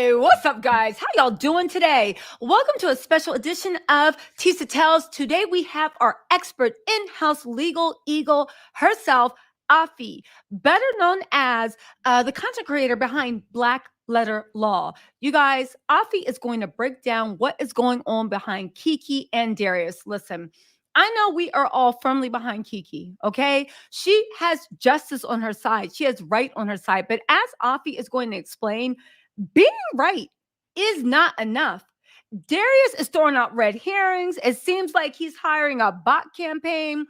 Hey, what's up, guys? How y'all doing today? Welcome to a special edition of Tisa Tells. Today we have our expert in-house legal eagle herself, Afi, better known as the content creator behind Black Letter Law. You guys, Afi is going to break down what is going on behind Kiki and Darius. Listen, I know we are all firmly behind Kiki, okay? She has justice on her side. She has right on her side. But as Afi is going to explain, being right is not enough. Darius is throwing out red herrings. It seems like he's hiring a bot campaign.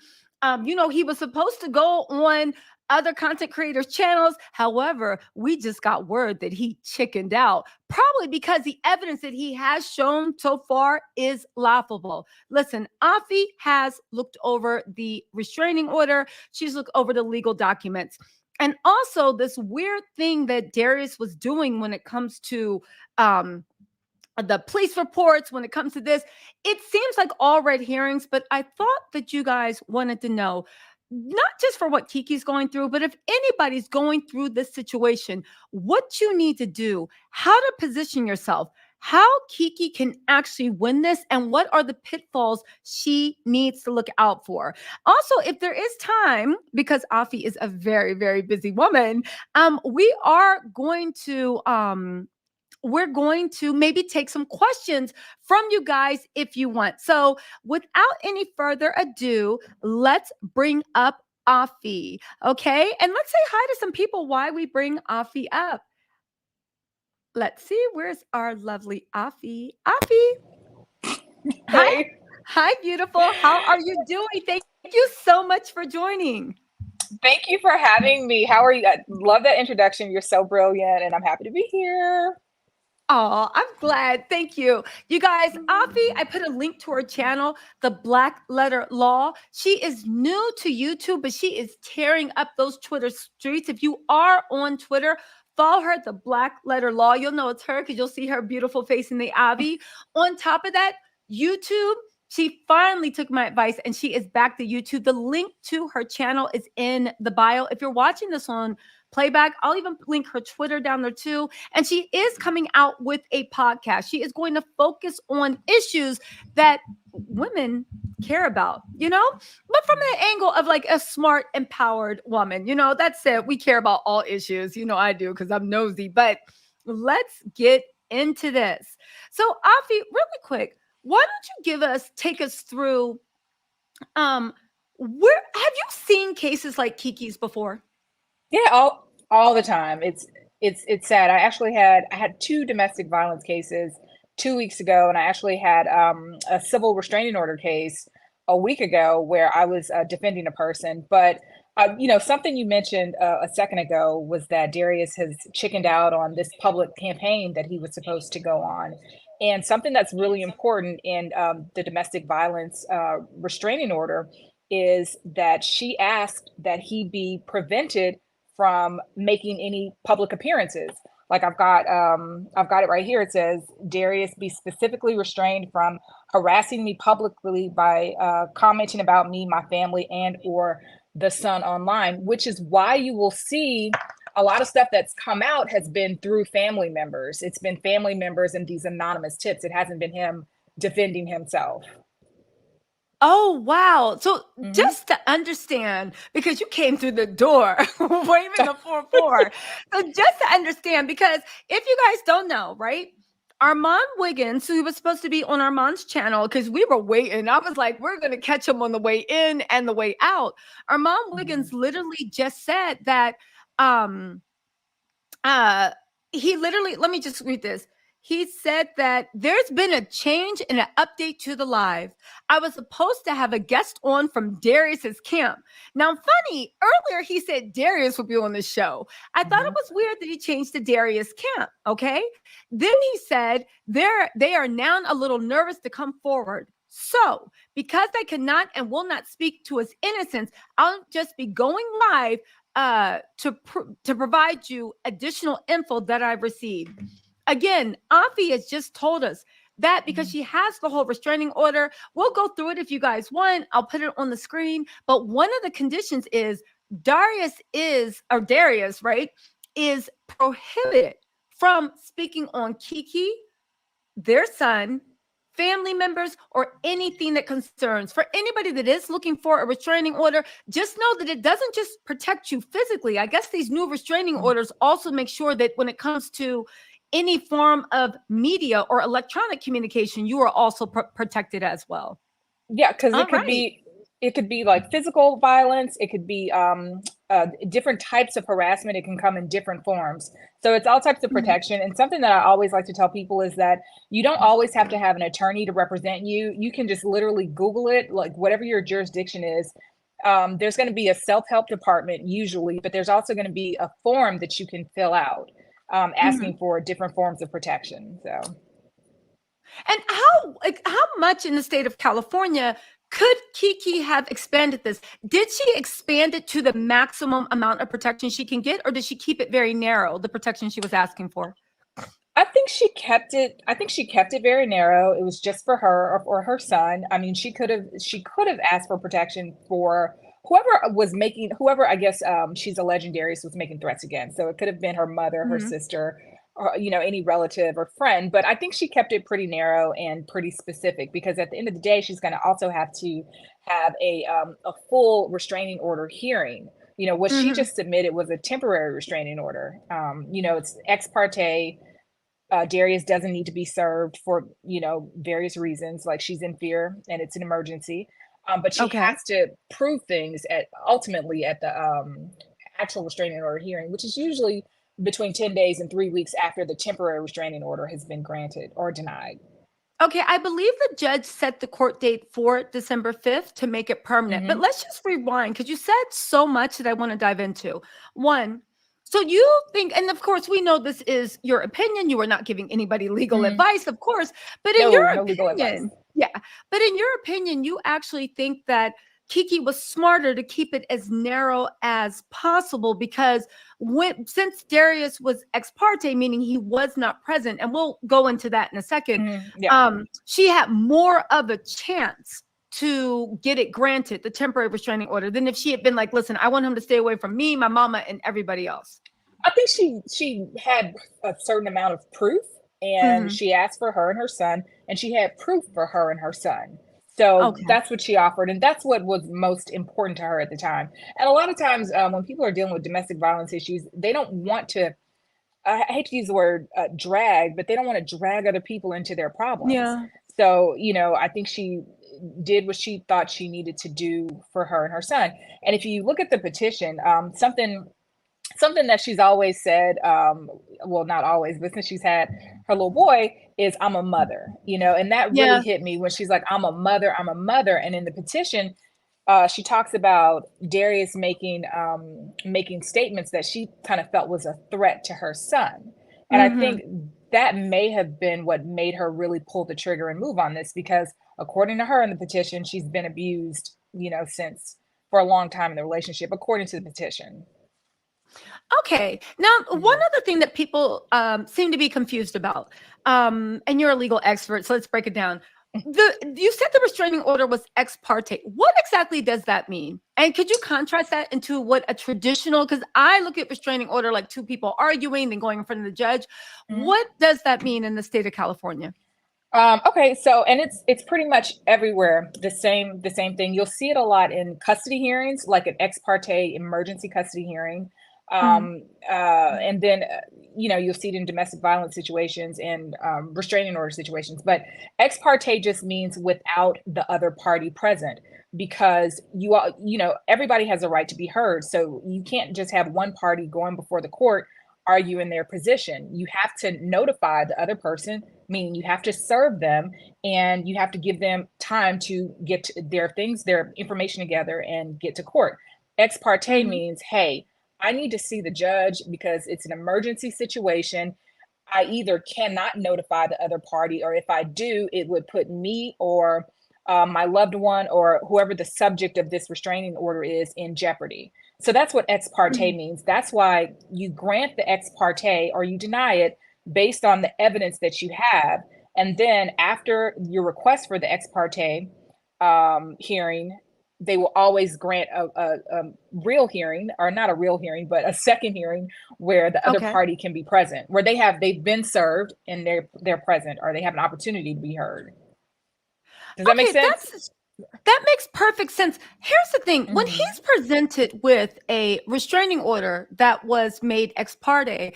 He was supposed to go on other content creators' channels. However, we just got word that he chickened out, probably because the evidence that he has shown so far is laughable. Listen, Afi has looked over the restraining order. She's looked over the legal documents. And also this weird thing that Darius was doing when it comes to the police reports, when it comes to this, it seems like all red herrings, but I thought that you guys wanted to know, not just for what Kiki's going through, but if anybody's going through this situation, what you need to do, how to position yourself, how Kiki can actually win this, and what are the pitfalls she needs to look out for. Also, if there is time, because Afi is a very, very busy woman, we are going to we're going to maybe take some questions from you guys if you want. So without any further ado, let's bring up Afi, okay? And let's say hi to some people while we bring Afi up. Let's see, where's our lovely Afi? Afi. Hi. Hi, beautiful. How are you doing? Thank you so much for joining. Thank you for having me. How are you? I love that introduction. You're so brilliant, and I'm happy to be here. Oh, I'm glad. Thank you. You guys, Afi, I put a link to her channel, The Black Letter Law. She is new to YouTube, but she is tearing up those Twitter streets. If you are on Twitter, follow her, The Black Letter Law. You'll know it's her because you'll see her beautiful face in the Avi. On top of that, YouTube, she finally took my advice and she is back to YouTube. The link to her channel is in the bio. If you're watching this on playback, I'll even link her Twitter down there too. And she is coming out with a podcast. She is going to focus on issues that women care about, but from the angle of like a smart, empowered woman. That's it. We care about all issues. I do because I'm nosy, but let's get into this. So Afi, really quick, why don't you take us through, where have you seen cases like Kiki's before? Yeah, all the time. It's sad. I had 2 domestic violence cases 2 weeks ago, and I actually had a civil restraining order case a week ago where I was defending a person. But something you mentioned a second ago was that Darius has chickened out on this public campaign that he was supposed to go on. And something that's really important in the domestic violence restraining order is that she asked that he be prevented from making any public appearances. Like I've got it right here. It says Darius be specifically restrained from harassing me publicly by commenting about me, my family, and or the son online, which is why you will see a lot of stuff that's come out has been through family members. It's been family members and these anonymous tips. It hasn't been him defending himself. Oh, wow. So just to understand, because you came through the door waving the 4-4. So just to understand, because if you guys don't know, right? Armand Wiggins, who was supposed to be on Armand's channel, because we were waiting. I was like, we're going to catch him on the way in and the way out. Armand Wiggins literally just said that he literally, let me just read this. He said that there's been a change and an update to the live. I was supposed to have a guest on from Darius's camp. Now, funny, earlier he said Darius would be on the show. I thought it was weird that he changed to Darius' camp, okay? Then he said they are now a little nervous to come forward. So, because I cannot and will not speak to his innocence, I'll just be going live to provide you additional info that I've received. Again, Afi has just told us that because she has the whole restraining order. We'll go through it if you guys want. I'll put it on the screen. But one of the conditions is Darius, right, is prohibited from speaking on Kiki, their son, family members, or anything that concerns. For anybody that is looking for a restraining order, just know that it doesn't just protect you physically. I guess these new restraining orders also make sure that when it comes to any form of media or electronic communication, you are also protected as well. Yeah, because All right. it could be like physical violence. It could be different types of harassment. It can come in different forms. So it's all types of Mhm. protection. And something that I always like to tell people is that you don't always have to have an attorney to represent you. You can just literally Google it, like whatever your jurisdiction is. There's going to be a self-help department usually, but there's also going to be a form that you can fill out asking for different forms of protection. So. And how much in the state of California could Kiki have expanded this? Did she expand it to the maximum amount of protection she can get, or did she keep it very narrow, the protection she was asking for? I think she kept it. I think she kept it very narrow. It was just for her or her son. I mean, she could have asked for protection for whoever I guess she's a legendary was making threats against. So it could have been her mother, her sister, or any relative or friend. But I think she kept it pretty narrow and pretty specific because at the end of the day, she's going to also have to have a full restraining order hearing. What she just submitted was a temporary restraining order. It's ex parte. Darius doesn't need to be served for, various reasons, like she's in fear and it's an emergency. But she Okay. has to prove things ultimately at the actual restraining order hearing, which is usually between 10 days and 3 weeks after the temporary restraining order has been granted or denied. Okay, I believe the judge set the court date for December 5th to make it permanent. But let's just rewind because you said so much that I want to dive into. One, so you think, and of course, we know this is your opinion. You are not giving anybody legal advice, of course. But in your No legal advice. opinion, but in your opinion, you actually think that Kiki was smarter to keep it as narrow as possible because since Darius was ex parte, meaning he was not present, and we'll go into that in a second, she had more of a chance to get it granted, the temporary restraining order, than if she had been like, listen, I want him to stay away from me, my mama, and everybody else. I think she had a certain amount of proof, and she asked for her and her son, and she had proof for her and her son. So that's what she offered, and that's what was most important to her at the time. And a lot of times when people are dealing with domestic violence issues, they don't want to, I hate to use the word drag, but they don't want to drag other people into their problems. Yeah. So, I think she did what she thought she needed to do for her and her son. And if you look at the petition, something that she's always said, well, not always, but since she's had her little boy, is I'm a mother, and that really hit me when she's like, I'm a mother. And in the petition, she talks about Darius making statements that she kind of felt was a threat to her son. And I think that may have been what made her really pull the trigger and move on this, because according to her in the petition, she's been abused, since for a long time in the relationship, according to the petition. Okay. Now, one other thing that people seem to be confused about, and you're a legal expert, so let's break it down. You said the restraining order was ex parte. What exactly does that mean? And could you contrast that into what a traditional, because I look at restraining order like two people arguing, then going in front of the judge. What does that mean in the state of California? Okay, so, and it's pretty much everywhere the same thing. You'll see it a lot in custody hearings, like an ex parte emergency custody hearing. And then, you'll see it in domestic violence situations and restraining order situations. But ex parte just means without the other party present, because everybody has a right to be heard. So you can't just have one party going before the court arguing their position. You have to notify the other person, meaning you have to serve them, and you have to give them time to get their information together and get to court. Ex parte means, hey, I need to see the judge because it's an emergency situation. I either cannot notify the other party, or if I do, it would put me or my loved one or whoever the subject of this restraining order is in jeopardy. So that's what ex parte means. That's why you grant the ex parte or you deny it based on the evidence that you have. And then after your request for the ex parte hearing, they will always grant a real hearing, or not a real hearing, but a second hearing where the other Okay. party can be present, where they've been served and they're present, or they have an opportunity to be heard. Does that make Okay, sense? that makes perfect sense. Here's the thing. When Mhm. he's presented with a restraining order that was made ex parte,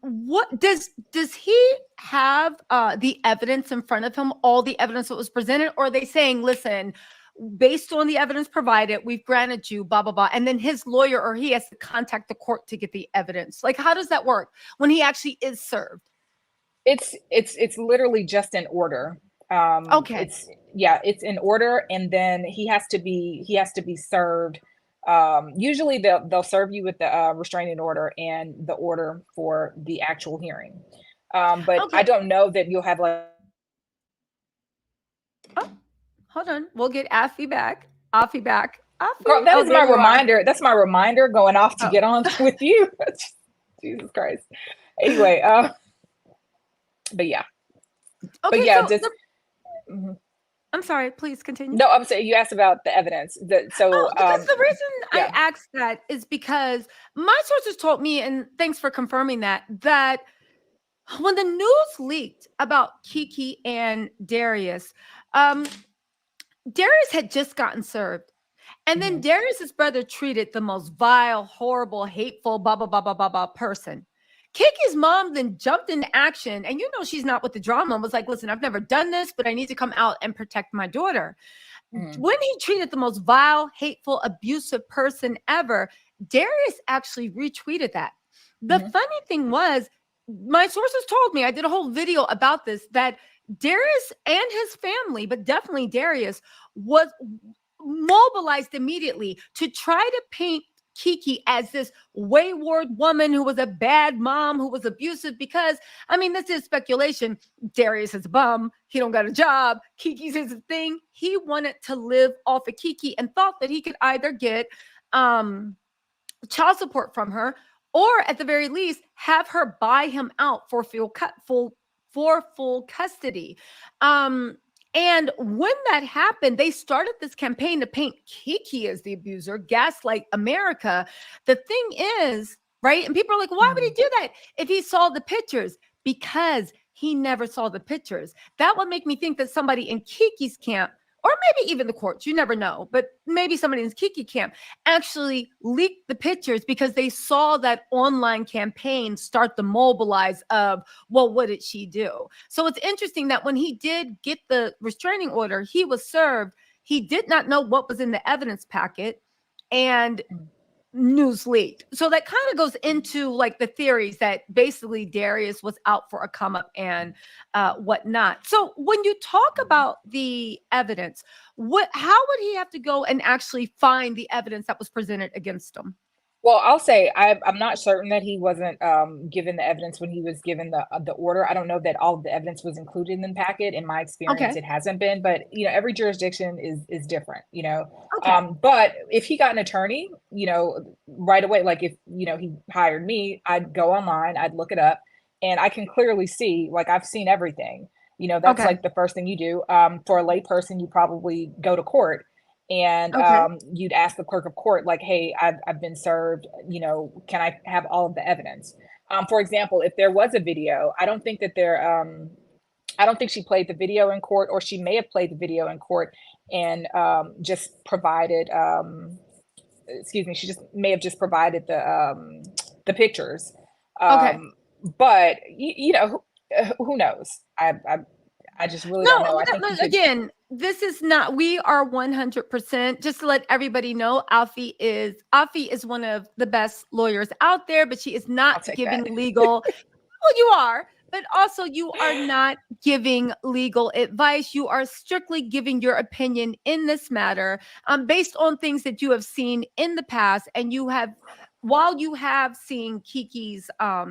what does he have the evidence in front of him, all the evidence that was presented, or are they saying, listen, based on the evidence provided, we've granted you blah blah blah, and then his lawyer or he has to contact the court to get the evidence? Like, how does that work when he actually is served? It's literally just an order. Okay. It's an order, and then he has to be served. Usually they'll serve you with the restraining order and the order for the actual hearing. But I Okay. don't know that you'll have like. Oh, hold on. We'll get Afi back. Afi back. Girl, Afi. that Oh, is there my you are. reminder. That's my reminder going off to Oh. get on with you. Jesus Christ. Anyway, but yeah, but Okay, yeah, so just. Mhm. I'm sorry, please continue. No, I'm saying you asked about the evidence. Oh, because the reason I Yeah. asked that is because my sources told me, and thanks for confirming that, that when the news leaked about Kiki and Darius, um, Darius had just gotten served. And then Mhm. Darius's brother treated the most vile, horrible, hateful, blah, blah, blah, blah, blah, blah person. Kiki's mom then jumped into action. And you know, she's not with the drama, and was like, listen, I've never done this, but I need to come out and protect my daughter. Mhm. When he treated the most vile, hateful, abusive person ever, Darius actually retweeted that. The Mhm. funny thing was, my sources told me, I did a whole video about this, that Darius and his family, but definitely Darius, was mobilized immediately to try to paint Kiki as this wayward woman who was a bad mom, who was abusive, because I mean, this is speculation. Darius is a bum. He don't got a job. Kiki's his thing. He wanted to live off of Kiki and thought that he could either get child support from her, or at the very least have her buy him out for full custody. And when that happened, they started this campaign to paint Kiki as the abuser, gaslight America. The thing is, right? And people are like, why would he Mhm. do that if he saw the pictures? Because he never saw the pictures. That would make me think that somebody in Kiki's camp, or maybe even the courts, you never know, but maybe somebody in Kiki camp actually leaked the pictures because they saw that online campaign start to mobilize of, well, what did she do? So it's interesting that when he did get the restraining order, he was served. He did not know what was in the evidence packet, and Mhm. news leaked. So that kind of goes into like the theories that basically Darius was out for a come up and whatnot. So when you talk about the evidence, how would he have to go and actually find the evidence that was presented against him? Well, I'll say I'm not certain that he wasn't given the evidence when he was given the order. I don't know that all of the evidence was included in the packet. In my experience, Okay. it hasn't been, but every jurisdiction is different. Okay. But if he got an attorney, right away, like if he hired me, I'd go online, I'd look it up, and I can clearly see, like I've seen everything. That's Okay. like the first thing you do. For a layperson, you probably go to court and Okay. you'd ask the clerk of court, like, hey, I've been served, can I have all of the evidence? For example, if there was a video, I don't think she played the video in court, or she may have played the video in court and just provided excuse me, she just may have just provided the pictures. Okay. um but who knows? I just really No, don't know. I think no, you could. again, this is not, we are 100%, just to let everybody know, Afi is one of the best lawyers out there, but she is not I'll take giving that. legal. Well, you are, but also you are not giving legal advice. You are strictly giving your opinion in this matter, based on things that you have seen in the past, and you have, while you have seen Kiki's, I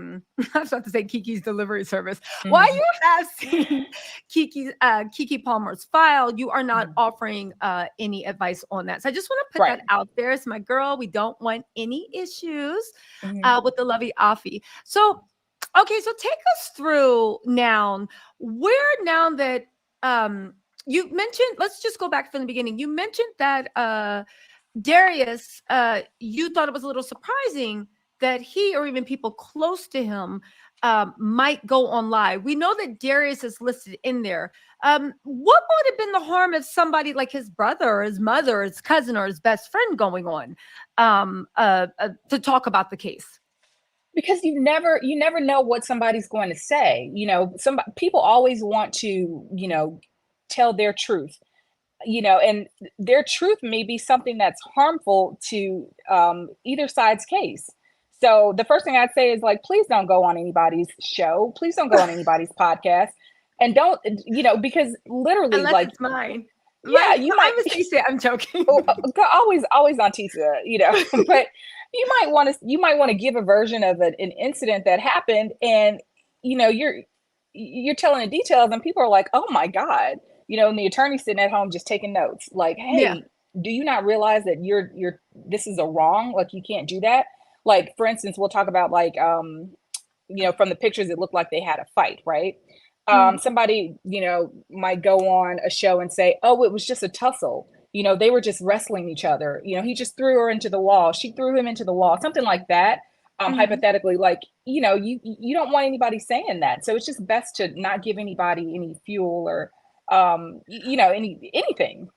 was about to say Kiki's delivery service, while Mhm. you have seen Kiki Palmer's file, you are not Mhm. offering any advice on that. So I just want to put Right. that out there. It's my girl. We don't want any issues Mhm. with the lovey Afi. So okay, so take us through now, where now that you mentioned, let's just go back from the beginning. You mentioned that Darius, you thought it was a little surprising that he or even people close to him might go on live. We know that Darius is listed in there. What would have been the harm if somebody like his brother or his mother or his cousin or his best friend going on to talk about the case? Because you never know what somebody's going to say. Some people always want to, tell their truth, and their truth may be something that's harmful to either side's case. So the first thing I'd say is, like, please don't go on anybody's show. Please don't go on anybody's podcast. And don't, because literally, Unless like, it's mine. yeah, you might say I'm joking. always on Tisa, but you might want to give a version of an incident that happened, and you're telling the details, and people are like, oh my God, and the attorney's sitting at home just taking notes, like, hey, Yeah. do you not realize that this is a wrong, like, you can't do that? Like, for instance, we'll talk about, like, from the pictures, it looked like they had a fight, right? Somebody, might go on a show and say, oh, it was just a tussle. They were just wrestling each other. He just threw her into the wall. She threw him into the wall, something like that. Hypothetically, like, you don't want anybody saying that. So it's just best to not give anybody any fuel or, anything.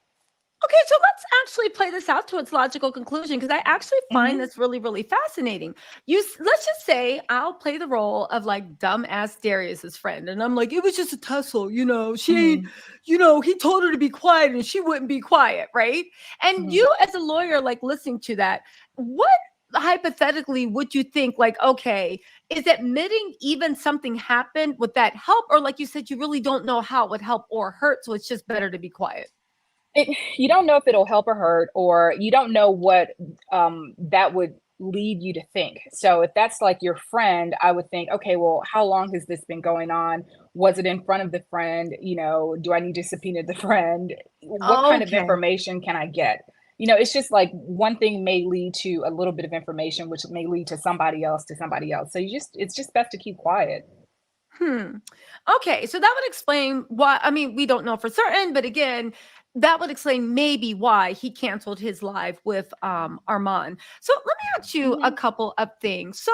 Okay, so let's actually play this out to its logical conclusion, because I actually find this really, really fascinating. Let's just say I'll play the role of like dumbass Darius's friend, and I'm like, it was just a tussle, she, he told her to be quiet, and she wouldn't be quiet, right? And you, as a lawyer, like listening to that, what hypothetically would you think? Like, okay, is admitting even something happened, would that help, or like you said, you really don't know how it would help or hurt, so it's just better to be quiet? You don't know if it'll help or hurt, or you don't know what that would lead you to think. So if that's like your friend, I would think, okay, well, how long has this been going on? Was it in front of the friend? Do I need to subpoena the friend? What kind of information can I get? It's just like one thing may lead to a little bit of information, which may lead to somebody else. So it's just best to keep quiet. Okay, so that would explain why. I mean, we don't know for certain, but again, that would explain maybe why he canceled his live with Armand. So let me ask you a couple of things. So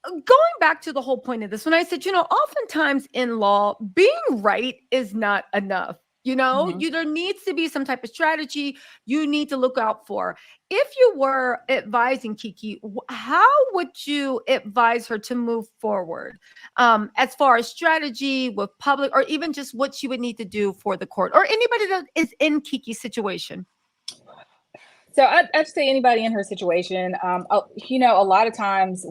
going back to the whole point of this, when I said, oftentimes in law, being right is not enough. There needs to be some type of strategy you need to look out for. If you were advising Kiki, how would you advise her to move forward as far as strategy with public, or even just what she would need to do for the court, or anybody that is in Kiki's situation? So I'd say anybody in her situation. A lot of times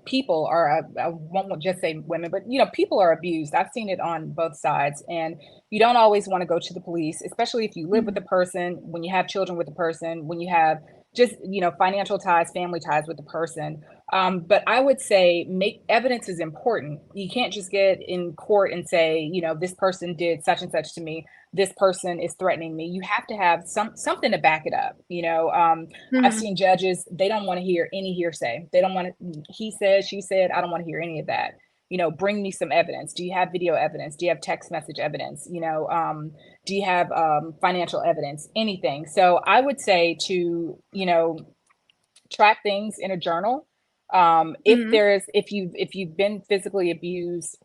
people are, I won't just say women, but people are abused. I've seen it on both sides, and you don't always want to go to the police, especially if you live with the person, when you have children with the person, when you have just financial ties, family ties with the person. But I would say evidence is important. You can't just get in court and say, this person did such and such to me, this person is threatening me. You have to have something to back it up. I've seen judges, they don't want to hear any hearsay. They don't want to, he said, she said, I don't want to hear any of that. Bring me some evidence. Do you have video evidence? Do you have text message evidence? Do you have financial evidence? Anything. So I would say to, track things in a journal. If you've been physically abused,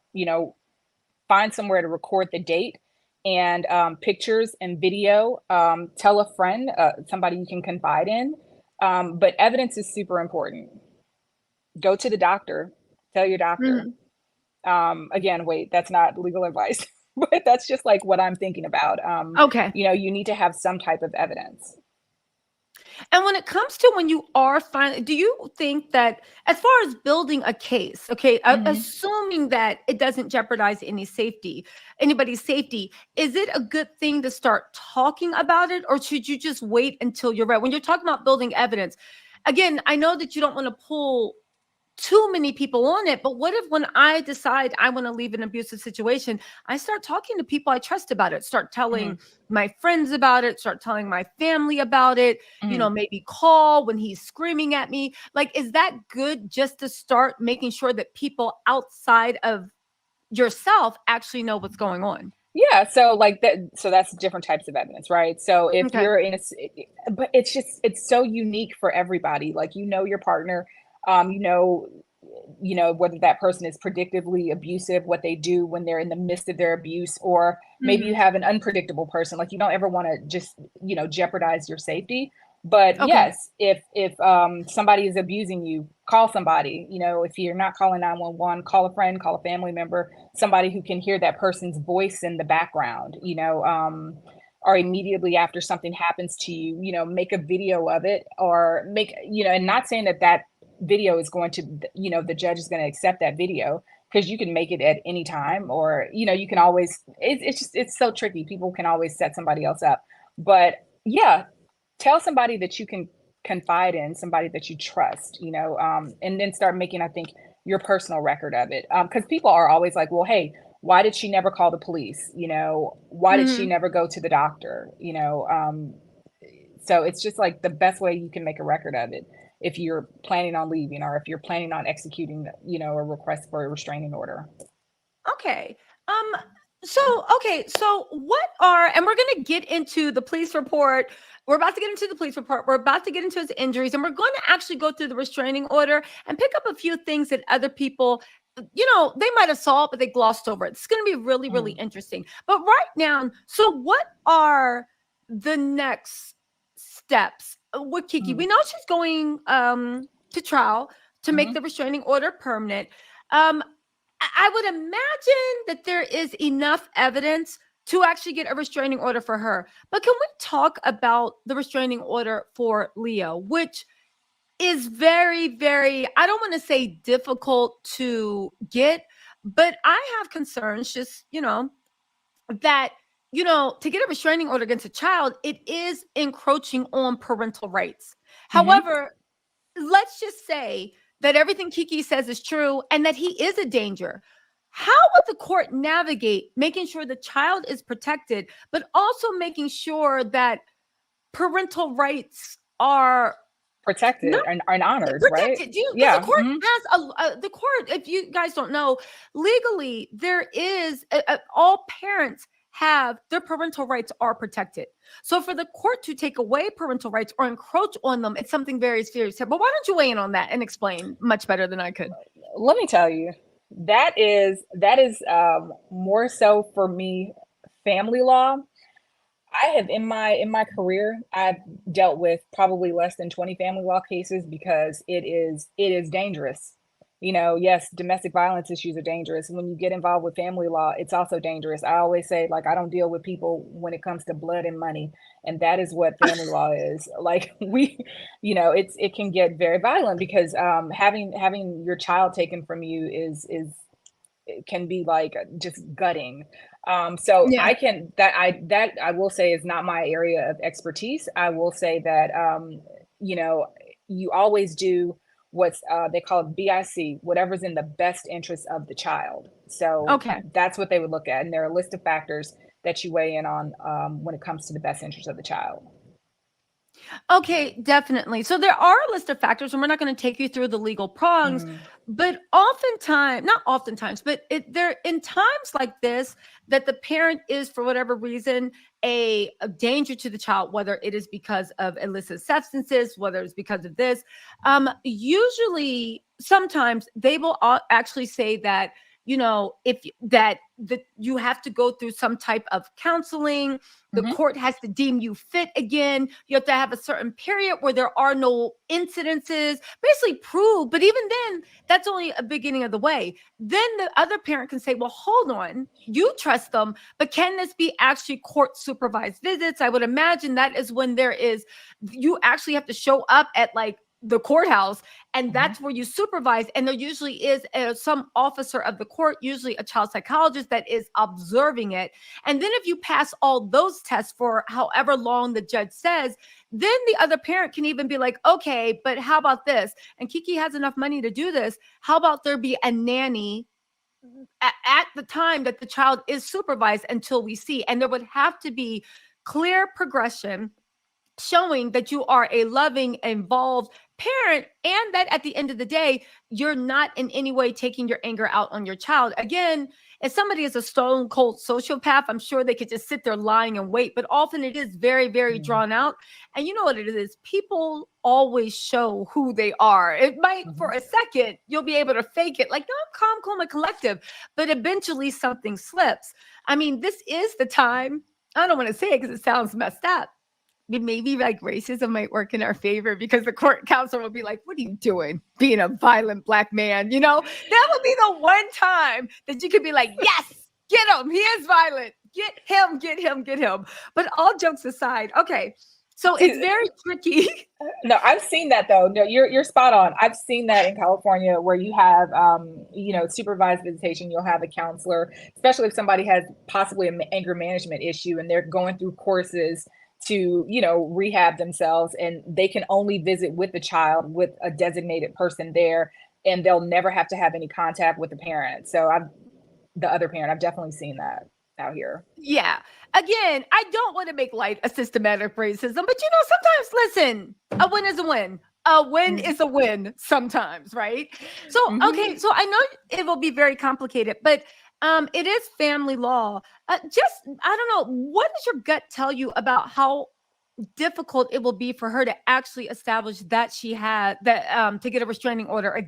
find somewhere to record the date and pictures and video. Tell a friend, somebody you can confide in. But evidence is super important. Go to the doctor. Tell your doctor. Again, wait, that's not legal advice, but that's just like what I'm thinking about. Okay. You need to have some type of evidence. And when it comes to when you are finally, do you think that as far as building a case, okay, assuming that it doesn't jeopardize anybody's safety, is it a good thing to start talking about it, or should you just wait until you're ready? When you're talking about building evidence, again, I know that you don't want to pull too many people on it, but what if when I decide I want to leave an abusive situation, I start talking to people I trust about it, start telling my friends about it, start telling my family about it, maybe call when he's screaming at me. Like, is that good just to start making sure that people outside of yourself actually know what's going on? Yeah, so like that, so that's different types of evidence, right? So if Okay. you're in but it's just it's so unique for everybody. Like your partner, um, you know, whether that person is predictively abusive, what they do when they're in the midst of their abuse, or maybe you Hmm. have an unpredictable person. Like you don't ever want to just jeopardize your safety. But Okay. yes, if somebody is abusing you, call somebody. If you're not calling 911, call a friend, call a family member, somebody who can hear that person's voice in the background. Or immediately after something happens to you, make a video of it, or and not saying that video is going to, the judge is going to accept that video, because you can make it at any time, or you can always, it's so tricky, people can always set somebody else up. But yeah, tell somebody that you can confide in, somebody that you trust, and then start making, I think, your personal record of it, because people are always like, well, hey, why did she never call the police, why did she Hmm. never go to the doctor, so it's just like the best way you can make a record of it, if you're planning on leaving, or if you're planning on executing, a request for a restraining order. Okay. Um, so what are, and we're going to get into the police report. We're about to get into the police report. We're about to get into his injuries, and we're going to actually go through the restraining order and pick up a few things that other people, they might have saw it, but they glossed over it. It's going to be really, really Mm, interesting. But right now, so what are the next steps with Kiki? mm, We know she's going to trial to make the mhm. restraining order permanent. Um, I would imagine that there is enough evidence to actually get a restraining order for her. But can we talk about the restraining order for Leo, which is very, very, I don't want to say difficult to get, but I have concerns just, that, to get a restraining order against a child, it is encroaching on parental rights. Mhm. However, let's just say that everything Kiki says is true and that he is a danger. How would the court navigate making sure the child is protected, but also making sure that parental rights are not Protected and honored, right? protected? Because the Yeah. court Mhm. has the court. If you guys don't know, legally there is all parents have their parental rights are protected. So for the court to take away parental rights or encroach on them, it's something very serious. But why don't you weigh in on that and explain much better than I could? Let me tell you, that is more so for me, family law. I have, in my career, I've dealt with probably less than 20 family law cases, because it is dangerous. Yes, domestic violence issues are dangerous. When you get involved with family law, it's also dangerous. I always say, like, I don't deal with people when it comes to blood and money, and that is what family law is. Like, it can get very violent, because having your child taken from you is it can be like just gutting. So Yeah. I will say is not my area of expertise. I will say that you know, you always do what's they call it BIC, whatever's in the best interest of the child. So Okay. that's what they would look at, and there are a list of factors that you weigh in on when it comes to the best interest of the child. Okay, definitely. So there are a list of factors, and we're not going to take you through the legal prongs, Mm, but oftentimes, not oftentimes, but there in times like this, that the parent is for whatever reason a danger to the child, whether it is because of illicit substances, whether it's because of this. Usually, sometimes they will actually say that if that you have to go through some type of counseling, the mhm, court has to deem you fit again. You have to have a certain period where there are no incidences, basically prove. But even then, that's only a beginning of the way. Then the other parent can say, well, hold on, you trust them, but can this be actually court supervised visits? I would imagine that is when you actually have to show up at like the courthouse, and mhm, that's where you supervise. And there usually is some officer of the court, usually a child psychologist, that is observing it. And then if you pass all those tests for however long the judge says, then the other parent can even be like, okay, but how about this? And Kiki has enough money to do this. How about there be a nanny at the time that the child is supervised until we see? And there would have to be clear progression showing that you are a loving, involved parent, and that at the end of the day, you're not in any way taking your anger out on your child. Again, if somebody is a stone cold sociopath, I'm sure they could just sit there lying in wait, but often it is very, very Mm-hmm. drawn out. And you know what it is? People always show who they are. It might, for a second, you'll be able to fake it like, no, I'm calm, cool, and collective, but eventually something slips. I mean, this is the time. I don't want to say it because it sounds messed up. Maybe like racism might work in our favor because the court counsel will be like, what are you doing being a violent Black man? You know, that would be the one time that you could be like, yes, get him. He is violent. Get him, get him, get him. But all jokes aside, okay. So it's very tricky. No, I've seen that though. No, you're spot on. I've seen that in California where you have, supervised visitation. You'll have a counselor, especially if somebody has possibly an anger management issue and they're going through courses to, rehab themselves, and they can only visit with the child with a designated person there, and they'll never have to have any contact with the parent. So the other parent, I've definitely seen that out here. Yeah. Again, I don't want to make light of systematic racism, but sometimes, listen, a win is a win. A win is a win sometimes, right? So, okay, so I know it will be very complicated, but it is family law. I don't know, what does your gut tell you about how difficult it will be for her to actually establish that she had that to get a restraining order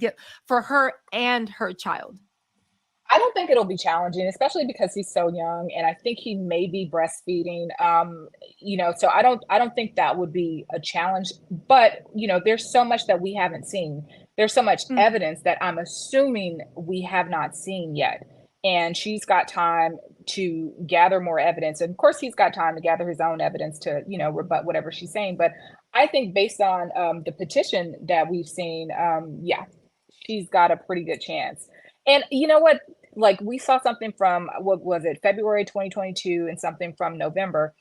for her and her child? I don't think it'll be challenging, especially because he's so young, and I think he may be breastfeeding. So I don't think that would be a challenge. But there's so much that we haven't seen. There's so much evidence that I'm assuming we have not seen yet. And she's got time to gather more evidence. And of course, he's got time to gather his own evidence to, rebut whatever she's saying. But I think based on the petition that we've seen, she's got a pretty good chance. And you know what? Like, we saw something from, what was it, February 2022, and something from November.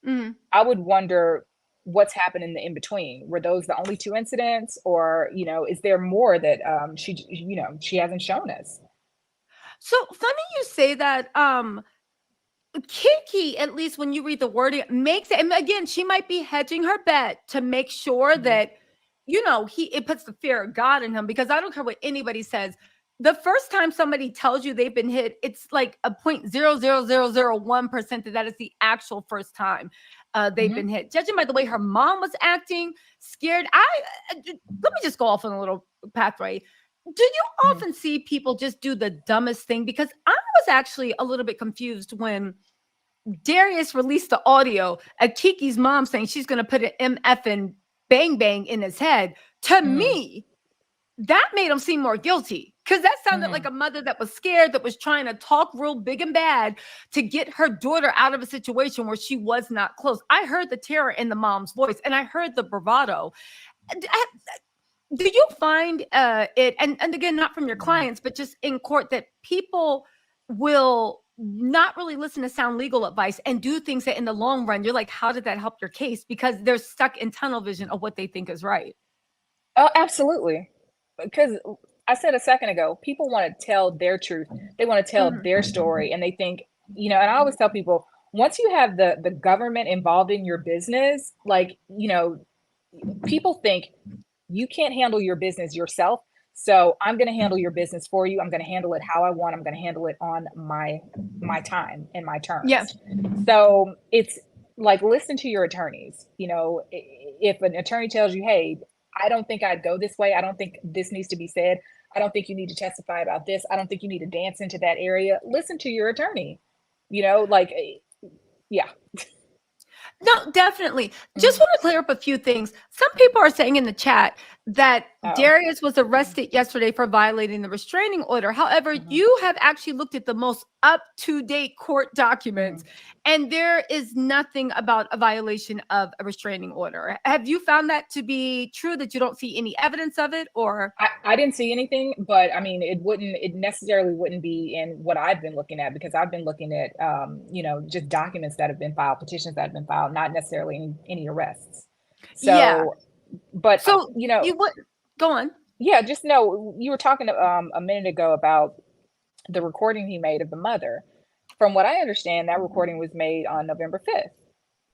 I would wonder what's happened in the in between. Were those the only two incidents, or is there more that she hasn't shown us? So funny you say that. Kiki, at least when you read the wording, makes it, and again, she might be hedging her bet to make sure that it puts the fear of God in him, because I don't care what anybody says. The first time somebody tells you they've been hit, it's like a 0.00001% that is the actual first time they've been hit. Judging by the way her mom was acting, scared. Let me just go off on a little pathway. Do you often see people just do the dumbest thing? Because I was actually a little bit confused when Darius released the audio of Kiki's mom saying she's going to put an MF and bang bang in his head. To me, that made him seem more guilty, because that sounded like a mother that was scared, that was trying to talk real big and bad to get her daughter out of a situation where she was not close. I heard the terror in the mom's voice, and I heard the bravado. Do you find it, and again, not from your clients, but just in court, that people will not really listen to sound legal advice and do things that in the long run, you're like, how did that help your case? Because they're stuck in tunnel vision of what they think is right. Oh, absolutely. Because I said a second ago, people want to tell their truth. They want to tell their story, and they think, and I always tell people, once you have the government involved in your business, like, people think you can't handle your business yourself. So I'm going to handle your business for you. I'm going to handle it how I want. I'm going to handle it on my time and my terms. Yeah. So it's like, listen to your attorneys. If an attorney tells you, hey, I don't think I'd go this way, I don't think this needs to be said, I don't think you need to testify about this, I don't think you need to dance into that area, listen to your attorney. Yeah. No, definitely. Just want to clear up a few things. Some people are saying in the chat that Darius was arrested yesterday for violating the restraining order. However, you have actually looked at the most up-to-date court documents, and there is nothing about a violation of a restraining order. Have you found that to be true, that you don't see any evidence of it, or? I didn't see anything, but I mean, it necessarily wouldn't be in what I've been looking at, because I've been looking at, just documents that have been filed, petitions that have been filed, not necessarily any arrests. So, but you would go on. Yeah, just know, you were talking a minute ago about the recording he made of the mother. From what I understand, that recording was made on November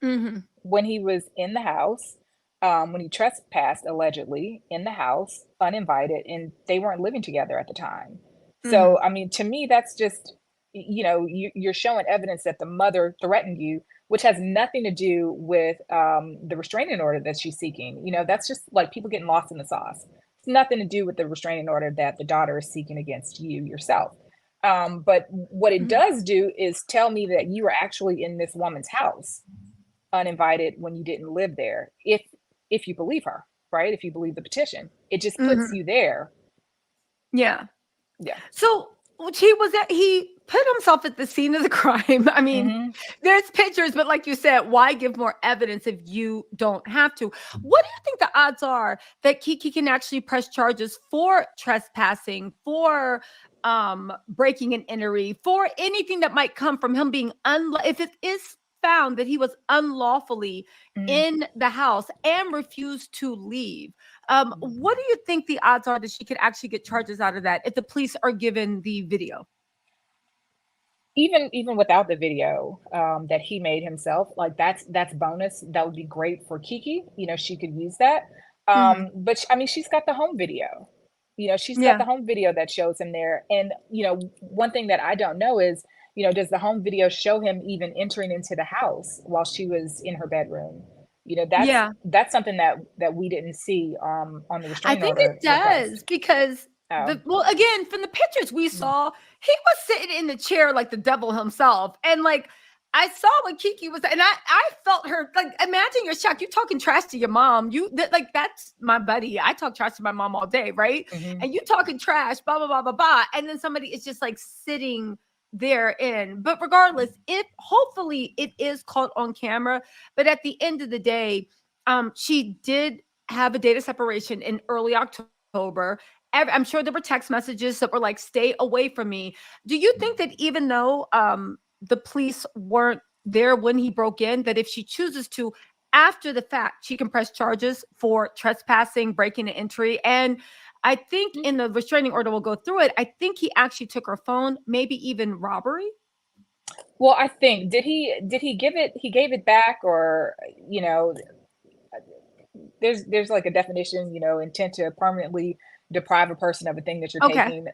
5th when he was in the house. when he trespassed allegedly in the house, uninvited, and they weren't living together at the time. So, Mhm. I mean, to me, that's just, you're showing evidence that the mother threatened you, which has nothing to do with the restraining order that she's seeking. That's just like people getting lost in the sauce. It's nothing to do with the restraining order that the daughter is seeking against you yourself. But what it Mhm. does do is tell me that you were actually in this woman's house uninvited when you didn't live there. If you believe her, right? If you believe the petition, it just puts Mhm. you there. Yeah. Yeah. So he put himself at the scene of the crime. I mean, Hmm. there's pictures, but like you said, why give more evidence if you don't have to? What do you think the odds are that Kiki can actually press charges for trespassing, for breaking and entering, for anything that might come from him being if it is found that he was unlawfully Hmm. in the house and refused to leave? What do you think the odds are that she could actually get charges out of that if the police are given the video? Even without the video that he made himself, like that's bonus. That would be great for Kiki. She could use that. Mhm. But I mean, she's got the home video. She's got Yeah. the home video that shows him there. And one thing that I don't know is, does the home video show him even entering into the house while she was in her bedroom? That's Yeah. that's something that we didn't see on the I restraining think it order request. does because Oh. again, from the pictures we Mm. saw, he was sitting in the chair like the devil himself. And like I saw what Kiki was, and I felt her like imagine your shock. You talking trash to your mom. Like that's my buddy. I talk trash to my mom all day, right? Hmm. And you talking trash, blah, blah, blah, blah, blah. And then somebody is just like sitting there in. But regardless, if hopefully it is caught on camera, but at the end of the day, she did have a data separation in early October. I'm sure there were text messages that were like, stay away from me. Do you think that even though the police weren't there when he broke in, that if she chooses to, after the fact, she can press charges for trespassing, breaking and entry? And I think in the restraining order, we'll go through it. I think he actually took her phone, maybe even robbery. Well, I think did he give it he gave it back, or there's like a definition, intent to permanently deprive a person of a thing that you're Okay. taking,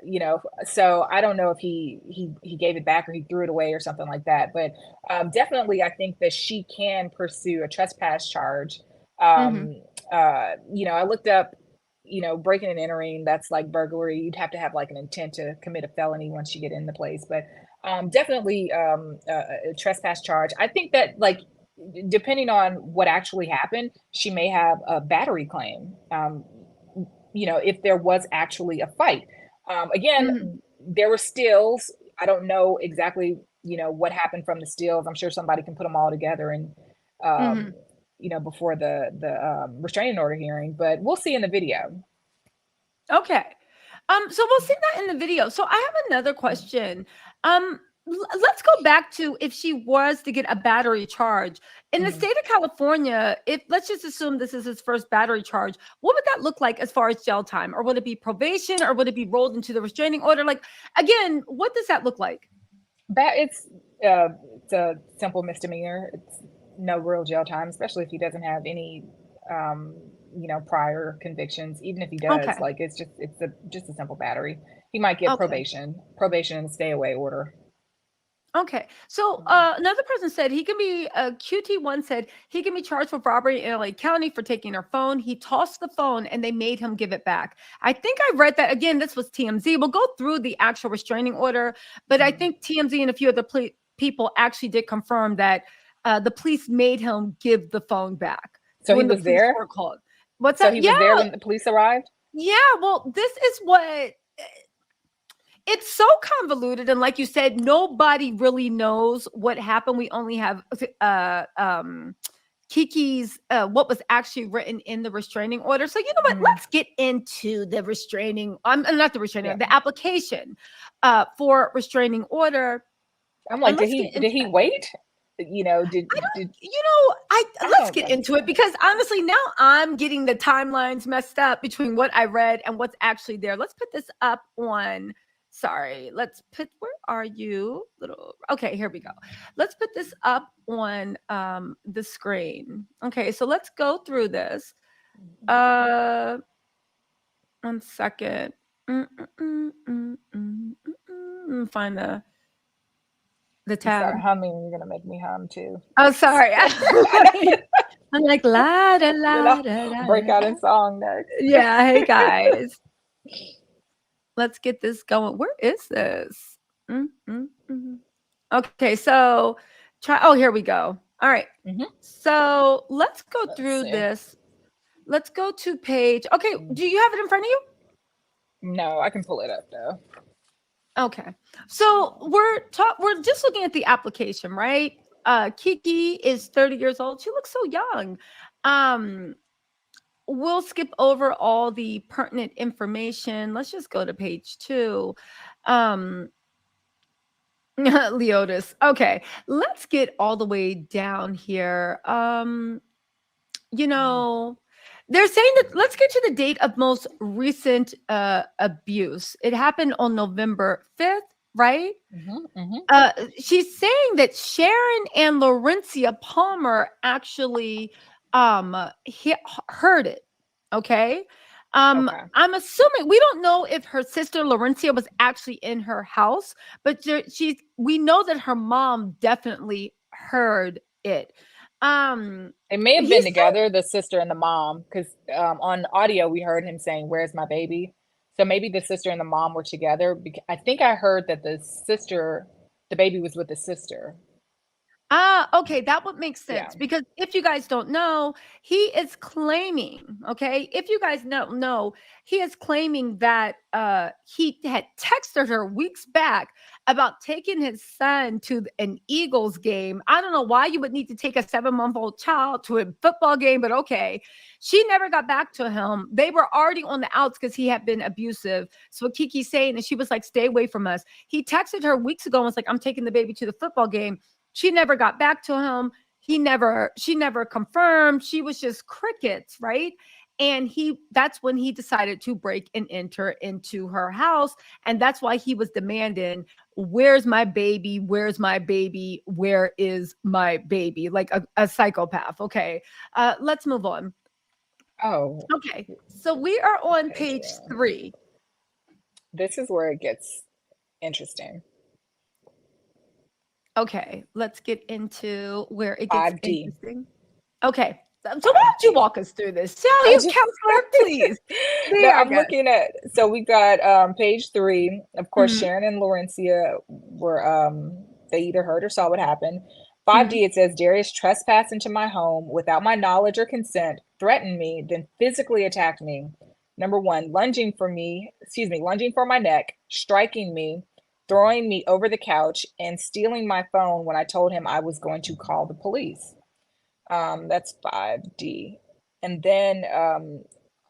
so I don't know if he gave it back or he threw it away or something like that. But definitely I think that she can pursue a trespass charge. Hmm. I looked up, breaking and entering, that's like burglary. You'd have to have like an intent to commit a felony once you get in the place. But definitely a trespass charge. I think that, like, depending on what actually happened, she may have a battery claim. If there was actually a fight. Hmm. Again, there were stills. I don't know exactly, what happened from the stills. I'm sure somebody can put them all together and, um, Hmm. before the restraining order hearing. But we'll see in the video. Okay. So we'll see that in the video. So I have another question. Let's go back to if she was to get a battery charge in the Mhm. state of California. If let's just assume this is his first battery charge, what would that look like as far as jail time? Or would it be probation, or would it be rolled into the restraining order? Like again, what does that look like? It's uh, it's a simple misdemeanor. It's no real jail time, especially if he doesn't have any, um, prior convictions. Even if he does, Okay. like it's just a simple battery. He might get Okay. probation and stay away order. Okay. So another person said he can be QT1 said he can be charged with robbery in LA County for taking her phone. He tossed the phone and they made him give it back. I think I read that again. This was TMZ. We'll go through the actual restraining order, but I Mhm. think TMZ and a few other people actually did confirm that the police made him give the phone back So he when the was police there. were called. What's So that? he Yeah. was there when the police arrived. Yeah. Well, this is what it's so convoluted, and like you said, nobody really knows what happened. We only have Kiki's what was actually written in the restraining order. So you know what, Mhm. let's get into the restraining not the restraining Yeah. order, the application for restraining order, I'm and like, did let's get he into did he that. wait? Did I I let's don't get know. into it because honestly now I'm getting the timelines messed up between what I read and what's actually there. Let's put this up on sorry, let's put, where are you? Little, okay, here we go. Let's put this up on the screen. Okay, so let's go through this. 1 second. Find the You start tab. humming, you're gonna make me hum too. Oh, sorry. I'm like la da la da da. Break out in song next. Yeah, hey guys. Let's get this going. Where is this? Okay, so try. Oh, here we go. All right. So let's go through this. Let's go to page. Okay, do you have it in front of you? No, I can pull it up though. Okay, so we're just looking at the application, right? Kiki is 30 years old. She looks so young. We'll skip over all the pertinent information. Let's just go to page 2. Leotis. Okay, let's get all the way down here. You know, they're saying that, let's get to the date of most recent abuse. It happened on November 5th, right? She's saying that Sharon and Laurencia Palmer actually heard it. Okay. I'm assuming, we don't know if her sister Laurencia was actually in her house, but we know that her mom definitely heard it. They may have been together, the sister and the mom, because on audio we heard him saying, "Where's my baby?" So maybe the sister and the mom were together. I think I heard that the baby was with the sister. Okay, that would make sense, because if you guys don't know, he is claiming, okay, if you guys don't know, he is claiming that he had texted her weeks back about taking his son to an Eagles game. I don't know why you would need to take a 7-month-old child to a football game, but okay. She never got back to him. They were already on the outs because he had been abusive. So what Kiki's saying, and she was like, "Stay away from us." He texted her weeks ago and was like, "I'm taking the baby to the football game." She never got back to him. She never confirmed. She was just crickets, right? And that's when he decided to break and enter into her house. And that's why he was demanding, "Where's my baby? Where's my baby? Where is my baby?" Like a psychopath. Okay. Let's move on. Oh. Okay. So we are on page 3. This is where it gets interesting. Okay, let's get into where it gets 5D. interesting. Okay, so why don't you walk us through this? Tell you, counselor, please. No, I'm looking at, so we got page 3. Of course, Sharon and Laurencia were, they either heard or saw what happened. 5D, it says, "Darius trespassed into my home without my knowledge or consent, threatened me, then physically attacked me. Number 1, lunging for my neck, striking me, throwing me over the couch, and stealing my phone when I told him I was going to call the police." That's 5D. And then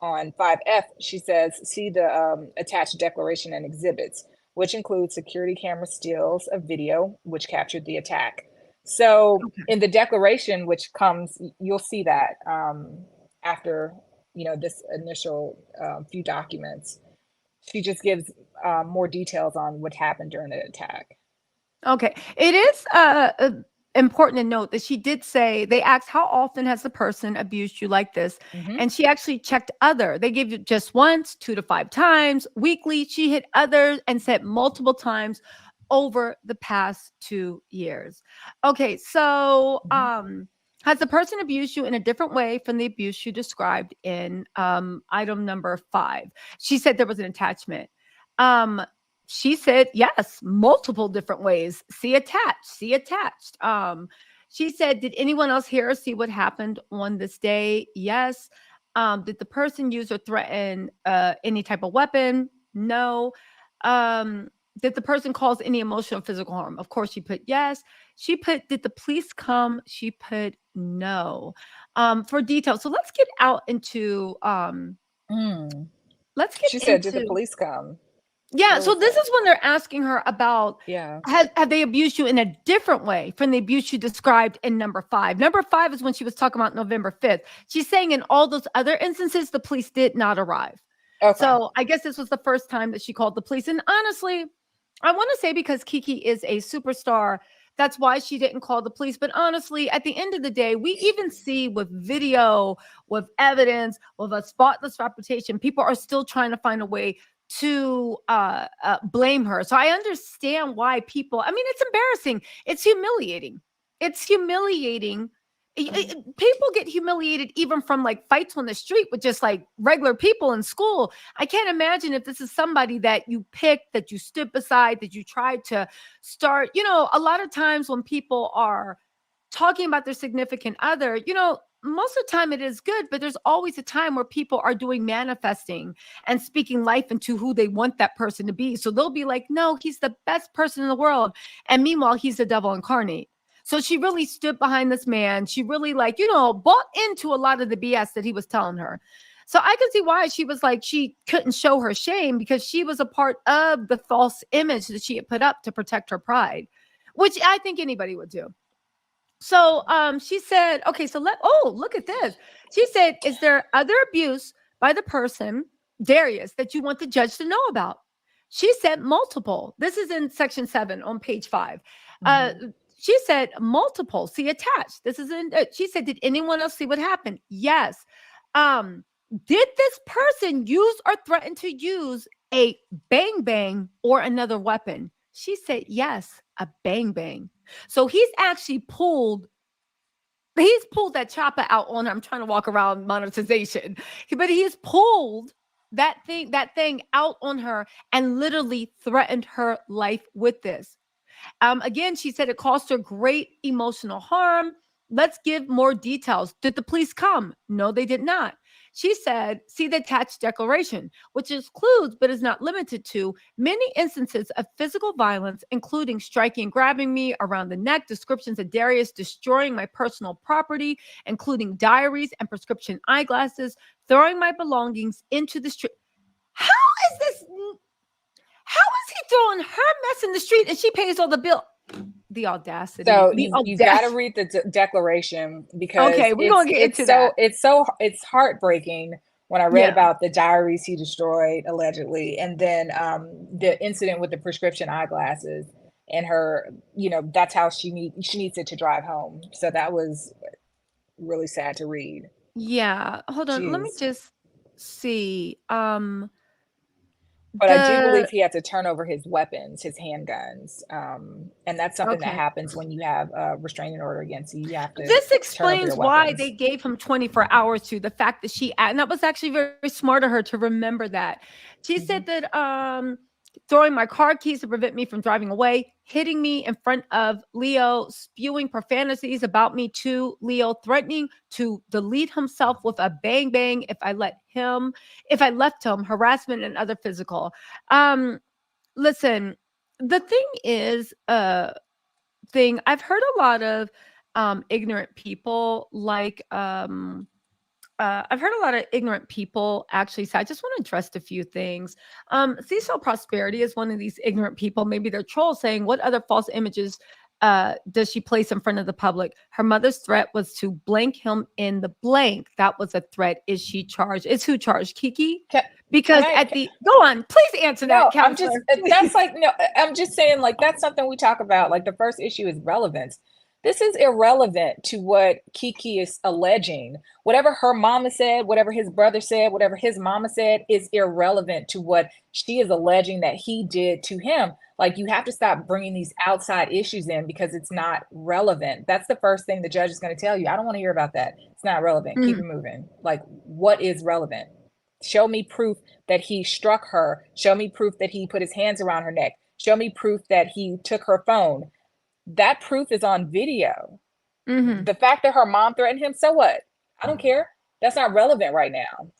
on 5F, she says, "See the attached declaration and exhibits, which include security camera stills of video, which captured the attack." So in the declaration, which comes, you'll see that after, this initial few documents, she just gives more details on what happened during the attack. Okay. It is important to note that she did say, they asked, "How often has the person abused you like this?" And she actually checked other. They gave you just once, 2 to 5 times, weekly. She hit others and said multiple times over the past 2 years. Okay. So has the person abused you in a different way from the abuse you described in item number 5? She said there was an attachment. She said, yes, multiple different ways. See attached. She said, "Did anyone else hear or see what happened on this day?" Yes. Did the person use or threaten any type of weapon? No. Did the person cause any emotional or physical harm? Of course, she put yes. She put, "Did the police come?" She put no. For details. So let's get out into let's get She said, "Did the police come?" Yeah, so this is when they're asking her about, have they abused you in a different way from the abuse you described in number 5? Number 5 is when she was talking about November 5th. She's saying in all those other instances, the police did not arrive. Okay. So I guess this was the first time that she called the police. And honestly, I want to say because Keke is a superstar, that's why she didn't call the police. But honestly, at the end of the day, we even see with video, with evidence, with a spotless reputation, people are still trying to find a way to blame her. So I understand why people, I mean, it's embarrassing. It's humiliating. It's humiliating. People get humiliated even from like fights on the street with just like regular people in school. I can't imagine if this is somebody that you picked, that you stood beside, that you tried to start. You know, a lot of times when people are talking about their significant other, you know, most of the time it is good, but there's always a time where people are doing manifesting and speaking life into who they want that person to be. So they'll be like, no, he's the best person in the world. And meanwhile, he's the devil incarnate. So she really stood behind this man. She really, like, you know, bought into a lot of the BS that he was telling her. So I can see why she was like, she couldn't show her shame because she was a part of the false image that she had put up to protect her pride, which I think anybody would do. So she said, okay, so look at this. She said, is there other abuse by the person, Darius, that you want the judge to know about? She said multiple. This is in section 7 on page 5. She said multiple. See attached. This is in. She said, did anyone else see what happened? Yes. Did this person use or threaten to use a bang bang or another weapon? She said yes, a bang bang. So he's actually pulled that chopper out on her. I'm trying to walk around monetization, but he's pulled that thing out on her and literally threatened her life with this. Again, she said it caused her great emotional harm. Let's give more details. Did the police come? No, they did not. She said, see the attached declaration, which includes, but is not limited to, many instances of physical violence, including striking and grabbing me around the neck, descriptions of Darius destroying my personal property, including diaries and prescription eyeglasses, throwing my belongings into the street. How is this? How is he throwing her mess in the street and she pays all the bill? The audacity. So you got to read the declaration because okay, we're gonna get into that. It's heartbreaking when I read about the diaries he destroyed allegedly, and then the incident with the prescription eyeglasses and her. You know, that's how she needs it to drive home. So that was really sad to read. Yeah, hold on. Let me just see. But I do believe he had to turn over his weapons, his handguns. And that's something that happens when you have a restraining order against you. You have to. This explains why they gave him 24 hours to the fact that and that was actually very smart of her to remember that. She said that throwing my car keys to prevent me from driving away, hitting me in front of Leo, spewing profanities about me to Leo, threatening to delete himself with a bang bang if I left him, harassment and other physical. Listen, the thing is, I've heard a lot of ignorant people I've heard a lot of ignorant people actually say, I just want to address a few things. Cecil Prosperity is one of these ignorant people. Maybe they're trolls saying, what other false images does she place in front of the public? Her mother's threat was to blank him in the blank. That was a threat. Is she charged? Is who charged? Kiki? Because go on, please answer that. No, I'm just saying, like, that's something we talk about. Like, the first issue is relevance. This is irrelevant to what Kiki is alleging. Whatever her mama said, whatever his brother said, whatever his mama said is irrelevant to what she is alleging that he did to him. Like, you have to stop bringing these outside issues in because it's not relevant. That's the first thing the judge is going to tell you. I don't want to hear about that. It's not relevant. Keep it moving. Like, what is relevant? Show me proof that he struck her. Show me proof that he put his hands around her neck. Show me proof that he took her phone. That proof is on video. The fact that her mom threatened him, so what? I don't care. That's not relevant right now.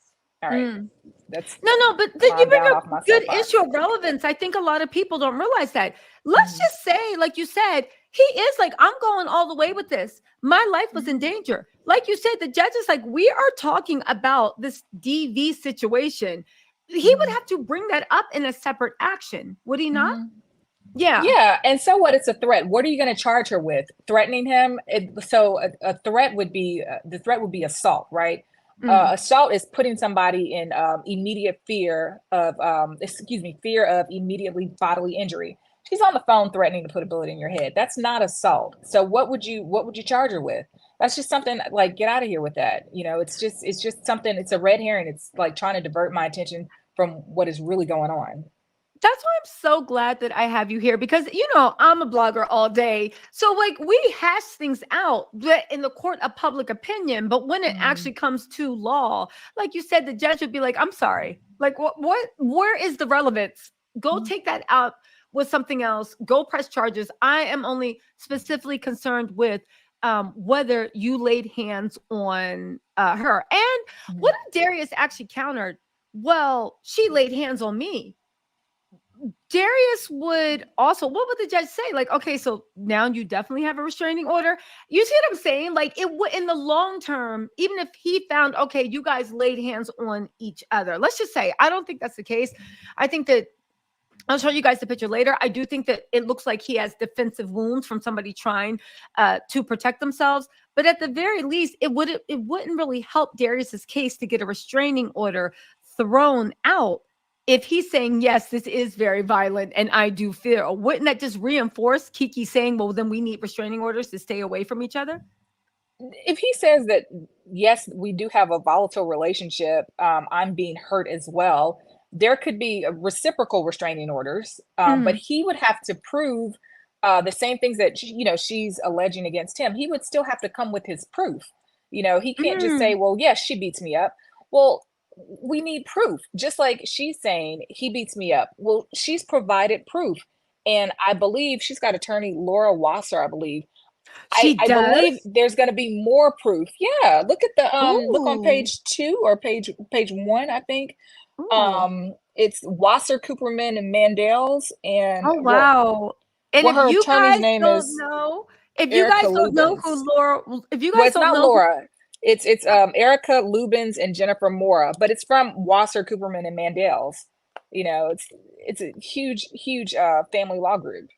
All right. That's but you bring up a good issue of relevance. I think a lot of people don't realize that. Let's just say, like you said, he is like, I'm going all the way with this. My life was in danger. Like you said, the judge is like, we are talking about this DV situation. He would have to bring that up in a separate action, would he not? Yeah. And so what? It's a threat. What are you going to charge her with? Threatening him? A threat would be, the threat would be assault, right? Mm. Assault is putting somebody in immediate fear of, fear of immediately bodily injury. She's on the phone threatening to put a bullet in your head. That's not assault. So what would you charge her with? That's just something like, get out of here with that. It's just something, it's a red herring. It's like trying to divert my attention from what is really going on. That's why I'm so glad that I have you here because, I'm a blogger all day. So, like, we hash things out in the court of public opinion. But when it actually comes to law, like you said, the judge would be like, I'm sorry. Like, where is the relevance? Go take that out with something else. Go press charges. I am only specifically concerned with whether you laid hands on her. And what if Darius actually countered? Well, she laid hands on me. Darius would also, what would the judge say? Like, okay, so now you definitely have a restraining order. You see what I'm saying? Like, it would, in the long term, even if he found, okay, you guys laid hands on each other. Let's just say, I don't think that's the case. I think that I'll show you guys the picture later. I do think that it looks like he has defensive wounds from somebody trying to protect themselves. But at the very least, it wouldn't really help Darius's case to get a restraining order thrown out if he's saying, yes, this is very violent and I do fear. Wouldn't that just reinforce Kiki saying, well, then we need restraining orders to stay away from each other? If he says that, yes, we do have a volatile relationship, I'm being hurt as well, there could be reciprocal restraining orders, but he would have to prove the same things that she's alleging against him. He would still have to come with his proof. He can't just say, well, yes, she beats me up. Well, we need proof. Just like she's saying he beats me up. Well, she's provided proof, and I believe she's got attorney Laura Wasser, I believe. I believe there's going to be more proof. Yeah, look at the look on page 2 or page 1, I think. It's Wasser, Cooperman, and Mandels, and oh wow. And if her you attorney's guys name don't is know, if you Erica guys don't know Lubens. who Laura, if you Well, guys it's don't not know Laura. It's Erica Lubens and Jennifer Mora, but it's from Wasser, Cooperman, and Mandels. It's a huge family law group.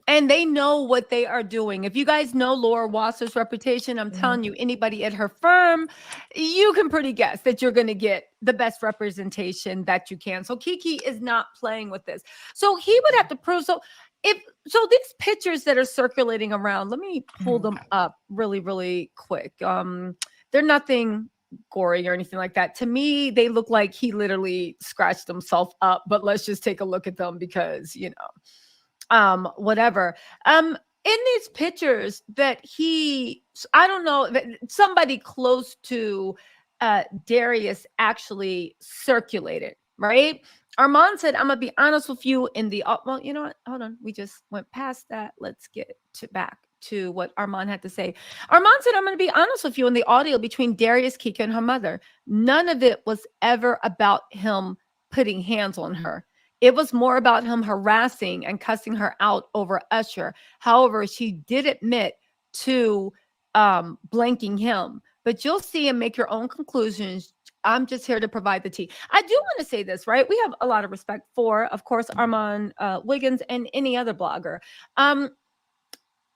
and they know what they are doing. If you guys know Laura Wasser's reputation, I'm telling you, anybody at her firm, you can pretty guess that you're going to get the best representation that you can. So Kiki is not playing with this. So he would have to prove. So these pictures that are circulating around, let me pull them up really, really quick. They're nothing gory or anything like that. To me, they look like he literally scratched himself up, but let's just take a look at them because, whatever. In these pictures that I don't know, that somebody close to Darius actually circulated, right? Armand said, I'm gonna be honest with you in the well, you know what? Hold on, we just went past that. Let's get back to what Armand had to say. Armand said, I'm gonna be honest with you in the audio between Darius, Keke, and her mother. None of it was ever about him putting hands on her. It was more about him harassing and cussing her out over Usher. However, she did admit to blanking him. But you'll see and make your own conclusions. I'm just here to provide the tea. I do want to say this, right? We have a lot of respect for, of course, Armand Wiggins and any other blogger. That's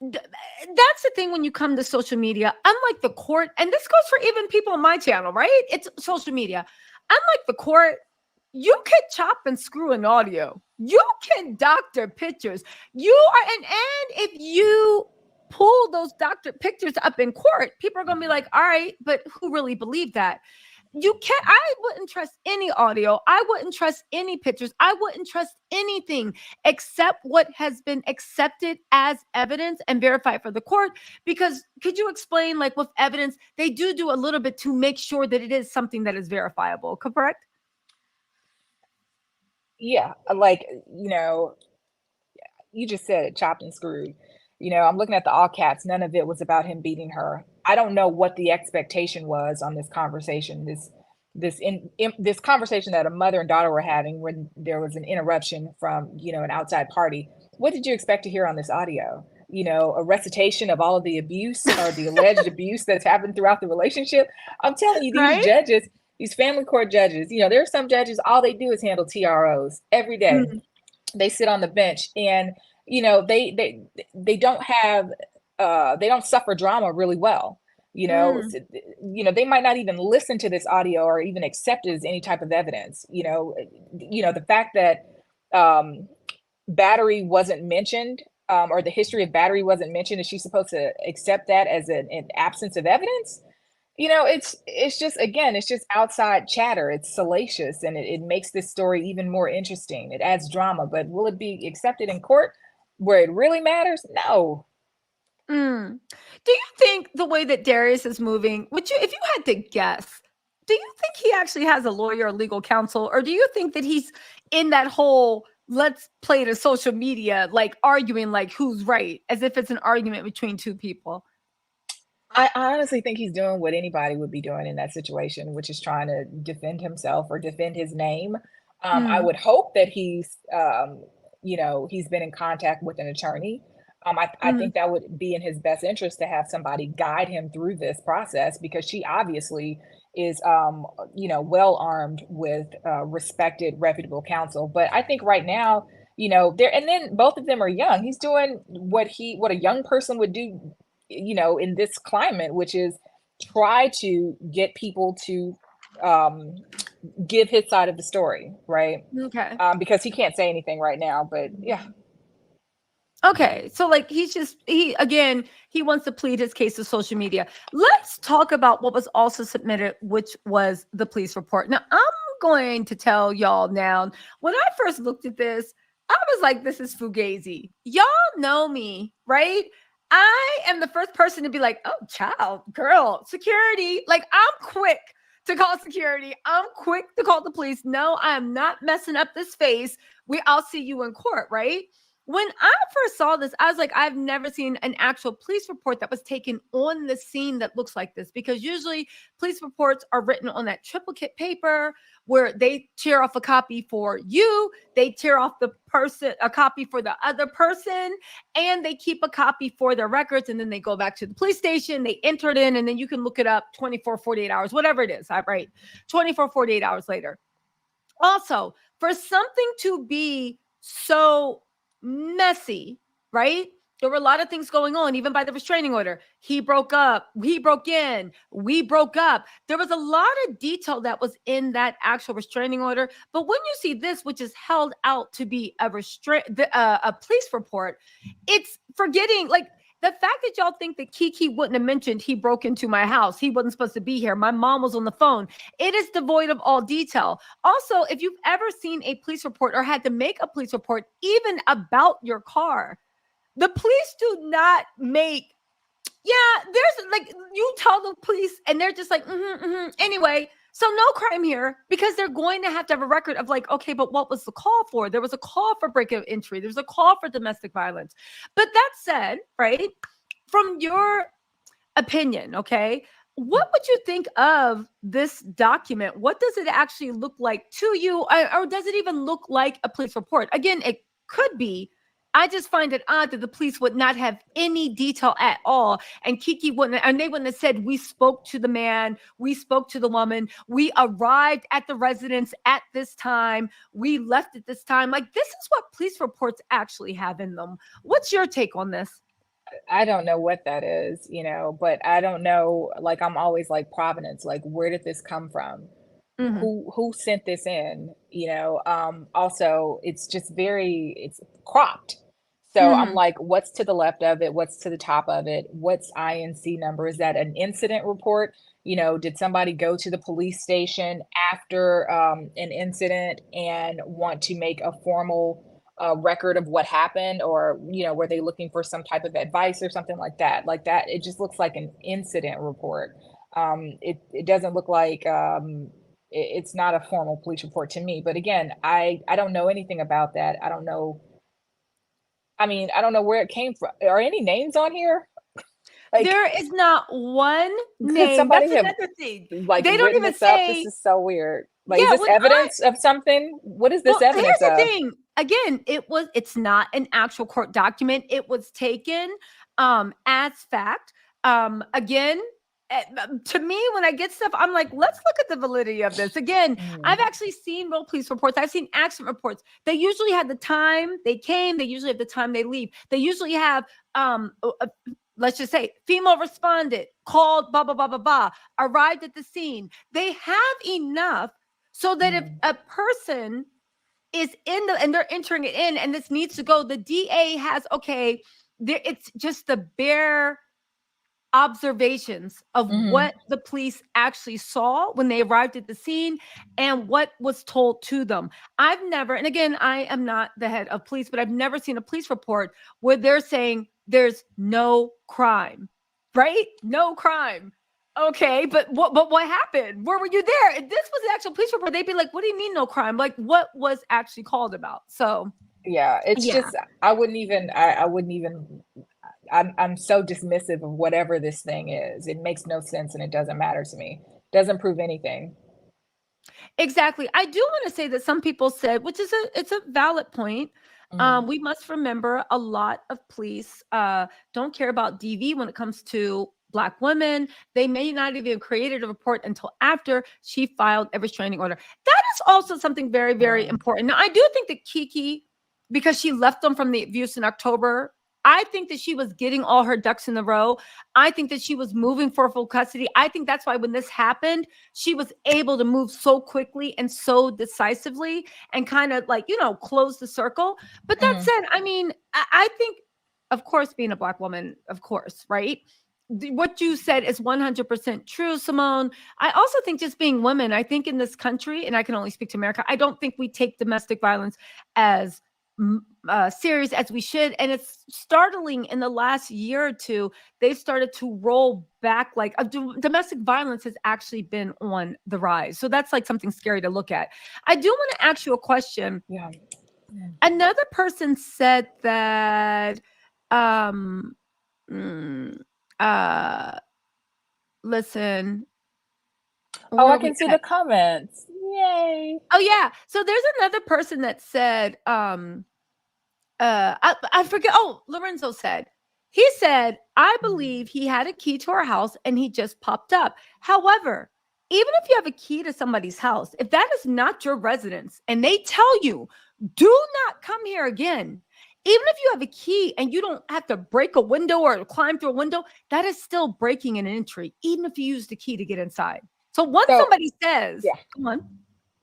the thing when you come to social media, unlike the court, and this goes for even people on my channel, right? It's social media. Unlike the court, you can chop and screw an audio. You can doctor pictures. You are, and if you pull those doctor pictures up in court, people are going to be like, all right, but who really believed that? You can't, I wouldn't trust any audio. I wouldn't trust any pictures. I wouldn't trust anything except what has been accepted as evidence and verified for the court. Because could you explain, like with evidence, they do a little bit to make sure that it is something that is verifiable, correct? Yeah, like, you just said it, chopped and screwed. I'm looking at the all caps. None of it was about him beating her. I don't know what the expectation was on this conversation. This conversation that a mother and daughter were having when there was an interruption from, an outside party. What did you expect to hear on this audio? A recitation of all of the abuse or the alleged abuse that's happened throughout the relationship. I'm telling you, these judges, these family court judges, there are some judges, all they do is handle TROs every day. They sit on the bench and, they don't have, they don't suffer drama really well. You know, Mm. they might not even listen to this audio or even accept it as any type of evidence. The fact that um, battery wasn't mentioned, or the history of battery wasn't mentioned, is she supposed to accept that as an absence of evidence? It's just, again, it's just outside chatter. It's salacious, and it makes this story even more interesting. It adds drama, but will it be accepted in court where it really matters? No. Mm. Do you think the way that Darius is moving, would you, if you had to guess, do you think he actually has a lawyer or legal counsel, or do you think that he's in that whole let's play to social media, like arguing like who's right, as if it's an argument between two people? I honestly think he's doing what anybody would be doing in that situation, which is trying to defend himself or defend his name. I Mm. would hope that he's been in contact with an attorney. I Mhm. think that would be in his best interest to have somebody guide him through this process, because she obviously is, well armed with respected, reputable counsel. But I think right now, and then both of them are young. He's doing what a young person would do, in this climate, which is try to get people to um, give his side of the story, right? Okay. Because he can't say anything right now, but yeah. Okay, so like he wants to plead his case to social media. Let's talk about what was also submitted, which was the police report. Now, I'm going to tell y'all now, when I first looked at this, I was like, this is fugazi. Y'all know me, right? I am the first person to be like, oh, child, girl, security. Like, I'm quick to call security. I'm quick to call the police. No, I am not messing up this face. I'll see you in court, right? When I first saw this, I was like, I've never seen an actual police report that was taken on the scene that looks like this, because usually police reports are written on that triplicate paper where they tear off a copy for you, they tear off a copy for the other person, and they keep a copy for their records, and then they go back to the police station, they enter it in, and then you can look it up 24, 48 hours, whatever it is, right? 24, 48 hours later. Also, for something to be so messy, right? There were a lot of things going on, even by the restraining order. He broke up, he broke in, we broke up. There was a lot of detail that was in that actual restraining order. But when you see this, which is held out to be a police report, it's forgetting, like, the fact that y'all think that Keke wouldn't have mentioned he broke into my house, he wasn't supposed to be here, my mom was on the phone. It is devoid of all detail. Also, if you've ever seen a police report or had to make a police report, even about your car, the police do not make, there's like, you tell the police and they're just like, anyway, so no crime here, because they're going to have a record of like, okay, but what was the call for? There was a call for break of entry. There's a call for domestic violence. But that said, right, from your opinion, okay, what would you think of this document? What does it actually look like to you? Or does it even look like a police report? Again, it could be. I just find it odd that the police would not have any detail at all. And Keke wouldn't, and they wouldn't have said, we spoke to the man, we spoke to the woman, we arrived at the residence at this time, we left at this time. Like, this is what police reports actually have in them. What's your take on this? I don't know what that is, but I don't know. Like, I'm always like, provenance, like, where did this come from? Mhm. Who sent this in? Also, it's cropped. So I'm Mhm. like, what's to the left of it? What's to the top of it? What's INC number? Is that an incident report? Did somebody go to the police station after an incident and want to make a formal record of what happened? Or, were they looking for some type of advice or something like that? Like that, it just looks like an incident report. It doesn't look like it's not a formal police report to me. But again, I don't know anything about that. I don't know. I mean, I don't know where it came from. Are any names on here? Like, There is not one could name. That's somebody have another thing. like They don't written even this up? This say, is so weird. Like, is yeah, this when I, evidence of something? What is this well, here's evidence the of? thing. Again, it's not an actual court document. It was taken as fact. Again, to me, when I get stuff, I'm like, let's look at the validity of this. Again, I've Mm. actually seen real police reports. I've seen accident reports. They usually have the time they came. They usually have the time they leave. They usually have let's just say female responded, called, blah, blah, blah, blah, blah, arrived at the scene. They have enough so that if a person is in the, and they're entering it in, and this needs to go, the DA has, okay, there, it's just the bare observations of what the police actually saw when they arrived at the scene and what was told to them. I've never, and again, I am not the head of police, but I've never seen a police report where they're saying there's no crime, right? No crime. Okay, but what happened? Where were you there? If this was the actual police report, they'd be like, what do you mean no crime? Like, what was actually called about? So yeah, it's just, I wouldn't even, I'm so dismissive of whatever this thing is. It makes no sense and it doesn't matter to me. Doesn't prove anything. Exactly. I do want to say that some people said, which is it's a valid point. We must remember a lot of police don't care about DV when it comes to Black women. They may not even created a report until after she filed a restraining order. That is also something very, very important. Now, I do think that Keke, because she left them from the abuse in October, I think that she was getting all her ducks in a row. I think that she was moving for full custody. I think that's why when this happened, she was able to move so quickly and so decisively and kind of like, close the circle. But that said, I mean, I think, of course, being a Black woman, of course, right? What you said is 100% true, Simone. I also think just being women, I think in this country, and I can only speak to America, I don't think we take domestic violence as serious as we should. And it's startling in the last year or two, they've started to roll back. Like domestic violence has actually been on the rise. So that's like something scary to look at. I do want to ask you a question. Yeah. Another person said that, listen. Oh, I can see the comments. Yay. Oh yeah. So there's another person that said, I forget. Oh, Lorenzo said, he said, I believe he had a key to our house and he just popped up. However, even if you have a key to somebody's house, if that is not your residence and they tell you, do not come here again, even if you have a key and you don't have to break a window or climb through a window, that is still breaking an entry, even if you use the key to get inside. So once somebody says, come on.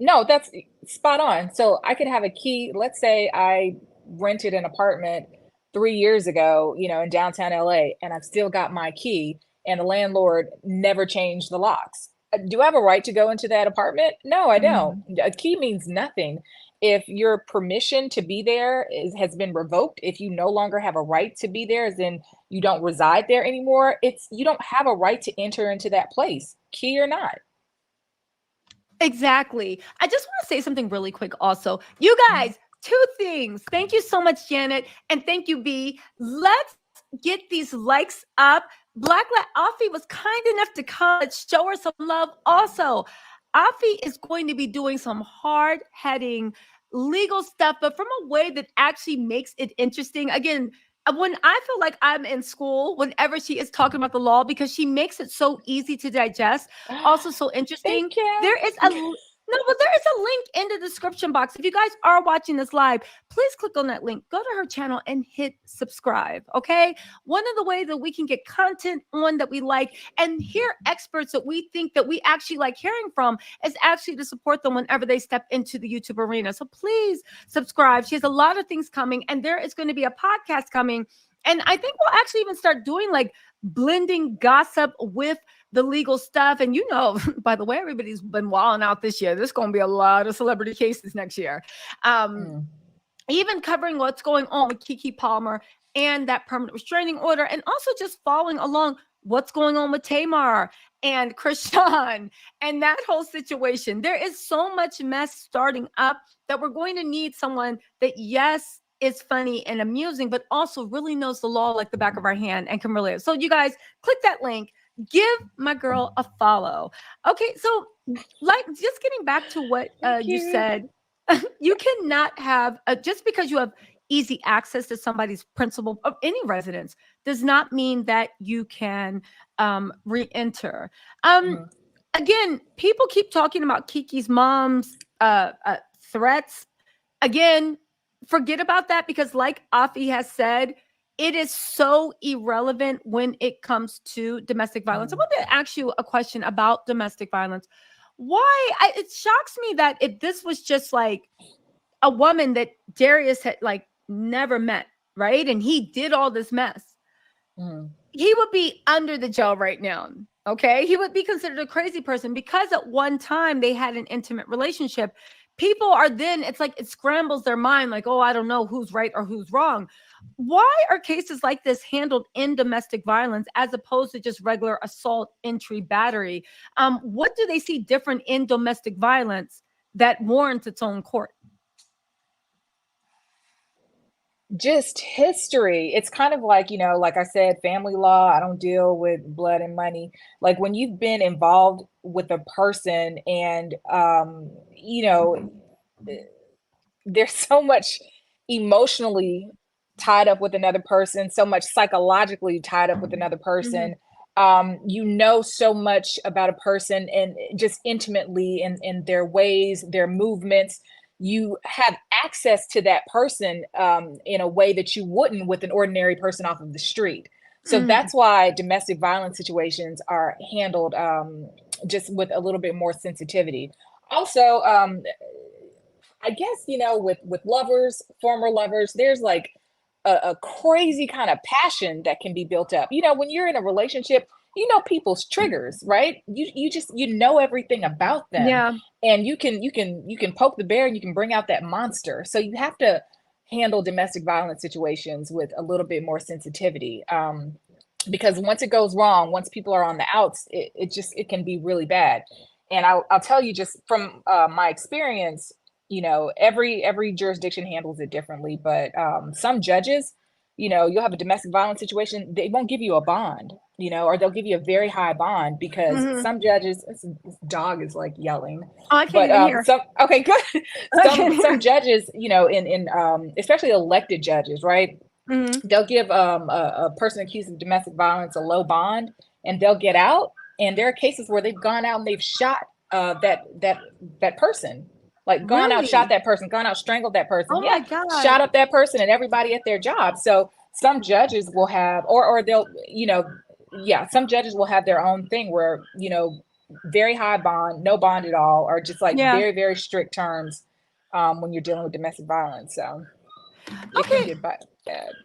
No, that's spot on. So I could have a key. Let's say I rented an apartment 3 years ago, in downtown LA, and I've still got my key and the landlord never changed the locks. Do I have a right to go into that apartment? No, I don't. A key means nothing. If your permission to be there has been revoked, if you no longer have a right to be there, as in you don't reside there anymore, you don't have a right to enter into that place, key or not. Exactly. I just want to say something really quick also. You guys, 2 things. Thank you so much, Janet. And thank you, B. Let's get these likes up. Blacklight Afi was kind enough to come and show her some love. Also, Afi is going to be doing some hard-heading legal stuff, but from a way that actually makes it interesting. Again, when I feel like I'm in school, whenever she is talking about the law, because she makes it so easy to digest, also so interesting. There is a link in the description box. If you guys are watching this live, please click on that link, go to her channel and hit subscribe. Okay. One of the ways that we can get content on that we like and hear experts that we think that we actually like hearing from is actually to support them whenever they step into the YouTube arena. So please subscribe. She has a lot of things coming, and there is going to be a podcast coming. And I think we'll actually even start doing like blending gossip with the legal stuff. And by the way, everybody's been wilding out this year. There's going to be a lot of celebrity cases next year. Even covering what's going on with Kiki Palmer and that permanent restraining order, and also just following along what's going on with Tamar and Krishan and that whole situation. There is so much mess starting up that we're going to need someone that, yes, is funny and amusing, but also really knows the law like the back of our hand and can relate. So you guys click that link, give my girl a follow. Okay. So like just getting back to what you said, you cannot have just because you have easy access to somebody's principal of any residence does not mean that you can re-enter. Again, people keep talking about Kiki's mom's threats. Again, forget about that, because like Afi has said, it is so irrelevant when it comes to domestic violence. I want to ask you a question about domestic violence. It shocks me that if this was just like a woman that Darius had like never met, right? And he did all this mess. He would be under the jail right now. Okay. He would be considered a crazy person because at one time they had an intimate relationship. People are then, it's like it scrambles their mind, like, oh, I don't know who's right or who's wrong. Why are cases like this handled in domestic violence as opposed to just regular assault, entry, battery? What do they see different in domestic violence that warrants its own court? Just history. It's kind of like, like I said, family law. I don't deal with blood and money. Like when you've been involved with a person and, there's so much emotionally tied up with another person, so much psychologically tied up with another person. So much about a person and just intimately in their ways, their movements. You have access to that person in a way that you wouldn't with an ordinary person off of the street. So that's why domestic violence situations are handled just with a little bit more sensitivity. Also, I guess, with lovers, former lovers, there's like a crazy kind of passion that can be built up. When you're in a relationship, people's triggers, right? You just know everything about them. Yeah. And you can poke the bear and you can bring out that monster. So you have to handle domestic violence situations with a little bit more sensitivity. Because once it goes wrong, once people are on the outs, it can be really bad. And I'll tell you just from my experience, every jurisdiction handles it differently, but some judges, you'll have a domestic violence situation, they won't give you a bond, or they'll give you a very high bond because some judges, this dog is like yelling. Oh, I can't even hear. Okay, good. Some judges, in especially elected judges, right? They'll give a person accused of domestic violence a low bond, and they'll get out. And there are cases where they've gone out and they've shot that person. Like gone out, shot that person, gone out, strangled that person. Oh my God. Shot up that person and everybody at their job. So some judges will have, or they'll, some judges will have their own thing where, very high bond, no bond at all, or just like very, very strict terms when you're dealing with domestic violence. So it can get bad.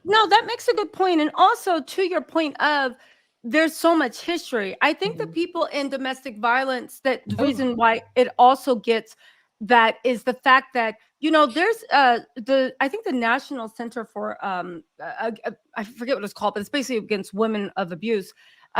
No, that makes a good point. And also to your point of there's so much history. I think the people in domestic violence, that the reason why it also gets that is the fact that, there's I think the National Center for I forget what it's called, but it's basically against women of abuse,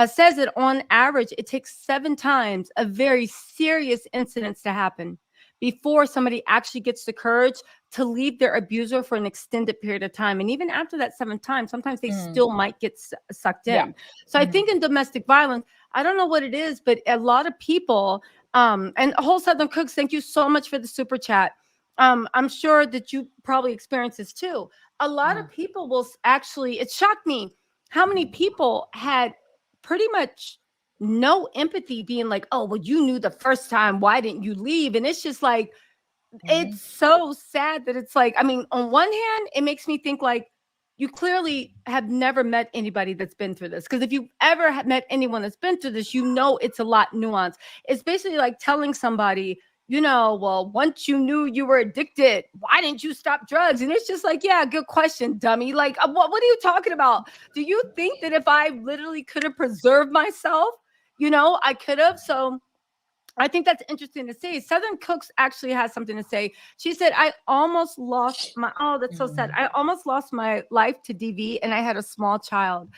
says that on average it takes 7 times a very serious incidents to happen before somebody actually gets the courage to leave their abuser for an extended period of time. And even after that 7th time, sometimes they still might get sucked in. So I think in domestic violence, I don't know what it is, but a lot of people, and Whole Southern Cooks, thank you so much for the super chat. I'm sure that you probably experience this too. A lot of people will actually, it shocked me how many people had pretty much no empathy, being like, oh, well, you knew the first time, why didn't you leave? And it's just like, it's so sad that it's like, I mean, on one hand, it makes me think like you clearly have never met anybody that's been through this. Because if you've ever met anyone that's been through this, it's a lot nuanced. It's basically like telling somebody, well, once you knew you were addicted, why didn't you stop drugs? And it's just like, yeah, good question, dummy. Like, what are you talking about? Do you think that if I literally could have preserved myself, I could have? So I think that's interesting to say. Southern Cooks actually has something to say. She said, I almost lost my, oh, that's so sad. I almost lost my life to DV and I had a small child.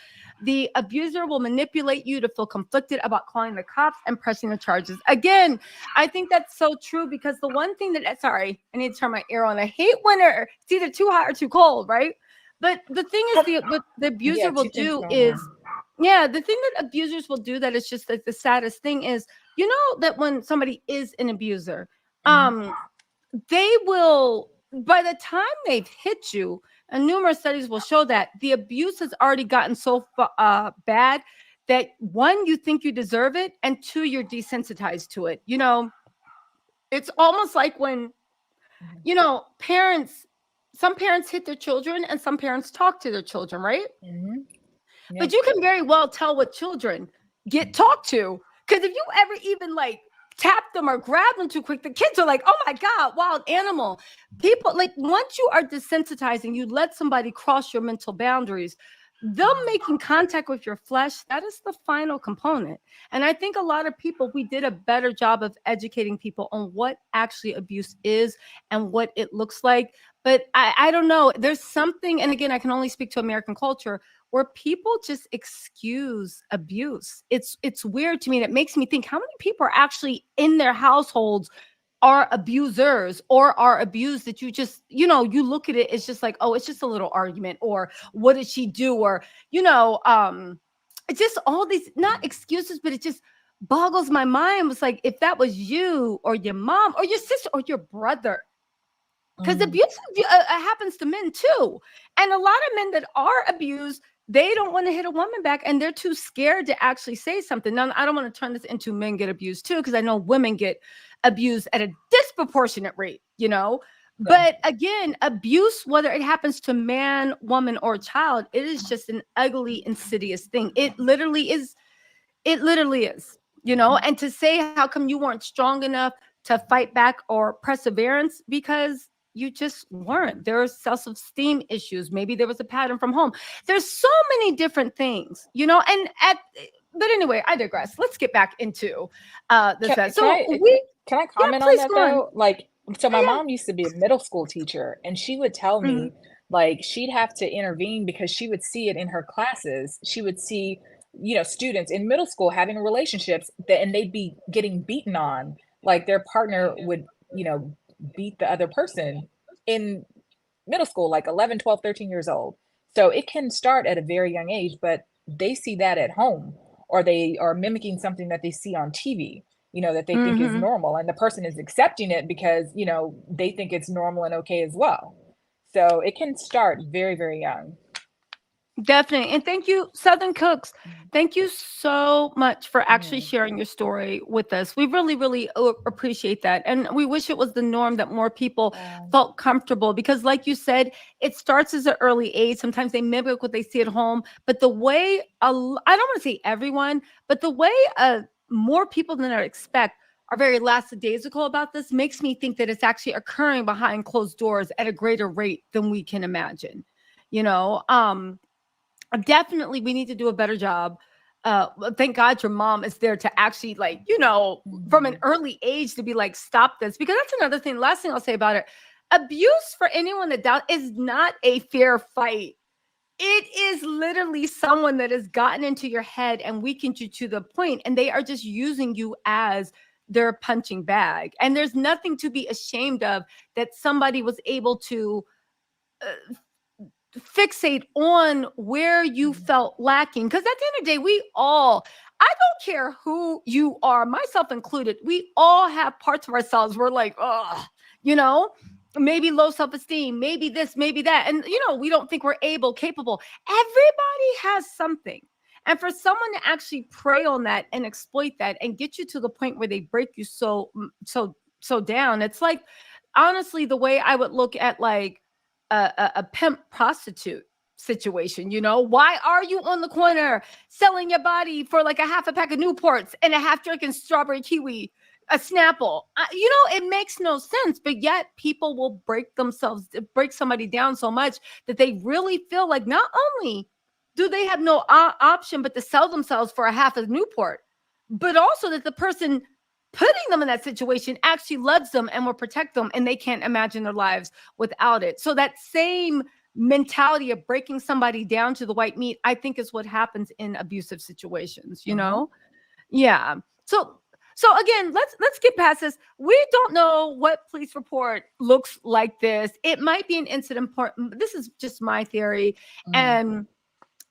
The abuser will manipulate you to feel conflicted about calling the cops and pressing the charges. Again, I think that's so true because the one thing that, sorry, I need to turn my air on. I hate when it's either too hot or too cold, right? But the thing is, what the abuser will do is, the thing that abusers will do that is just like the saddest thing is, that when somebody is an abuser, they will, by the time they've hit you, and numerous studies will show that the abuse has already gotten so bad that 1, you think you deserve it, and 2, you're desensitized to it. It's almost like when, parents some parents hit their children and some parents talk to their children, right? Mm-hmm. Yeah. But you can very well tell what children get talked to. Because if you ever even like tap them or grab them too quick, the kids are like, oh my God, wild animal. People, like, once you are desensitizing, you let somebody cross your mental boundaries, them making contact with your flesh, that is the final component. And I think a lot of people, we did a better job of educating people on what actually abuse is and what it looks like. But I don't know. There's something, and again, I can only speak to American culture, where people just excuse abuse. It's weird to me. And it makes me think, how many people are actually in their households are abusers or are abused, that you just, you know, you look at it, it's just like, oh, it's just a little argument, or what did she do? Or, you know, it's just all these, not excuses, but it just boggles my mind. It's like, if that was you or your mom or your sister or your brother, because abuse happens to men too. And a lot of men that are abused, they don't want to hit a woman back, and they're too scared to actually say something. Now, I don't want to turn this into men get abused too, because I know women get abused at a disproportionate rate, you know. But again, abuse, whether it happens to man, woman, or child, it is just an ugly, insidious thing. It literally is. It literally is, you know. And to say, how come you weren't strong enough to fight back or perseverance? Because you just weren't. There are self-esteem issues. Maybe there was a pattern from home. There's so many different things, you know. But anyway, I digress. Let's get back into this. Can I comment on that though? Like, so my mom used to be a middle school teacher, and she would tell me, like, she'd have to intervene because she would see it in her classes. She would see, you know, students in middle school having relationships and they'd be getting beaten on. Like, their partner would, you know, beat the other person in middle school, like 11, 12, 13 years old. So it can start at a very young age, but they see that at home, or they are mimicking something that they see on TV, you know, that they think is normal, and the person is accepting it because, you know, they think it's normal and okay as well. So it can start very, very young. Definitely. And thank you, Southern Cooks. Thank you so much for actually sharing your story with us. We really, really appreciate that. And we wish it was the norm, that more people felt comfortable, because like you said, it starts as an early age. Sometimes they mimic what they see at home. But the way, I don't want to say everyone, but the way more people than I expect are very lackadaisical about this makes me think that it's actually occurring behind closed doors at a greater rate than we can imagine. You know, definitely we need to do a better job. Thank God your mom is there to actually, like, you know, from an early age to be like, stop this. Because that's another thing. Last thing I'll say about it, abuse, for anyone that doubts, is not a fair fight. It is literally someone that has gotten into your head and weakened you to the point, and they are just using you as their punching bag. And there's nothing to be ashamed of that somebody was able to fixate on where you felt lacking. Because at the end of the day, I don't care who you are, myself included, we all have parts of ourselves we're like, oh, you know, maybe low self-esteem, maybe this, maybe that. And, you know, we don't think we're capable. Everybody has something. And for someone to actually prey on that and exploit that and get you to the point where they break you so down, it's like, honestly, the way I would look at like a pimp prostitute situation, you know, why are you on the corner selling your body for like a half a pack of Newports and a half drinking strawberry kiwi, a Snapple? You know, it makes no sense, but yet people will break somebody down so much that they really feel like not only do they have no option but to sell themselves for a half a Newport, but also that the person putting them in that situation actually loves them and will protect them, and they can't imagine their lives without it. So that same mentality of breaking somebody down to the white meat, I think, is what happens in abusive situations, you know? Yeah. So again, let's get past this. We don't know what police report looks like this. It might be an incident part. This is just my theory. And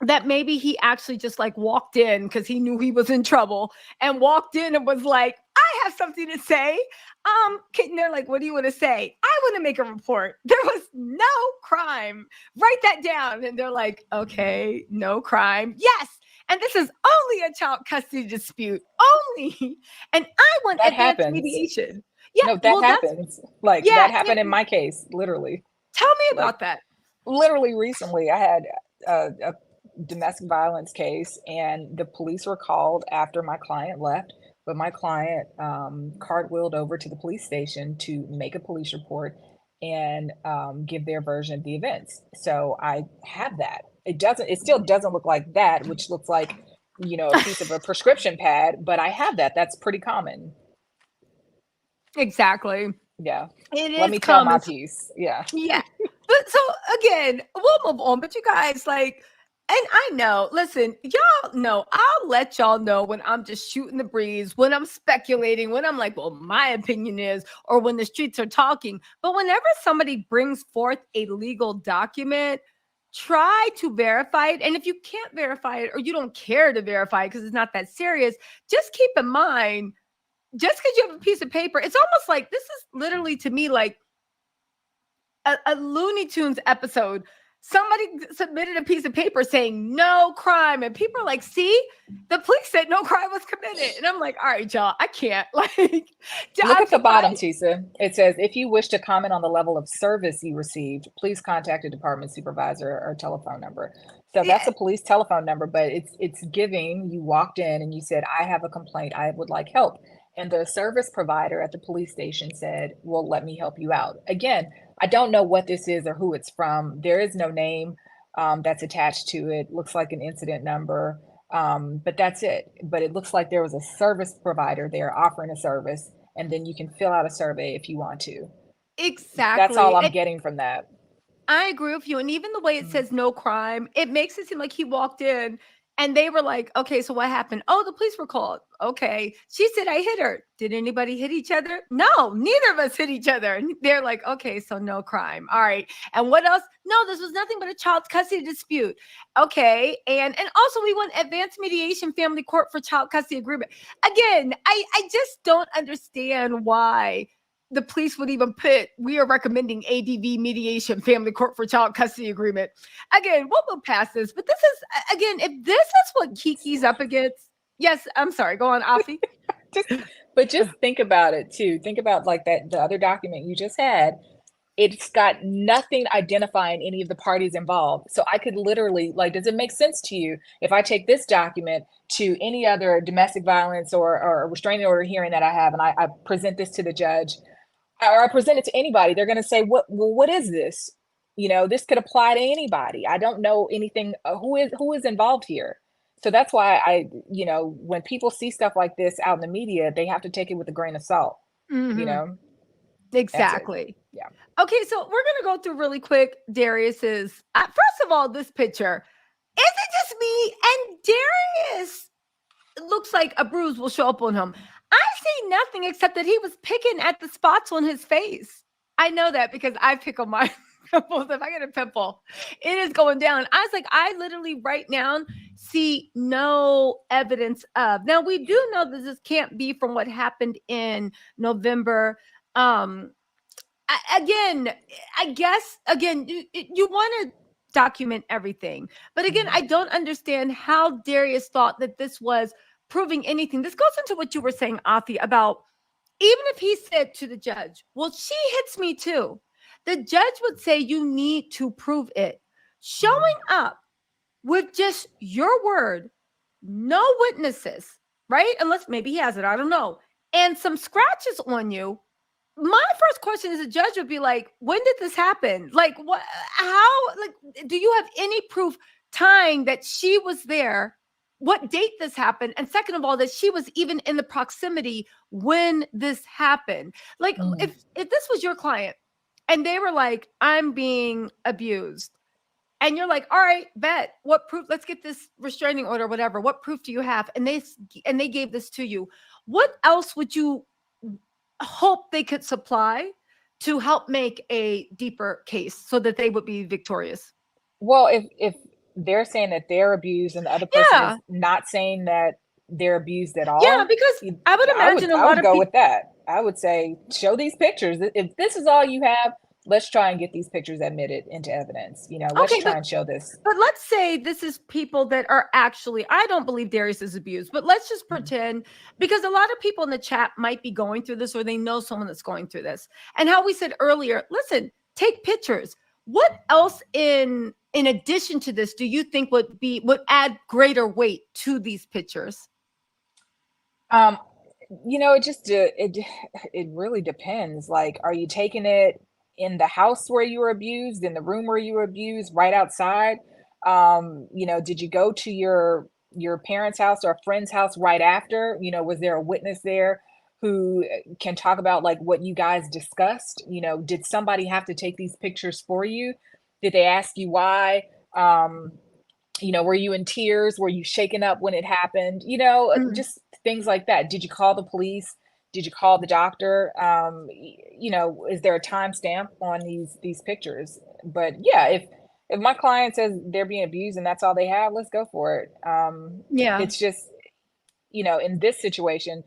that maybe he actually just like walked in because he knew he was in trouble and walked in and was like, I have something to say. And they're like, what do you want to say? I want to make a report. There was no crime. Write that down. And they're like, okay, no crime. Yes. And this is only a child custody dispute. Only. And I want advanced mediation. Yeah. No, that happens. Like, that happened in my case, literally. Tell me Like about that. literally recently, I had a domestic violence case, and the police were called after my client left. But my client cartwheeled over to the police station to make a police report and give their version of the events. So I have that. It still doesn't look like that, which looks like, a piece of a prescription pad, but I have that. That's pretty common. Exactly. Yeah. It Let is me tell my common. piece. Yeah. Yeah. But so again, we'll move on. But you guys, like, and I know, listen, y'all know, I'll let y'all know when I'm just shooting the breeze, when I'm speculating, when I'm like, well, my opinion is, or when the streets are talking. But whenever somebody brings forth a legal document, try to verify it. And if you can't verify it or you don't care to verify it because it's not that serious, just keep in mind, just because you have a piece of paper, it's almost like this is literally to me like a Looney Tunes episode. Somebody submitted a piece of paper saying no crime, and people are like, "See, the police said no crime was committed," and I'm like, "All right, y'all, I can't." Like, Look at the bottom, Tisa. It says, if you wish to comment on the level of service you received, please contact a department supervisor or telephone number. So that's a police telephone number, but it's giving, you walked in and you said, I have a complaint, I would like help. And the service provider at the police station said, well, let me help you out. Again, I don't know what this is or who it's from. There is no name that's attached to it. Looks like an incident number, but that's it. But it looks like there was a service provider there offering a service, and then you can fill out a survey if you want to. Exactly. That's all I'm getting from that. I agree with you. And even the way it says no crime, it makes it seem like he walked in and they were like, okay, so what happened? Oh, the police were called. Okay. She said, I hit her. Did anybody hit each other? No, neither of us hit each other. And they're like, okay, so no crime. All right. And what else? No, this was nothing but a child custody dispute. Okay. And also we want advanced mediation family court for child custody agreement. Again, I just don't understand why the police would even put, we are recommending ADV mediation family court for child custody agreement. Again, we'll move past this, but this is, again, if this is what Kiki's up against, yes, I'm sorry, go on, Afi. Just think about it too. Think about like that, the other document you just had, it's got nothing identifying any of the parties involved. So I could literally, like, does it make sense to you if I take this document to any other domestic violence or restraining order hearing that I have, and I present this to the judge, or I present it to anybody, they're going to say, what is this? This could apply to anybody. I don't know anything. Who is involved here? So that's why when people see stuff like this out in the media, they have to take it with a grain of salt. Exactly. Yeah. Okay, so we're going to go through really quick Darius's. First of all, this picture. Is it just me? And Darius looks like a bruise will show up on him. I see nothing except that he was picking at the spots on his face. I know that because I pick on my pimples. If I get a pimple, it is going down. I was like, I literally right now see no evidence of. Now, we do know that this can't be from what happened in November. I guess, you want to document everything. But again, I don't understand how Darius thought that this was proving anything. This goes into what you were saying, Afi, about even if he said to the judge, well, she hits me too, the judge would say you need to prove it. Showing up with just your word, no witnesses, right? Unless maybe he has it, I don't know, and some scratches on you. My first question as a judge would be like, when did this happen? Like, what, how, like, do you have any proof tying that she was there, what date this happened? And second of all, that she was even in the proximity when this happened. Like, if this was your client and they were like, I'm being abused, and you're like, all right, bet, what proof? Let's get this restraining order, whatever. What proof do you have? And they gave this to you. What else would you hope they could supply to help make a deeper case so that they would be victorious? Well, if they're saying that they're abused and the other person is not saying that they're abused at all. Yeah, because I would imagine I would go with that. I would say, show these pictures. If this is all you have, let's try and get these pictures admitted into evidence. Let's try and show this. But let's say this is people that are actually, I don't believe Darius is abused, but let's just pretend, because a lot of people in the chat might be going through this, or they know someone that's going through this. And how we said earlier, listen, take pictures. What else in addition to this do you think would add greater weight to these pictures? It just it really depends. Like, are you taking it in the house where you were abused, in the room where you were abused, right outside? Did you go to your parents' house or a friend's house right after? Was there a witness there who can talk about like what you guys discussed? Did somebody have to take these pictures for you? Did they ask you why? Were you in tears? Were you shaken up when it happened? Mhm. Just things like that. Did you call the police? Did you call the doctor? Is there a timestamp on these pictures? But yeah, if my client says they're being abused and that's all they have, let's go for it. Yeah. It's just, in this situation,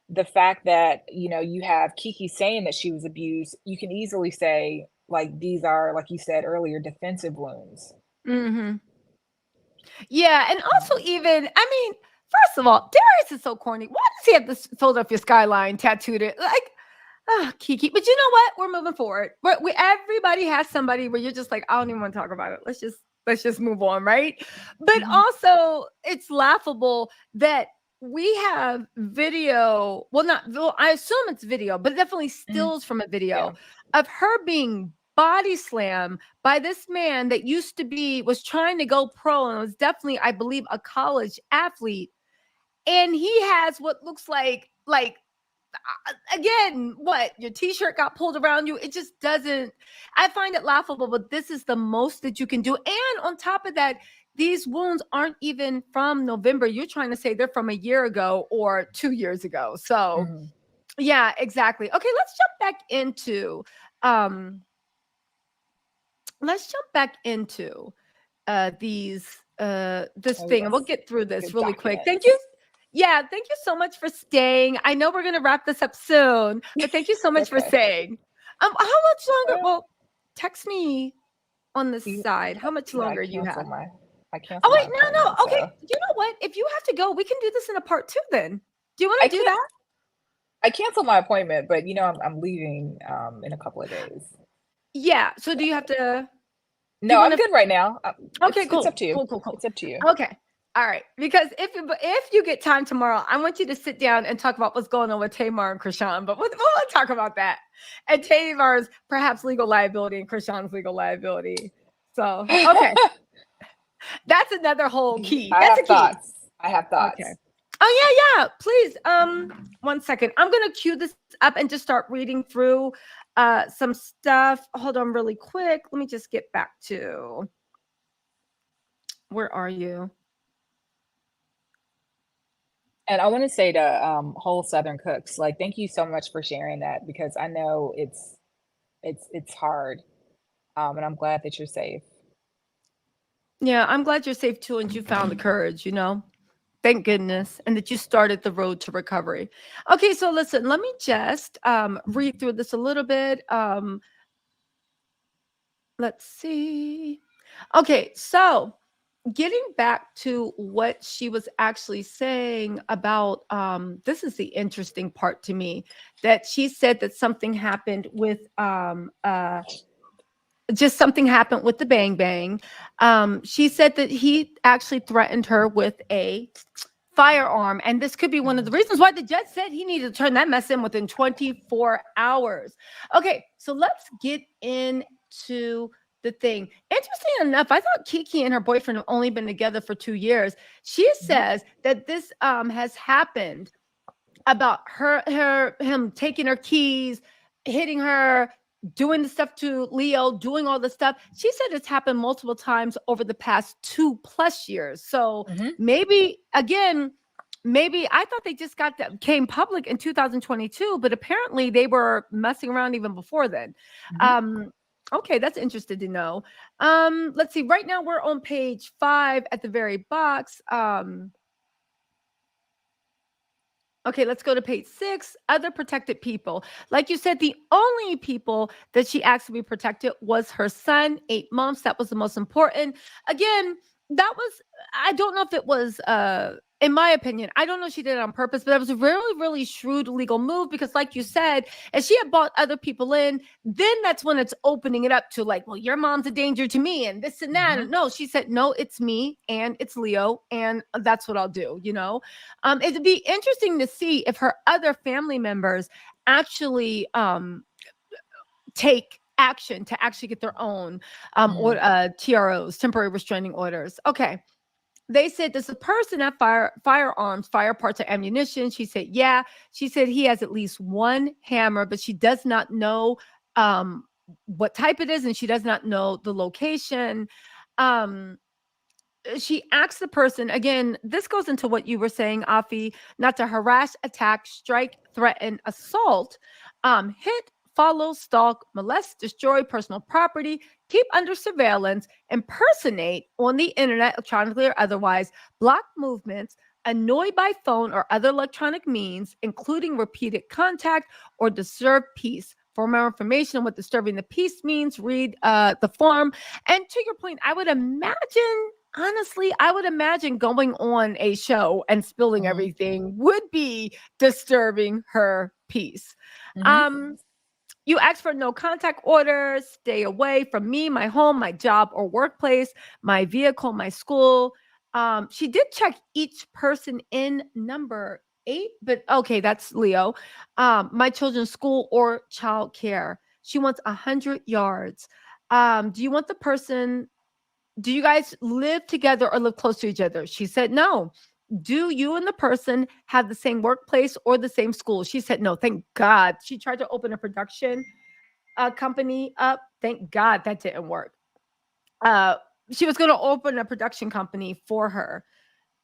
the fact that, you have Kiki saying that she was abused, you can easily say, like, these are, like you said earlier, defensive wounds. Mm-hmm. Yeah, and also even, I mean, first of all, Darius is so corny. Why does he have this Philadelphia skyline tattooed? It like, Kiki. But you know what? We're moving forward. Everybody has somebody where you're just like, I don't even want to talk about it. Let's just move on, right? But also, it's laughable that we have video. Well, I assume it's video, but definitely stills from a video Yeah. of her being body slammed by this man that was trying to go pro and was definitely, I believe, a college athlete. And he has what looks like again, what your t-shirt got pulled around you. It just doesn't. I find it laughable, but this is the most that you can do. And on top of that, these wounds aren't even from November. You're trying to say they're from a year ago or 2 years ago. So yeah, exactly. Okay, um let's jump back into this Oh, thing, and we'll yes. get through this Good really quick. Thank you. documents. Yeah, thank you so much for staying. I know we're gonna wrap this up soon, but thank you so much for Okay. staying. How much longer? Well, Well, text me on the side how much I longer you cancel have. my Oh my wait, no. appointment, Okay, so you know what? If you have to go, we can do this in a part 2 then. Do you I want to do can't that? I canceled my appointment, but I'm leaving in a couple of days. Yeah. So do So you have to? Do you no, want I'm to? good right now. Okay, It's up cool. to you. Cool. It's up to you. Okay. All right. Because if you get time tomorrow, I want you to sit down and talk about what's going on with Tamar and Krishan. But we'll talk about that. And Tamar's perhaps legal liability and Krishan's legal liability. So, okay. That's another whole key. I That's have a key. thoughts. I have Okay. thoughts. Oh yeah. Please. 1 second. I'm gonna cue this up and just start reading through some stuff. Hold on really quick. Let me just get back to where are you? And I want to say to whole Southern cooks, like, thank you so much for sharing that, because I know it's hard. And I'm glad that you're safe. Yeah, I'm glad you're safe too, and you found the courage, Thank goodness. And that you started the road to recovery. Okay, so listen, let me just read through this a little bit. Let's see. Okay, so getting back to what she was actually saying about this is the interesting part to me, that she said that something happened with just something happened with the bang bang. She said that he actually threatened her with a firearm, and this could be one of the reasons why the judge said he needed to turn that mess in within 24 hours. Okay, so let's get into the thing. Interesting enough, I thought Kiki and her boyfriend have only been together for 2 years. She says that this has happened about him taking her keys, hitting her, doing the stuff to Leo, doing all the stuff. She said it's happened multiple times over the past 2+ years. So maybe again, maybe I thought they just came public in 2022, but apparently they were messing around even before then. Okay, that's interesting to know. Let's see. Right now we're on page 5 at the very box. Okay, let's go to page 6. Other protected people. Like you said, the only people that she asked to be protected was her son, 8 months. That was the most important. Again, I don't know if it was in my opinion, I don't know if she did it on purpose, but that was a really, really shrewd legal move because, like you said, if she had brought other people in, then that's when it's opening it up to like, well, your mom's a danger to me and this and that. No, she said, no, it's me and it's Leo, and that's what I'll do, you know? It'd be interesting to see if her other family members actually take action to actually get their own or TROs, temporary restraining orders. Okay. They said, does the person have firearms, fire parts or ammunition? She said, yeah. She said he has at least one hammer, but she does not know what type it is, and she does not know the location. She asked the person, again, this goes into what you were saying, Afi, not to harass, attack, strike, threaten, assault, hit, follow, stalk, molest, destroy personal property, keep under surveillance, impersonate on the internet, electronically or otherwise, block movements, annoy by phone or other electronic means, including repeated contact, or disturb peace. For more information on what disturbing the peace means, read the form. And to your point, I would imagine, honestly, going on a show and spilling everything would be disturbing her peace. You ask for no contact orders, stay away from me, my home, my job or workplace, my vehicle, my school. She did check each person in number 8, but okay, that's Leo. My children's school or child care. She wants 100 yards. Do you want the person? Do you guys live together or live close to each other? She said no. Do you and the person have the same workplace or the same school? She said no. Thank God. She tried to open a production company up. Thank God that didn't work. She was going to open a production company for her,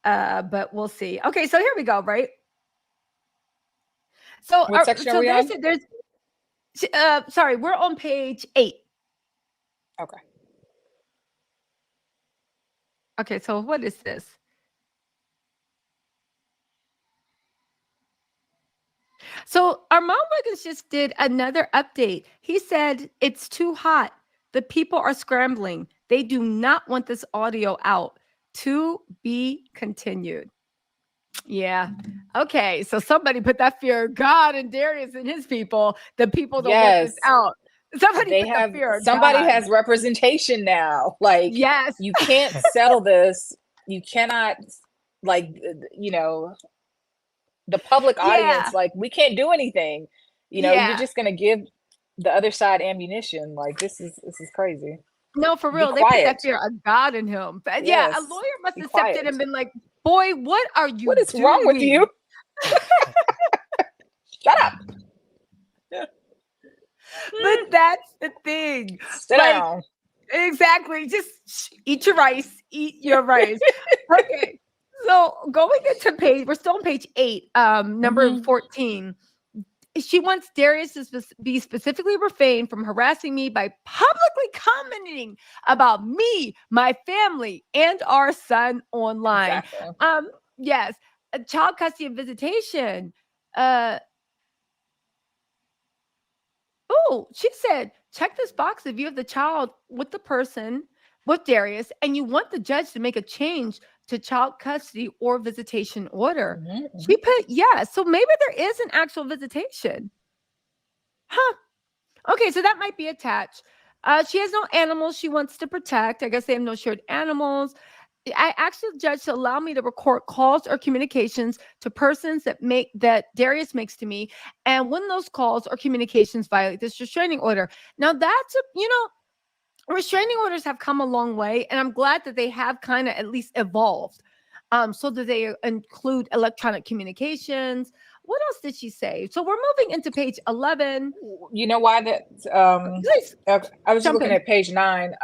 but we'll see. Okay, so here we go, right? So, what section are we on? Sorry, we're on page 8. Okay. Okay, so what is this? So Armand Wiggins just did another update. He said it's too hot. The people are scrambling. They do not want this audio out. To be continued. Yeah. Okay. So somebody put that fear of God and Darius and his people. The people don't want this out. Somebody has representation now. Like, yes, you can't settle this. You cannot, like, you know, the public audience, like, we can't do anything. You know, you're just gonna give the other side ammunition. Like, this is crazy. No, for real. They put that fear of God in him. But yeah, a lawyer must have stepped in and been like, boy, what are you What is doing? wrong with you? Shut up. But that's the thing. Sit down. Exactly. Just eat your rice. Eat your rice. Okay. So going into we're still on page 8, number 14. She wants Darius to be specifically refrained from harassing me by publicly commenting about me, my family, and our son online. Exactly. Yes, a child custody and visitation. She said, check this box if you have the child with the person, with Darius, and you want the judge to make a change to child custody or visitation order. She put yes. So maybe there is an actual visitation. Okay, so that might be attached. She has no animals she wants to protect. I guess they have no shared animals. I asked the judge to allow me to record calls or communications to persons that Darius makes to me, and when those calls or communications violate this restraining order. Now that's restraining orders have come a long way, and I'm glad that they have kind of at least evolved, so that they include electronic communications. What else did she say? So we're moving into page 11. You know why that? I was just looking at page 9.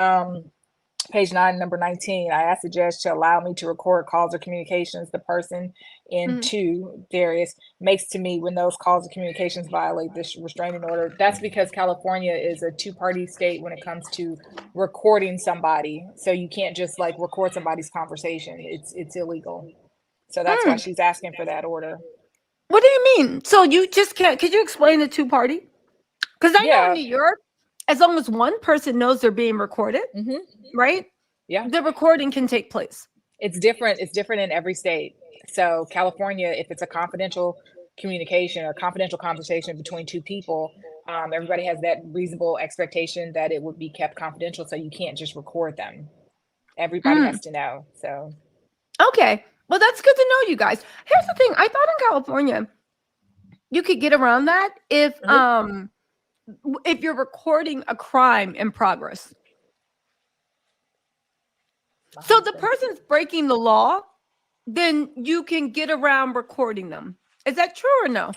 Page 9, number 19. I asked the judge to allow me to record calls or communications the person in 2, Darius, makes to me when those calls or communications violate this restraining order. That's because California is a 2-party state when it comes to recording somebody. So you can't just like record somebody's conversation. It's illegal. So that's why she's asking for that order. What do you mean? So you just can't? Could you explain the 2-party? Because I know in New York, as long as one person knows they're being recorded, right? Yeah, the recording can take place. It's different. It's different in every state. So California, if it's a confidential communication or confidential conversation between two people, everybody has that reasonable expectation that it would be kept confidential. So you can't just record them. Everybody has to know. So Okay. Well, that's good to know, you guys. Here's the thing. I thought in California you could get around that if you're recording a crime in progress. So the person's breaking the law, then you can get around recording them. Is that true or no?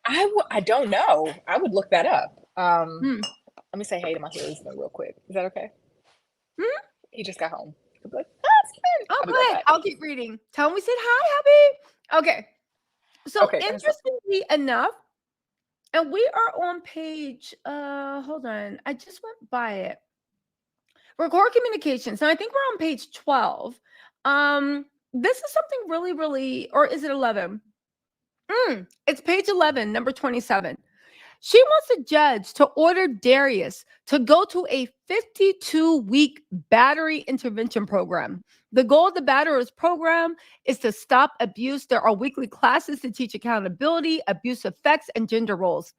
I don't know. I would look that up. Let me say hey to my husband real quick. Is that okay? He just got home. He'll be like, oh, go ahead. I'll keep reading. Tell him we said hi, hubby. Okay. So interestingly enough, and we are on page, hold on. I just went by it. Record communications. Now I think we're on page 12. This is something really, really, or is it 11? It's page 11, number 27. She wants the judge to order Darius to go to a 52-week battery intervention program. The goal of the batterers program is to stop abuse. There are weekly classes to teach accountability, abuse effects, and gender roles.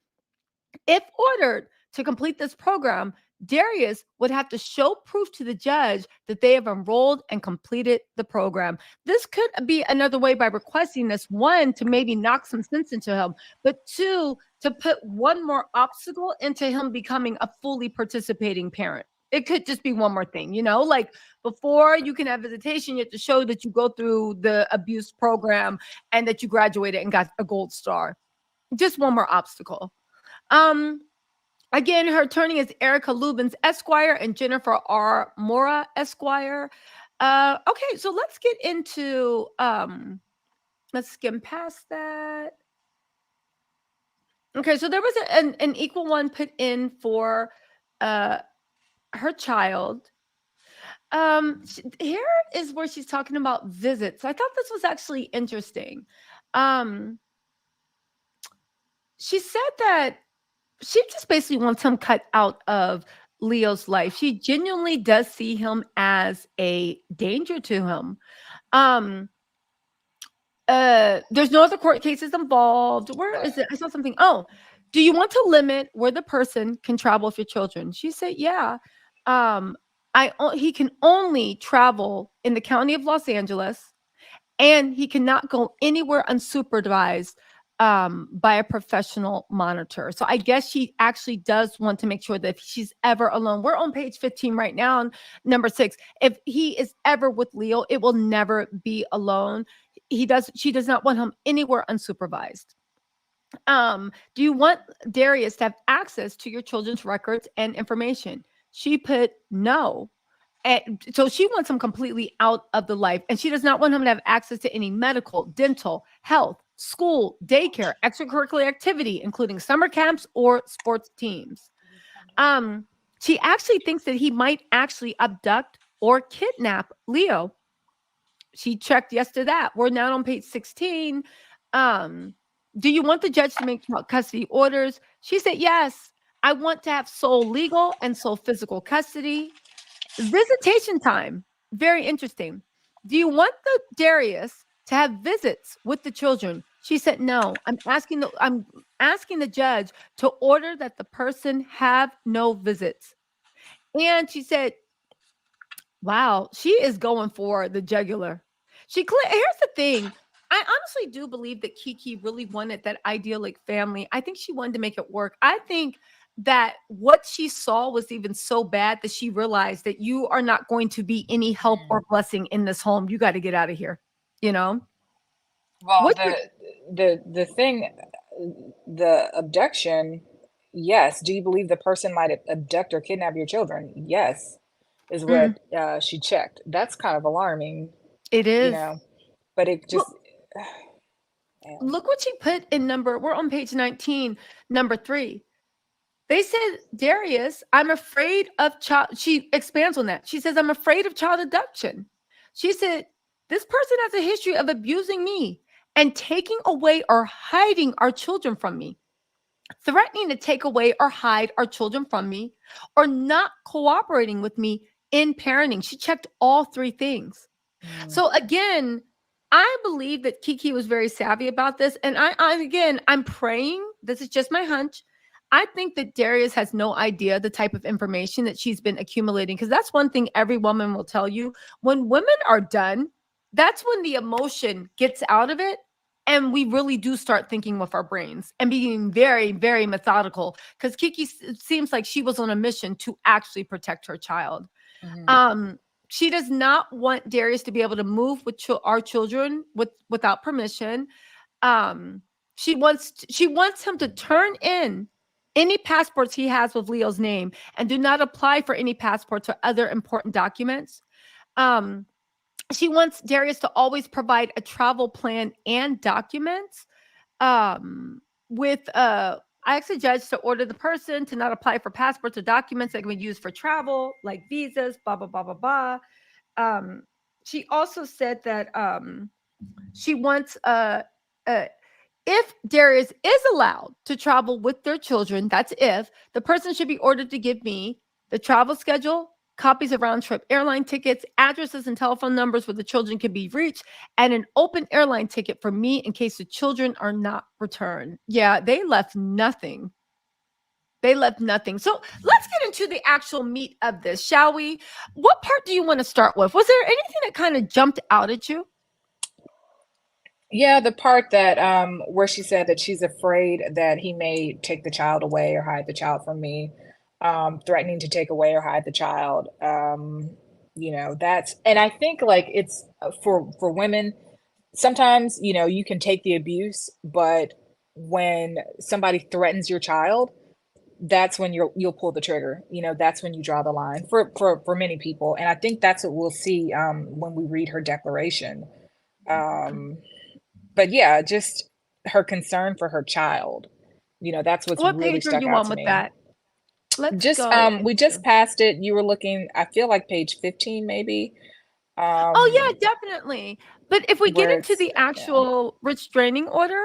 If ordered to complete this program, Darius would have to show proof to the judge that they have enrolled and completed the program. This could be another way by requesting this, one, to maybe knock some sense into him, but two, to put one more obstacle into him becoming a fully participating parent. It could just be one more thing, you know, like before you can have visitation, you have to show that you go through the abuse program and that you graduated and got a gold star. Just one more obstacle. Again, her attorney is Erica Lubens Esquire and Jennifer R. Mora Esquire. Okay, so let's get into, let's skim past that. Okay, so there was an equal one put in for her child. Here is where she's talking about visits. I thought this was actually interesting. She said that she just basically wants him cut out of Leo's life. She genuinely does see him as a danger to him. There's no other court cases involved. Where is it? I saw something. Oh, do you want to limit where the person can travel with your children? She said, yeah. He can only travel in the county of Los Angeles, and he cannot go anywhere unsupervised by a professional monitor. So I guess she actually does want to make sure that if she's ever alone, we're on page 15 right now, number 6. If he is ever with Leo, it will never be alone. She does not want him anywhere unsupervised. Do you want Darius to have access to your children's records and information? She put no. And so she wants him completely out of the life, and she does not want him to have access to any medical, dental, health, school, daycare, extracurricular activity, including summer camps or sports teams. She actually thinks that he might actually abduct or kidnap Leo. She checked yes to that. We're now on page 16. Do you want the judge to make custody orders? She said, yes, I want to have sole legal and sole physical custody. Visitation time. Very interesting. Do you want the Darius to have visits with the children? She said, no, I'm asking the judge to order that the person have no visits. And she said, wow, she is going for the jugular. Here's the thing. I honestly do believe that Keke really wanted that idyllic family. I think she wanted to make it work. I think that what she saw was even so bad that she realized that you are not going to be any help or blessing in this home. You got to get out of here, you know? Well, the thing, the abduction, yes. Do you believe the person might abduct or kidnap your children? Yes, is what she checked. That's kind of alarming. It is. You know, but it just... Look what she put in we're on page 19, number 3. They said, Darius, I'm afraid of child. She expands on that. She says, I'm afraid of child abduction. She said, this person has a history of abusing me and taking away or hiding our children from me, threatening to take away or hide our children from me, or not cooperating with me in parenting. She checked all 3 things. So again, I believe that Kiki was very savvy about this. And I'm praying, this is just my hunch. I think that Darius has no idea the type of information that she's been accumulating. Because that's one thing every woman will tell you. When women are done, that's when the emotion gets out of it. And we really do start thinking with our brains and being very, very methodical. Because Kiki seems like she was on a mission to actually protect her child. Um, she does not want Darius to be able to move with our children without permission. Um, she wants him to turn in any passports he has with Leo's name and do not apply for any passports or other important documents. Um, she wants Darius to always provide a travel plan and documents. With I asked the judge to order the person to not apply for passports or documents that can be used for travel, like visas, blah blah blah blah blah. She also said that she wants if Darius is allowed to travel with their children, that's if the person should be ordered to give me the travel schedule, copies of round trip airline tickets, addresses and telephone numbers where the children can be reached, and an open airline ticket for me in case the children are not returned. Yeah, they left nothing. They left nothing. So let's get into the actual meat of this, shall we? What part do you want to start with? Was there anything that kind of jumped out at you? Yeah, the part that where she said that she's afraid that he may take the child away or hide the child from me, threatening to take away or hide the child. That's, and I think like it's for women, sometimes, you can take the abuse, but when somebody threatens your child, that's when you'll pull the trigger. That's when you draw the line for many people. And I think that's what we'll see when we read her declaration. But yeah, just her concern for her child. That's what's What really page are stuck you out on to with me. that? Let's Just go we just into. passed it. You were looking, I feel like page 15 maybe. Oh Um yeah, definitely. But if we get where into it's the yeah. actual restraining order,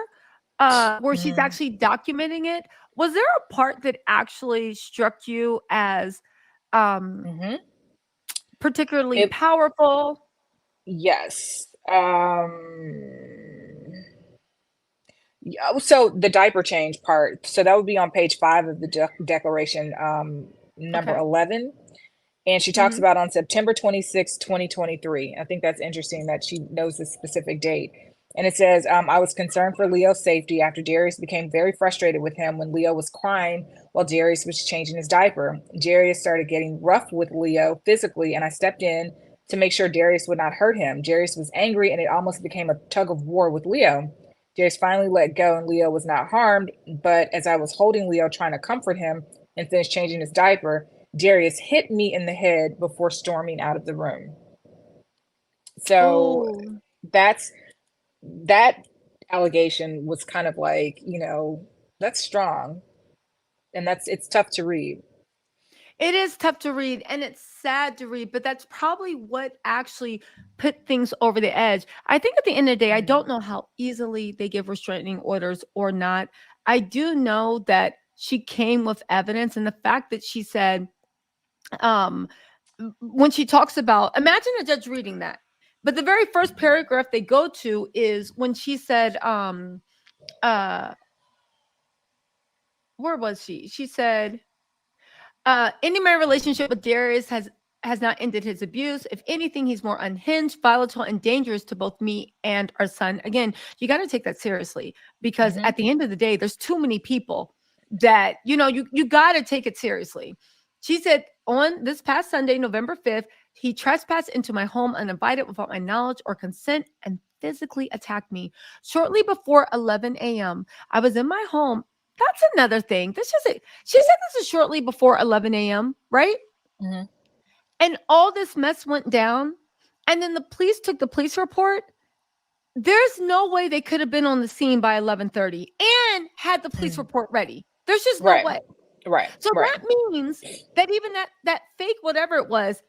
where she's Mhm. actually documenting it, was there a part that actually struck you as um Mhm. particularly It powerful? yes. Yeah, so the diaper change part, so that would be on page 5 of the declaration, number Okay. 11. And she talks Mm-hmm. about on September 26, 2023. I think that's interesting that she knows the specific date. And it says, I was concerned for Leo's safety after Darius became very frustrated with him when Leo was crying while Darius was changing his diaper. Darius started getting rough with Leo physically, and I stepped in to make sure Darius would not hurt him. Darius was angry, and it almost became a tug of war with Leo. Darius finally let go, and Leo was not harmed. But as I was holding Leo, trying to comfort him and finish changing his diaper, Darius hit me in the head before storming out of the room. So Oh, that's that allegation was kind of like, that's strong, and it's tough to read. it is tough to read and it's sad to read, but that's probably what actually put things over the edge. I think at the end of the day, I Mm, don't know how easily they give restraining orders or not. I do know that she came with evidence, and the fact that she said, um, when she talks about, imagine a judge reading that. But the very first paragraph they go to is when she said, uh, where was she? She said, ending my relationship with Darius has not ended his abuse. If anything, he's more unhinged, volatile, and dangerous to both me and our son. Again, you got to take that seriously, because mhm, at the end of the day, there's too many people that you got to take it seriously. She said on this past Sunday, November 5th, he trespassed into my home uninvited without my knowledge or consent and physically attacked me. Shortly before 11 a.m., I was in my home. That's another thing. She said this is shortly before 11 a.m., right? mhm, And all this mess went down. And then the police took the police report. There's no way they could have been on the scene by 11:30 and had the police mhm. report ready. There's just no Right, way. right, So right. that means that even that fake whatever it was,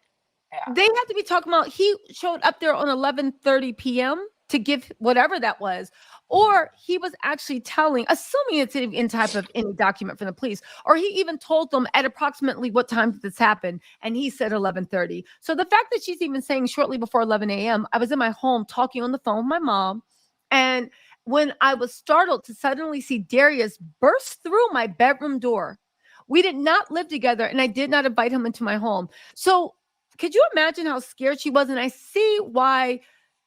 Yeah. they have to be talking about he showed up there on 11:30 p.m. to give whatever that was, or he was actually telling, assuming it's in type of any document from the police, or he even told them at approximately what time did this happen, and he said 11:30. So the fact that she's even saying shortly before 11 a.m., I was in my home talking on the phone with my mom, and when I was startled to suddenly see Darius burst through my bedroom door. We did not live together, and I did not invite him into my home. So could you imagine how scared she was? And I see why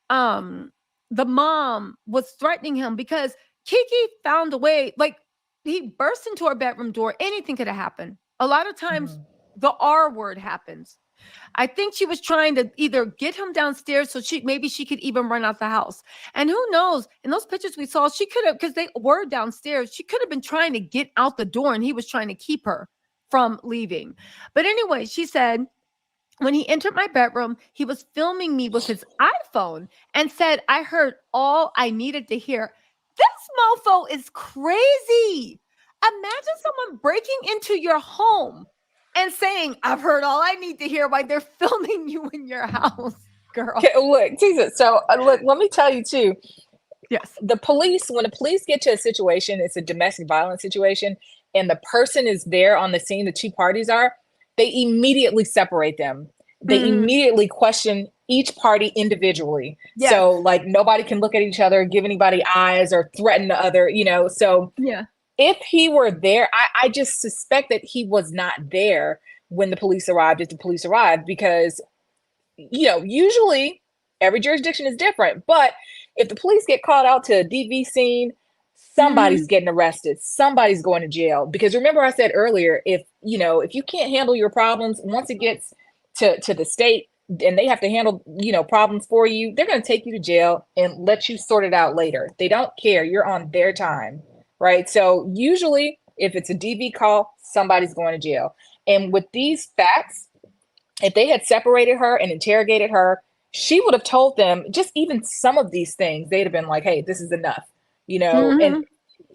the mom was threatening him, because Kiki found a way, like he burst into her bedroom door. Anything could have happened. A lot of times the R word happens. I think she was trying to either get him downstairs so maybe she could even run out the house. And who knows, in those pictures we saw, she could have, because they were downstairs, she could have been trying to get out the door and he was trying to keep her from leaving. But anyway, she said, when he entered my bedroom, he was filming me with his iPhone and said, I heard all I needed to hear. This mofo is crazy. Imagine someone breaking into your home and saying, I've heard all I need to hear while they're filming you in your house, girl. Okay, look, Jesus. So look, let me tell you too. Yes. When the police get to a situation, it's a domestic violence situation, and the person is there on the scene, the two parties are, they immediately separate them. They immediately question each party individually. Yes. So like nobody can look at each other, give anybody eyes, or threaten the other, so yeah. If he were there, I just suspect that he was not there when the police arrived, if the police arrived, because, usually every jurisdiction is different. But if the police get called out to a DV scene, somebody's getting arrested. Somebody's going to jail. Because remember I said earlier, if you can't handle your problems, once it gets to the state and they have to handle, problems for you, they're going to take you to jail and let you sort it out later. They don't care. You're on their time. Right. So usually if it's a DV call, somebody's going to jail. And with these facts, if they had separated her and interrogated her, she would have told them just even some of these things. They'd have been like, hey, this is enough, and,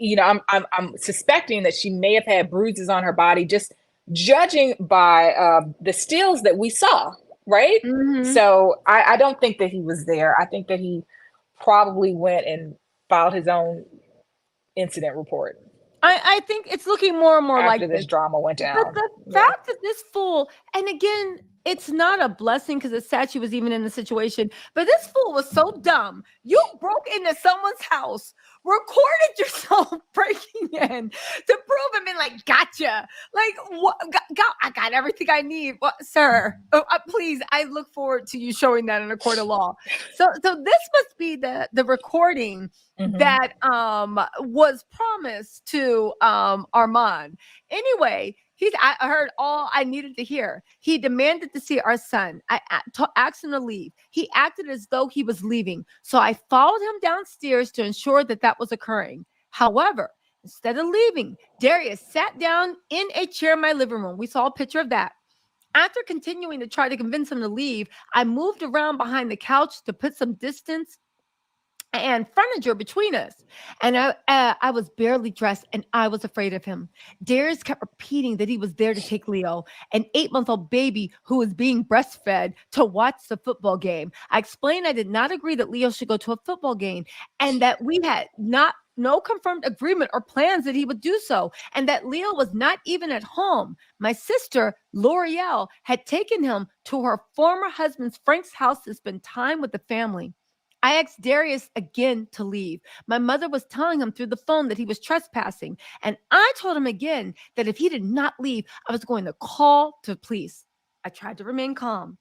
I'm suspecting that she may have had bruises on her body, just judging by the stills that we saw. Right. So I don't think that he was there. I think that he probably went and filed his own incident report. I think it's looking more and more after like this drama went down. But the fact that this fool, and again, it's not a blessing because it's sad she was even in the situation, but this fool was so dumb. You broke into someone's house, recorded yourself breaking in to prove him and like, gotcha. Like, what? I got everything I need. What, sir? Please, I look forward to you showing that in a court of law. So this must be the recording that was promised to Armand. Anyway, I heard all I needed to hear. He demanded to see our son. I asked him to leave. He acted as though he was leaving. So I followed him downstairs to ensure that was occurring. However, instead of leaving, Darius sat down in a chair in my living room. We saw a picture of that. After continuing to try to convince him to leave, I moved around behind the couch to put some distance and furniture between us. And I was barely dressed and I was afraid of him. Darius kept repeating that he was there to take Leo, an 8-month-old baby who was being breastfed, to watch the football game. I explained I did not agree that Leo should go to a football game and that we had no confirmed agreement or plans that he would do so, and that Leo was not even at home. My sister, L'Oreal, had taken him to her former husband Frank's house to spend time with the family. I asked Darius again to leave. My mother was telling him through the phone that he was trespassing, and I told him again that if he did not leave, I was going to call the police. I tried to remain calm,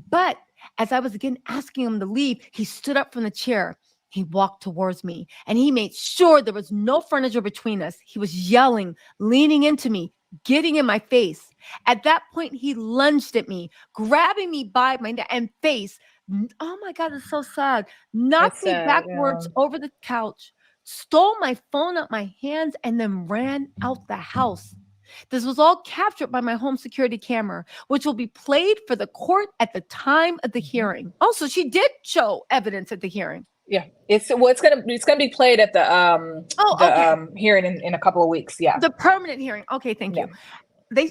but as I was again asking him to leave, he stood up from the chair. He walked towards me, and he made sure there was no furniture between us. He was yelling, leaning into me, getting in my face. At that point, he lunged at me, grabbing me by my neck and face. Oh my God, it's so sad. Knocked me backwards over the couch, stole my phone out my hands, and then ran out the house. This was all captured by my home security camera, which will be played for the court at the time of the hearing. Also, she did show evidence at the hearing. Yeah, it's gonna be played at the hearing in a couple of weeks. Yeah, the permanent hearing. Okay, thank you.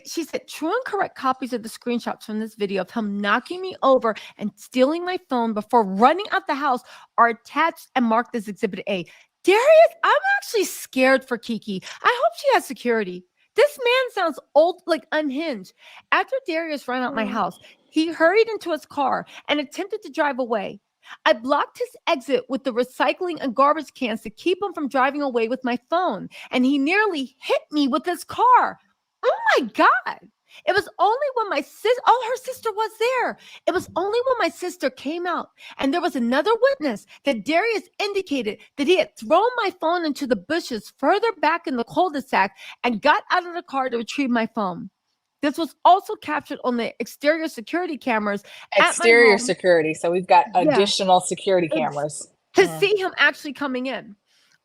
she said true and correct copies of the screenshots from this video of him knocking me over and stealing my phone before running out the house are attached and marked as Exhibit A. Darius, I'm actually scared for Kiki. I hope she has security. This man sounds old, like unhinged. After Darius ran out my house, he hurried into his car and attempted to drive away. I blocked his exit with the recycling and garbage cans to keep him from driving away with my phone, and he nearly hit me with his car. Oh my God. It was only when my sister, her sister was there. It was only when my sister came out and there was another witness that Darius indicated that he had thrown my phone into the bushes further back in the cul-de-sac and got out of the car to retrieve my phone. This was also captured on the exterior security cameras at my Exterior home. security. So we've got Yeah. additional security cameras. To see him actually coming in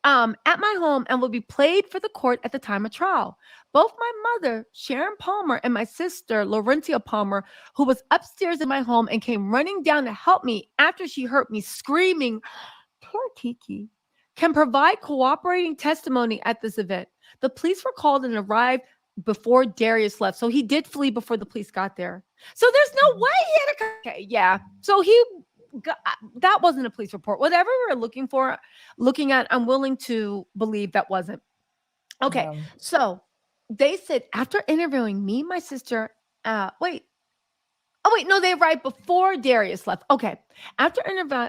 at my home and will be played for the court at the time of trial. Both my mother, Sharon Palmer, and my sister, Laurentia Palmer, who was upstairs in my home and came running down to help me after she heard me screaming, poor Kiki, can provide cooperating testimony at this event. The police were called and arrived before Darius left. So he did flee before the police got there. So there's no way he had a... Okay, yeah. So that wasn't a police report. Whatever we were looking at, I'm willing to believe that wasn't. Okay, so they said after interviewing me, my sister, no, they arrived before Darius left. Okay, after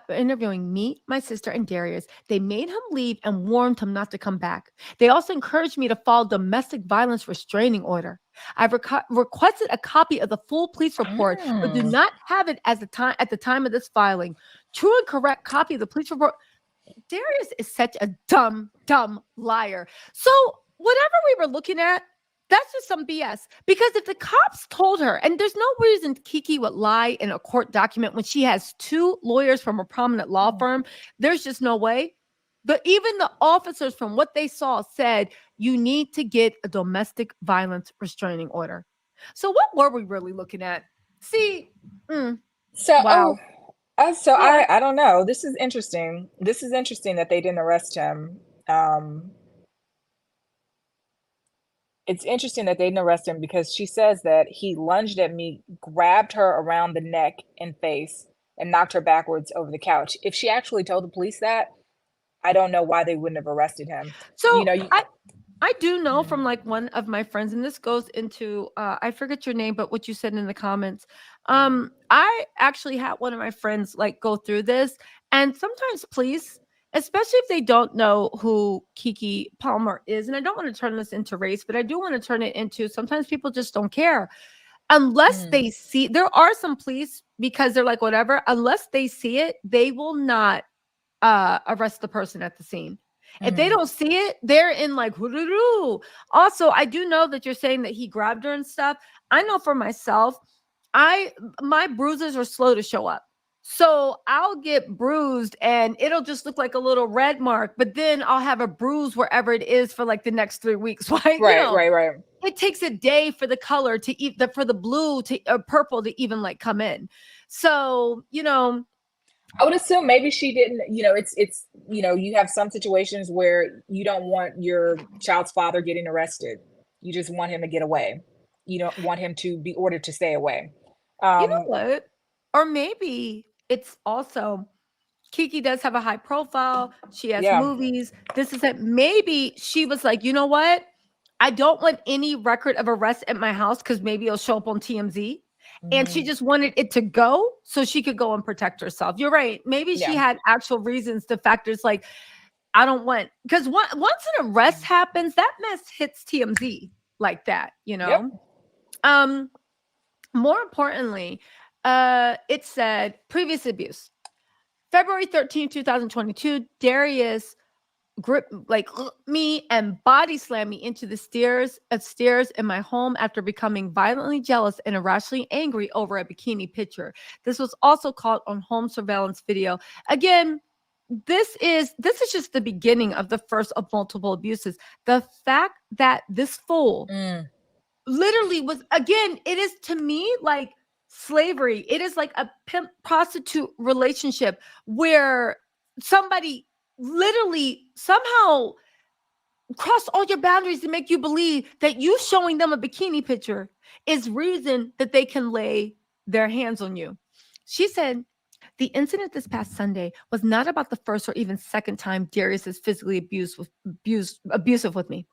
interviewing me, my sister, and Darius, they made him leave and warned him not to come back. They also encouraged me to file domestic violence restraining order. I've requested a copy of the full police report, but do not have it at the time of this filing. True and correct copy of the police report. Darius is such a dumb liar. So whatever we were looking at, that's just some BS. Because if the cops told her, and there's no reason Kiki would lie in a court document when she has 2 lawyers from a prominent law firm, there's just no way. But even the officers, from what they saw, said you need to get a domestic violence restraining order. So what were we really looking at? See, wow. I don't know. This is interesting. This is interesting that they didn't arrest him. It's interesting that they didn't arrest him because she says that he lunged at me, grabbed her around the neck and face, and knocked her backwards over the couch. If she actually told the police that, I don't know why they wouldn't have arrested him. So I do know from like one of my friends, and this goes into I forget your name, but what you said in the comments. I actually had one of my friends like go through this, and sometimes police, especially if they don't know who Kiki Palmer is, and I don't want to turn this into race, but I do want to turn it into sometimes people just don't care. Unless they see, there are some police, because they're like, whatever, unless they see it, they will not arrest the person at the scene. If they don't see it, they're in like, whoo-doo-doo. Also, I do know that you're saying that he grabbed her and stuff. I know for myself, my bruises are slow to show up. So I'll get bruised and it'll just look like a little red mark, but then I'll have a bruise wherever it is for like the next 3 weeks. Right? Right. It takes a day for the color to for the blue to purple to even like come in. So, I would assume maybe she didn't, it's, you have some situations where you don't want your child's father getting arrested. You just want him to get away. You don't want him to be ordered to stay away. You know what? Or maybe it's also Kiki does have a high profile. She has movies. This is it. Maybe she was like, you know what? I don't want any record of arrest at my house because maybe it'll show up on TMZ. And she just wanted it to go so she could go and protect herself. You're right. Maybe she had actual reasons. The factors like, I don't want, because once an arrest happens, that mess hits TMZ like that, More importantly, it said previous abuse. February 13, 2022, Darius gripped me and body slammed me into the stairs in my home after becoming violently jealous and irrationally angry over a bikini picture. This was also caught on home surveillance video. Again, this is just the beginning of the first of multiple abuses. The fact that this fool literally was, again, it is to me like slavery. It is like a pimp prostitute relationship where somebody literally somehow cross all your boundaries to make you believe that you showing them a bikini picture is reason that they can lay their hands on you. She said, the incident this past Sunday was not about the first or even second time Darius is physically abusive with me.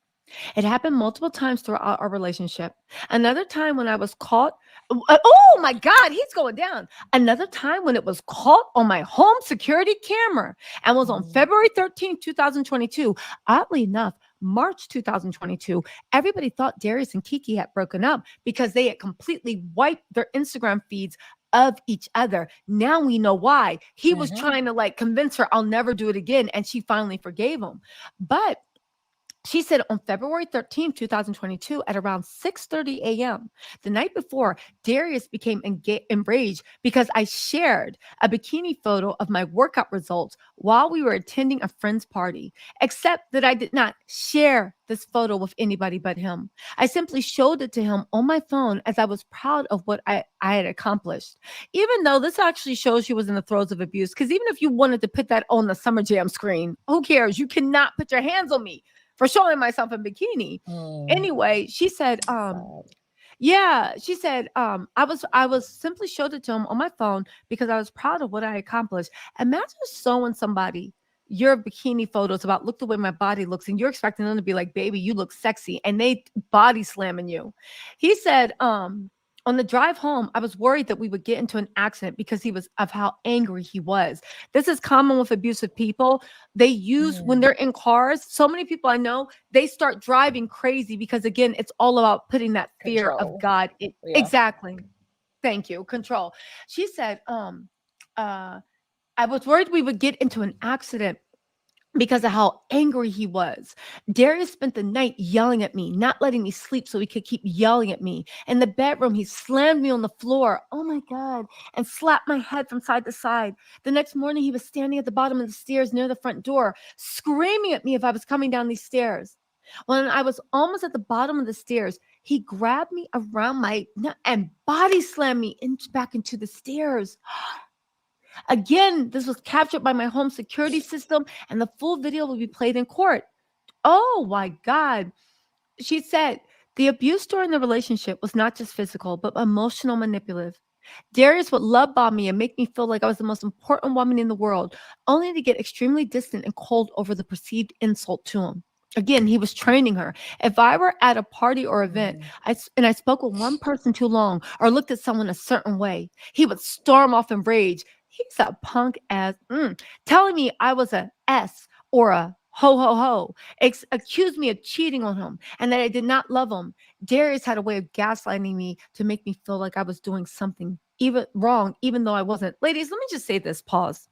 It happened multiple times throughout our relationship. Another time when I was caught. Oh my God, he's going down. Another time when it was caught on my home security camera and was on February 13th, 2022. Oddly enough, March 2022, everybody thought Darius and Keke had broken up because they had completely wiped their Instagram feeds of each other. Now we know why. He was trying to like convince her, I'll never do it again. And she finally forgave him. But she said on February 13th, 2022, at around 6:30 a.m., the night before, Darius became enraged because I shared a bikini photo of my workout results while we were attending a friend's party, except that I did not share this photo with anybody but him. I simply showed it to him on my phone as I was proud of what I had accomplished. Even though this actually shows she was in the throes of abuse, because even if you wanted to put that on the Summer Jam screen, who cares? You cannot put your hands on me for showing myself in bikini. Anyway, she said, yeah, she said, I was simply showed it to him on my phone because I was proud of what I accomplished. Imagine showing somebody your bikini photos about look the way my body looks, and you're expecting them to be like, baby, you look sexy, and they body slamming you. He said, on the drive home, I was worried that we would get into an accident because of how angry he was. This is common with abusive people. They use when they're in cars. So many people I know, they start driving crazy because again, it's all about putting that fear of God. Exactly. Thank you. Control. She said, I was worried we would get into an accident because of how angry he was. Darius spent the night yelling at me, not letting me sleep so he could keep yelling at me. In the bedroom, he slammed me on the floor. Oh my God. And slapped my head from side to side. The next morning, he was standing at the bottom of the stairs near the front door, screaming at me if I was coming down these stairs. When I was almost at the bottom of the stairs, he grabbed me around my neck and body slammed me back into the stairs. Again, this was captured by my home security system, and the full video will be played in court. Oh my God. She said the abuse during the relationship was not just physical, but emotional manipulative. Darius would love bomb me and make me feel like I was the most important woman in the world, only to get extremely distant and cold over the perceived insult to him. Again, he was training her. If I were at a party or event and I spoke with one person too long or looked at someone a certain way, he would storm off in rage. He's a punk ass, telling me I was a S or a ho, ho, ho, accused me of cheating on him and that I did not love him. Darius had a way of gaslighting me to make me feel like I was doing something even wrong, even though I wasn't. Ladies, let me just say this, pause.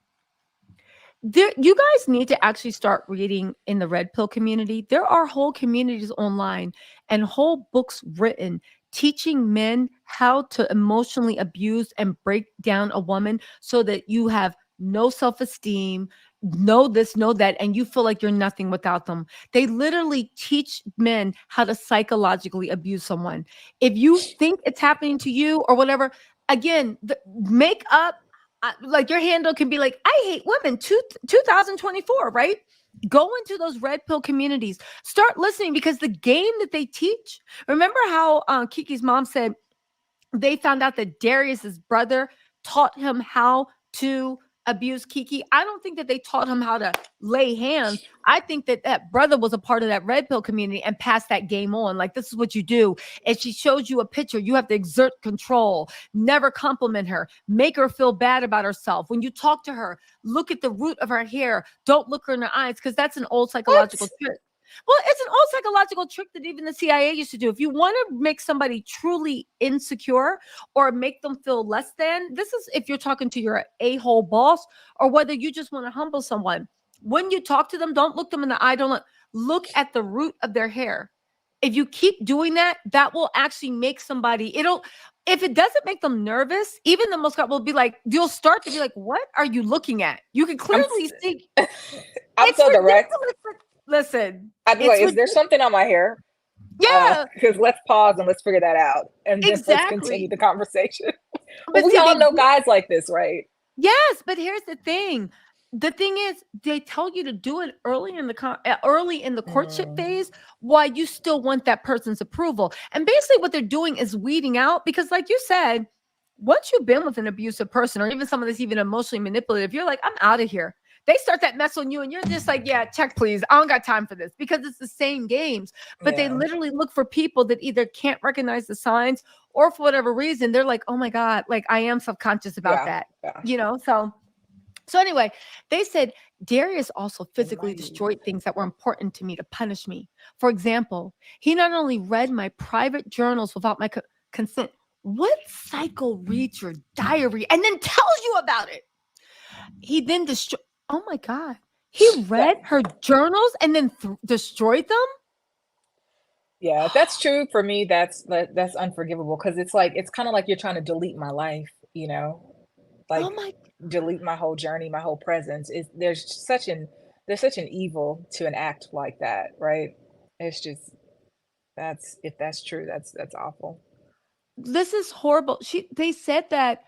You guys need to actually start reading in the red pill community. There are whole communities online and whole books written teaching men how to emotionally abuse and break down a woman so that you have no self-esteem, know this, know that, and you feel like you're nothing without them. They literally teach men how to psychologically abuse someone. If you think it's happening to you or whatever, again, make up. Like your handle can be like, I hate women 2024, right? Go into those red pill communities, start listening, because the game that they teach, remember how Kiki's mom said they found out that Darius's brother taught him how to abuse Keke? I don't think that they taught him how to lay hands. I think that that brother was a part of that red pill community and passed that game on. Like, this is what you do. If she shows you a picture, you have to exert control, never compliment her, make her feel bad about herself. When you talk to her, look at the root of her hair. Don't look her in her eyes, because that's an old psychological trick. Well, it's an old psychological trick that even the CIA used to do. If you want to make somebody truly insecure or make them feel less than, this is if you're talking to your a-hole boss or whether you just want to humble someone. When you talk to them, don't look them in the eye. Don't look at the root of their hair. If you keep doing that, that will actually make somebody, if it doesn't make them nervous, even the most will be like, you'll start to be like, what are you looking at? You can clearly see. I'm so direct. Listen, I'd be like, is there something on my hair? Yeah. Because let's pause and let's figure that out. And then let's continue the conversation. But we all know guys like this, right? Yes, but here's the thing. the thing is, they tell you to do it early in the courtship Mm, phase, while you still want that person's approval. And basically, what they're doing is weeding out, because, like you said, once you've been with an abusive person, or even someone that's even emotionally manipulative, you're like, I'm out of here. They start that mess on you, and you're just like, yeah, check, please. I don't got time for this, because it's the same games. But they yeah, literally look for people that either can't recognize the signs, or for whatever reason, they're like, oh my God, like I am subconscious about yeah, that, yeah. So anyway, they said Darius also physically Enlightened. destroyed things that were important to me to punish me. For example, he not only read my private journals without my consent. What psycho reads your diary and then tells you about it? He then destroyed. Oh my God. He read That, her journals and then destroyed them? yeah, if that's true for me, that's unforgivable, because it's like it's kind of like you're trying to delete my life, Oh like my. delete my whole journey, my whole presence. Is there's such an evil to an act like that, right? It's just that's if that's true, that's awful. This is horrible. They said that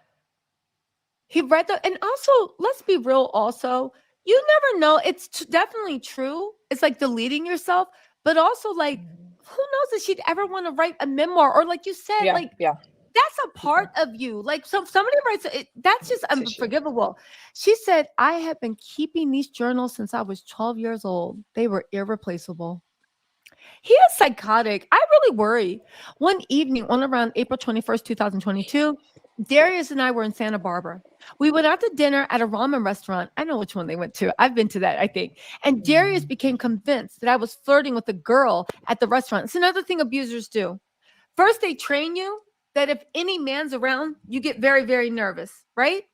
he read the, and also, let's be real, also, you never know. It's definitely true. It's like deleting yourself, but also, like, Mhm. who knows if she'd ever want to write a memoir, or like you said, Yeah, like, yeah, that's a part yeah. of you. Like, so if somebody writes it, that's just Tissue. unforgivable. She said, I have been keeping these journals since I was 12 years old. They were irreplaceable. He is psychotic. I really worry. One evening, on around April 21st, 2022, Darius and I were in Santa Barbara. We went out to dinner at a ramen restaurant. I know which one they went to. I've been to that, I think. And Darius Mm, became convinced that I was flirting with a girl at the restaurant. It's another thing abusers do. First, they train you that if any man's around, you get very, very nervous, right?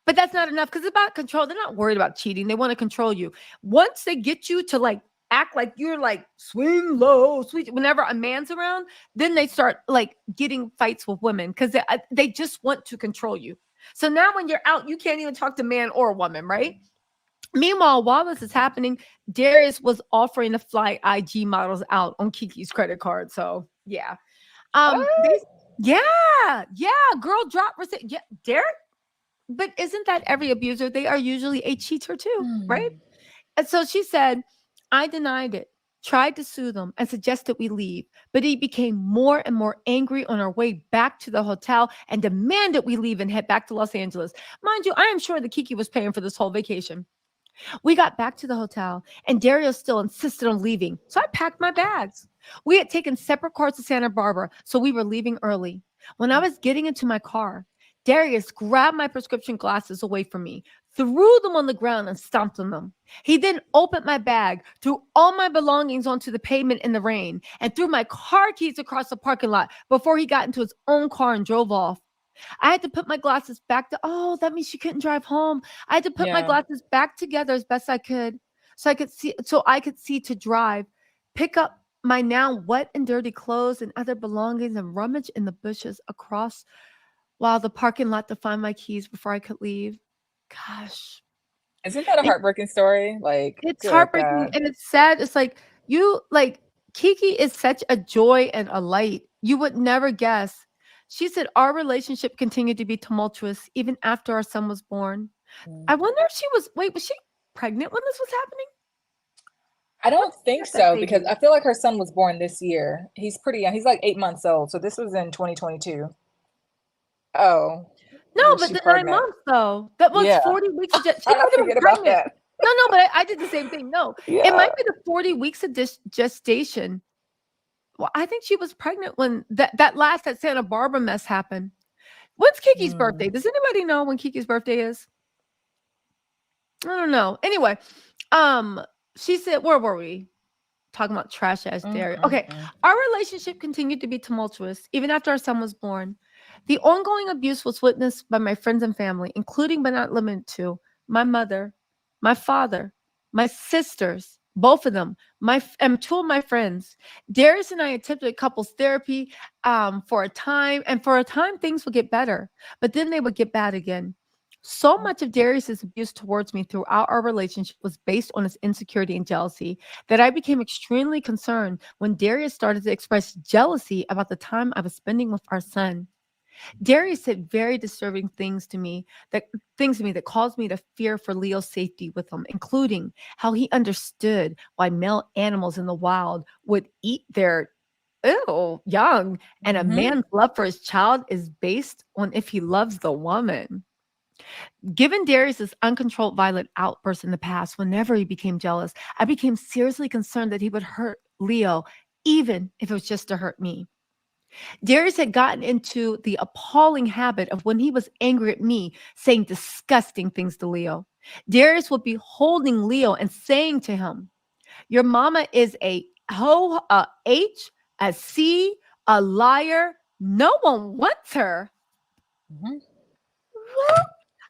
But that's not enough, because it's about control. They're not worried about cheating. They want to control you. Once they get you to like act like you're like swing low, sweet, whenever a man's around, then they start like getting fights with women, because they just want to control you. So now when you're out, you can't even talk to man or woman, right? Meanwhile, while this is happening, Darius was offering to fly IG models out on Kiki's credit card. So yeah. what? They yeah, girl drop receipt. Yeah, Derek, but isn't that every abuser? They are usually a cheater too, right? Hmm. And so she said, I denied it, tried to soothe him, and suggested we leave. But he became more and more angry on our way back to the hotel and demanded we leave and head back to Los Angeles. Mind you, I am sure that Kiki was paying for this whole vacation. We got back to the hotel, and Dario still insisted on leaving. So I packed my bags. We had taken separate cars to Santa Barbara, so we were leaving early. When I was getting into my car, Darius grabbed my prescription glasses away from me, threw them on the ground, and stomped on them. He then opened my bag, threw all my belongings onto the pavement in the rain, and threw my car keys across the parking lot before he got into his own car and drove off. I had to put my glasses back to, oh, that means she couldn't drive home. I had to put my Yeah. glasses back together as best I could, so I could see to drive, pick up my now wet and dirty clothes and other belongings, and rummage in the bushes across while the parking lot to find my keys before I could leave. Gosh. Isn't that a It, heartbreaking story? Like, it's good heartbreaking God. and it's sad. It's like Kiki is such a joy and a light. You would never guess. She said our relationship continued to be tumultuous even after our son was born. Mm. I wonder if was she pregnant when this was happening? I When don't did she think have that so, because baby? I feel like her son was born this year. He's pretty young. He's like 8 months old. So this was in 2022. Oh, No, was but she the 9 pregnant? months though. That was Yeah. 40 weeks of she How did I might have been forget about pregnant. that? No, but I did the same thing. No, it Yeah. might be the 40 weeks of gestation. Well, I think she was pregnant when that Santa Barbara mess happened. When's Kiki's Hmm. birthday? Does anybody know when Kiki's birthday is? I don't know. Anyway, um, she said, where were we? Talking about trash ass dairy. Okay. Mm-mm-mm. Our relationship continued to be tumultuous even after our son was born. The ongoing abuse was witnessed by my friends and family, including but not limited to my mother, my father, my sisters, both of them, and two of my friends. Darius and I attempted couples therapy for a time, and for a time things would get better, but then they would get bad again. So much of Darius's abuse towards me throughout our relationship was based on his insecurity and jealousy that I became extremely concerned when Darius started to express jealousy about the time I was spending with our son. Darius said very disturbing things to me that caused me to fear for Leo's safety with him, including how he understood why male animals in the wild would eat their young, and a Mm-hmm. man's love for his child is based on if he loves the woman. Given Darius's uncontrolled violent outbursts in the past, whenever he became jealous, I became seriously concerned that he would hurt Leo, even if it was just to hurt me. Darius had gotten into the appalling habit of when he was angry at me, saying disgusting things to Leo. Darius would be holding Leo and saying to him, "Your mama is a hoe, a H, a C, a liar. No one wants her." Mm-hmm. What?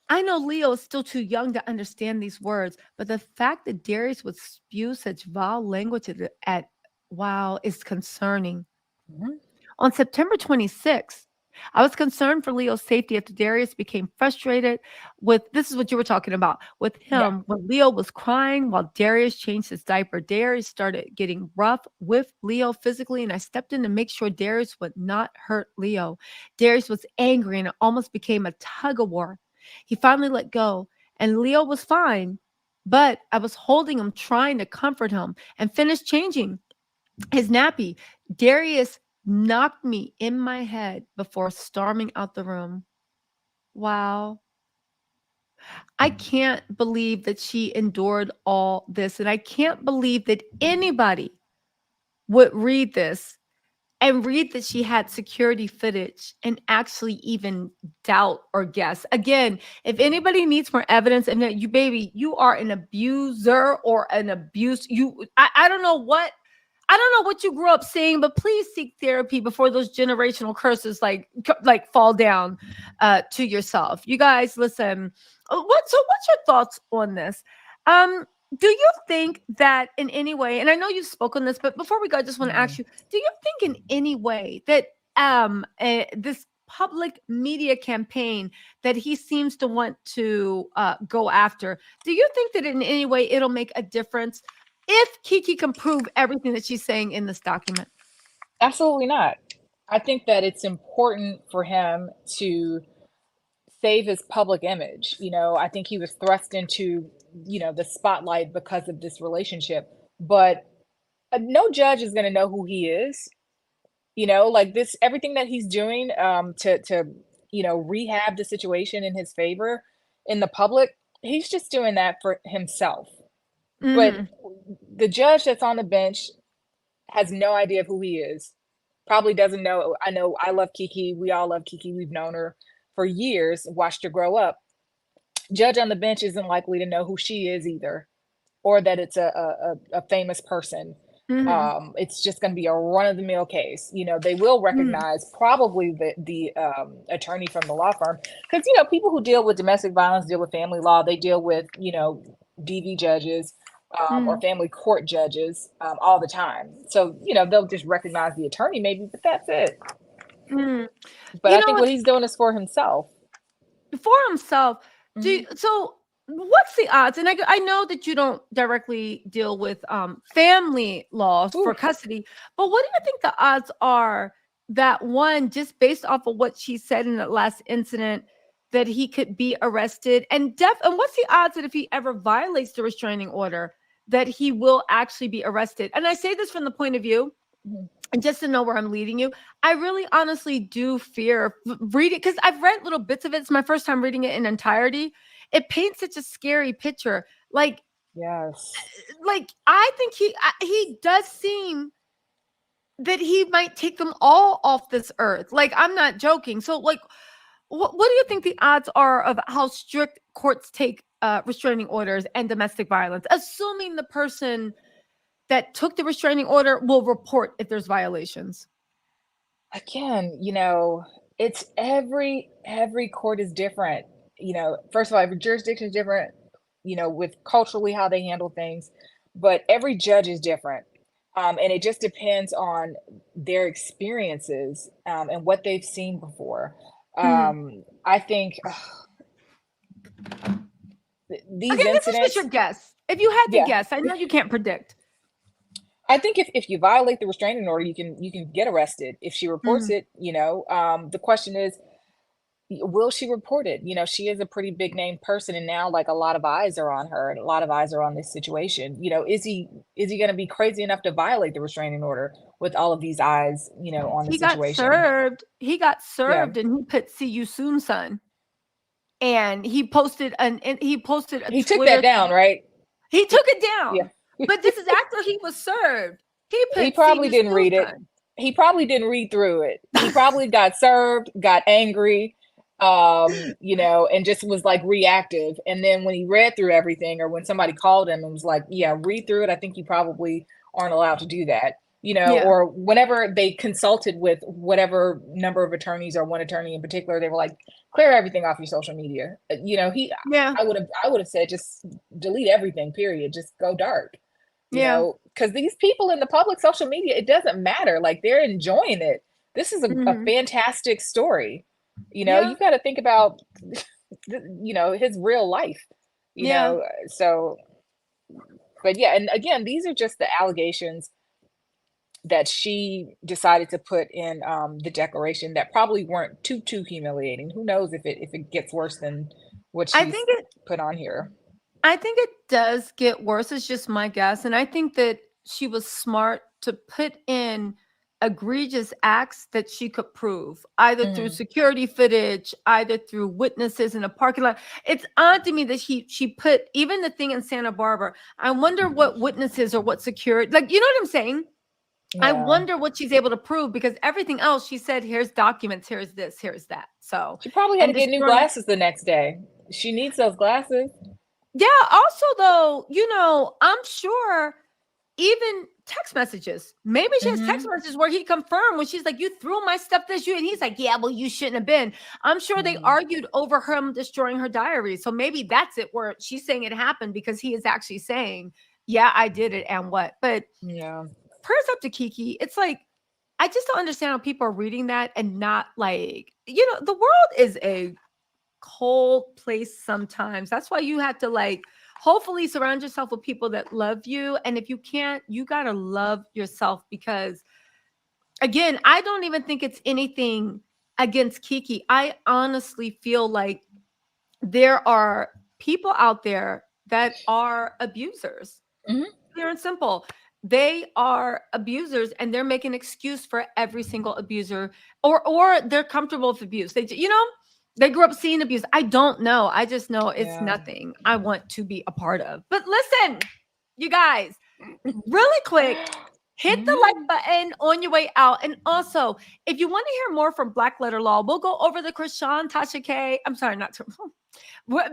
I know Leo is still too young to understand these words, but the fact that Darius would spew such vile language wow is concerning. Mm-hmm. On September 26th, I was concerned for Leo's safety after Darius became frustrated with this is what you were talking about with Yeah. him when Leo was crying while Darius changed his diaper. Darius started getting rough with Leo physically, and I stepped in to make sure Darius would not hurt Leo. Darius was angry, and it almost became a tug of war. He finally let go, and Leo was fine, but I was holding him, trying to comfort him, and finished changing his nappy. Darius knocked me in my head before storming out the room. Wow. I can't believe that she endured all this. And I can't believe that anybody would read this and read that she had security footage and actually even doubt or guess. Again, if anybody needs more evidence, and that you, baby, you are an abuser or an abuse, I don't know what. I don't know what you grew up seeing, but please seek therapy before those generational curses like fall down to yourself. You guys, listen. What's your thoughts on this? Um, do you think that in any way, and I know you've spoken this, but before we go, I just want to Mm-hmm. ask you: do you think in any way that this public media campaign that he seems to want to go after, do you think that in any way it'll make a difference if Kiki can prove everything that she's saying in this document? Absolutely not. I think that it's important for him to save his public image. I think he was thrust into, the spotlight because of this relationship. But no judge is going to know who he is. Like this, everything that he's doing to rehab the situation in his favor in the public, he's just doing that for himself. But Mhm. the judge that's on the bench has no idea of who he is. Probably doesn't know. I know I love Kiki. We all love Kiki. We've known her for years, watched her grow up. Judge on the bench isn't likely to know who she is either, or that it's a famous person. Mhm. It's just going to be a run of the mill case. They will Mhm. recognize probably the attorney from the law firm, because people who deal with domestic violence deal with family law. They deal with DV judges or Mhm. family court judges all the time. So they'll just recognize the attorney maybe, but that's it. Mhm. But You I know, think what he's doing is for himself. for himself. Hmm. So what's the odds? And I know that you don't directly deal with family laws for Oof. custody, but what do you think the odds are that one, just based off of what she said in that last incident, that he could be arrested? And what's the odds that if he ever violates the restraining order, that he will actually be arrested? And I say this from the point of view, Mhm. and just to know where I'm leading you, I really honestly do fear read it, because I've read little bits of it. It's my first time reading it in entirety. It paints such a scary picture. Yes. I think he does seem that he might take them all off this earth. Like, I'm not joking. So what do you think the odds are of how strict courts take restraining orders and domestic violence, assuming the person that took the restraining order will report if there's violations? Again, it's every court is different. First of all, every jurisdiction is different, with culturally how they handle things, but every judge is different. And it just depends on their experiences and what they've seen before. Mhm. I think Okay, these this is just incidents, your guess. If you had to yeah, guess, I know you can't predict. I think if you violate the restraining order, you can get arrested if she reports Mhm. it. The question is, will she report it? You know, she is a pretty big name person, and now like a lot of eyes are on her, and a lot of eyes are on this situation. You know, is he going to be crazy enough to violate the restraining order with all of these eyes, you know, on the He got situation? served. He got Yeah. served, and he put "See you soon, son." And he posted a He took Twitter. that down, right? He took it down. Yeah. But this is after he was served. He He put "See probably you didn't soon, read it. son." He probably didn't read through it. He probably got served, got angry, you know, and just was like reactive. And then when he read through everything, or when somebody called him and was like, yeah, read through it, I think you probably aren't allowed to do that, you know. Yeah. Or whenever they consulted with whatever number of attorneys, or one attorney in particular, they were like, clear everything off your social media. You know, Yeah. I would have said, just delete everything, period. Just go dark. You Yeah. know, because these people in the public social media, it doesn't matter. Like, they're enjoying it. This is a fantastic story. You know, you got to think about, you know, his real life, you know, so, but yeah. And again, these are just the allegations that she decided to put in the declaration that probably weren't too humiliating. Who knows if it gets worse than what she's put on here. I think it does get worse. It's just my guess. And I think that she was smart to put in egregious acts that she could prove, either through security footage, either through witnesses in a parking lot. It's odd to me that she put even the thing in Santa Barbara. I wonder what witnesses or what security, like, you know what I'm saying? Yeah. I wonder what she's able to prove, because everything else she said, here's documents, here's this, here's that. So she probably had to get new glasses the next day. She needs those glasses. Yeah. Also, though, you know, I'm sure even text messages, maybe she has text messages where he confirmed when she's like, you threw my stuff this you, and he's like, yeah, well, you shouldn't have been. I'm sure they argued over him destroying her diary. So maybe that's it, where she's saying it happened because he is actually saying, yeah, I did it, and what. But yeah, prayers up to Kiki. It's like, I just don't understand how people are reading that and not like, you know, the world is a cold place sometimes. That's why you have to, like, hopefully surround yourself with people that love you. And if you can't, you got to love yourself, because again, I don't even think it's anything against Kiki. I honestly feel like there are people out there that are abusers. Clear and simple. They are abusers, and they're making an excuse for every single abuser, or they're comfortable with abuse. They, you know, they grew up seeing abuse. I don't know. I just know it's nothing I want to be a part of. But listen, you guys, really quick, hit the like button on your way out. And also, if you want to hear more from Black Letter Law, we'll go over the Krishan, Tasha K. I'm sorry, not to,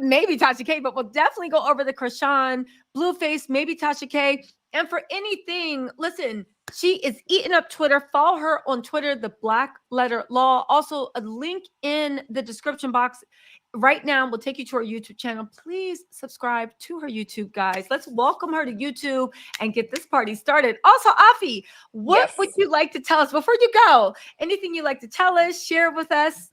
maybe Tasha K, but we'll definitely go over the Krishan, Blueface, maybe Tasha K. And for anything, listen, she is eating up Twitter. Follow her on Twitter, the Black Letter Law. Also, a link in the description box right now will take you to her YouTube channel. Please subscribe to her YouTube, guys. Let's welcome her to YouTube and get this party started. Also, Afi, what would you like to tell us before you go? Anything you'd like to tell us, share with us?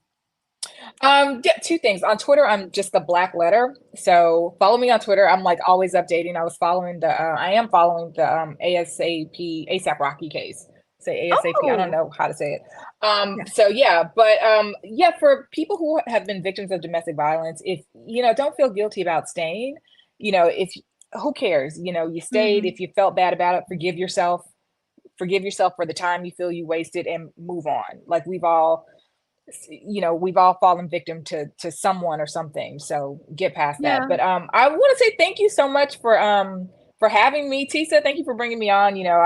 Yeah, two things. On Twitter, I'm just the Black Letter. So follow me on Twitter. I'm like always updating. I am following the ASAP Rocky case. Say ASAP. I don't know how to say it. So yeah, but yeah, for people who have been victims of domestic violence, if you know, don't feel guilty about staying. You know, who cares? You know, you stayed. If you felt bad about it, forgive yourself for the time you feel you wasted, and move on. Like, we've all fallen victim to someone or something, so get past that. But I want to say thank you so much for having me, Tisa. Thank you for bringing me on. You know,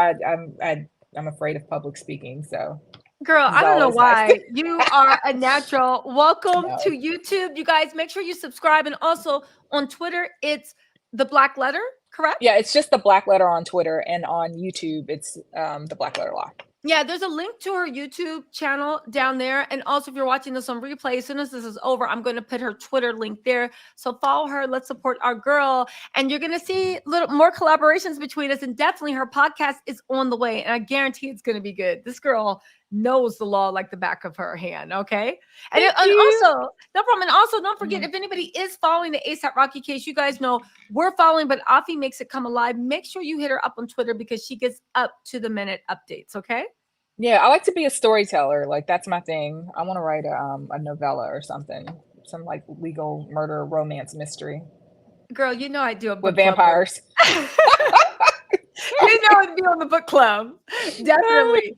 I'm afraid of public speaking, so girl, I don't know why. You are a natural. Welcome to YouTube. You guys, make sure you subscribe. And also on Twitter, it's the Black Letter, correct? Yeah, it's just the Black Letter on Twitter, and on YouTube, it's the Black Letter Law. Yeah, there's a link to her YouTube channel down there. And also, if you're watching this on replay, as soon as this is over, I'm going to put her Twitter link there. So follow her. Let's support our girl. And you're going to see a little more collaborations between us. And definitely her podcast is on the way. And I guarantee it's going to be good. This girl knows the law like the back of her hand. Okay. And also, no problem. And also, don't forget, if anybody is following the ASAP Rocky case, you guys know we're following, but Afi makes it come alive. Make sure you hit her up on Twitter, because she gets up to the minute updates. Okay. Yeah, I like to be a storyteller. Like that's my thing. I want to write a novella or something, some like legal murder romance mystery Girl, you know I do a with book club. vampires. You know it'd be on the book club. Definitely.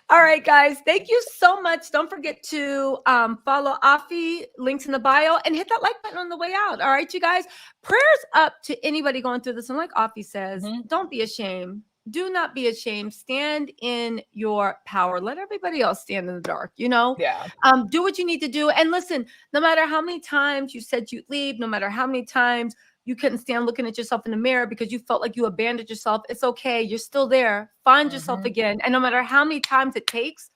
All right, guys. Thank you so much. Don't forget to follow Afi, links in the bio, and hit that like button on the way out. All right, you guys. Prayers up to anybody going through this. And like Afi says, don't be ashamed. Do not be ashamed. Stand in your power. Let everybody else stand in the dark, you know? Yeah. Do what you need to do. And listen, no matter how many times you said you'd leave, no matter how many times you couldn't stand looking at yourself in the mirror because you felt like you abandoned yourself, it's okay. You're still there. Find yourself again. And no matter how many times it takes,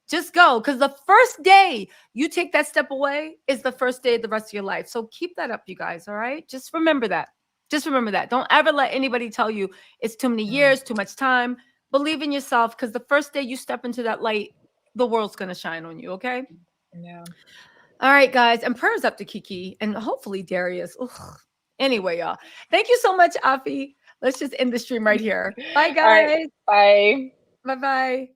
just go. Because the first day you take that step away is the first day of the rest of your life. So keep that up, you guys. All right. Just remember that. Just remember that. Don't ever let anybody tell you it's too many years, too much time. Believe in yourself, because the first day you step into that light, the world's going to shine on you. Okay. Yeah. All right, guys. And prayers up to Kiki and hopefully Darius. Ugh. Anyway, y'all. Thank you so much, Afi. Let's just end the stream right here. Bye, All right. guys. Bye. Bye-bye.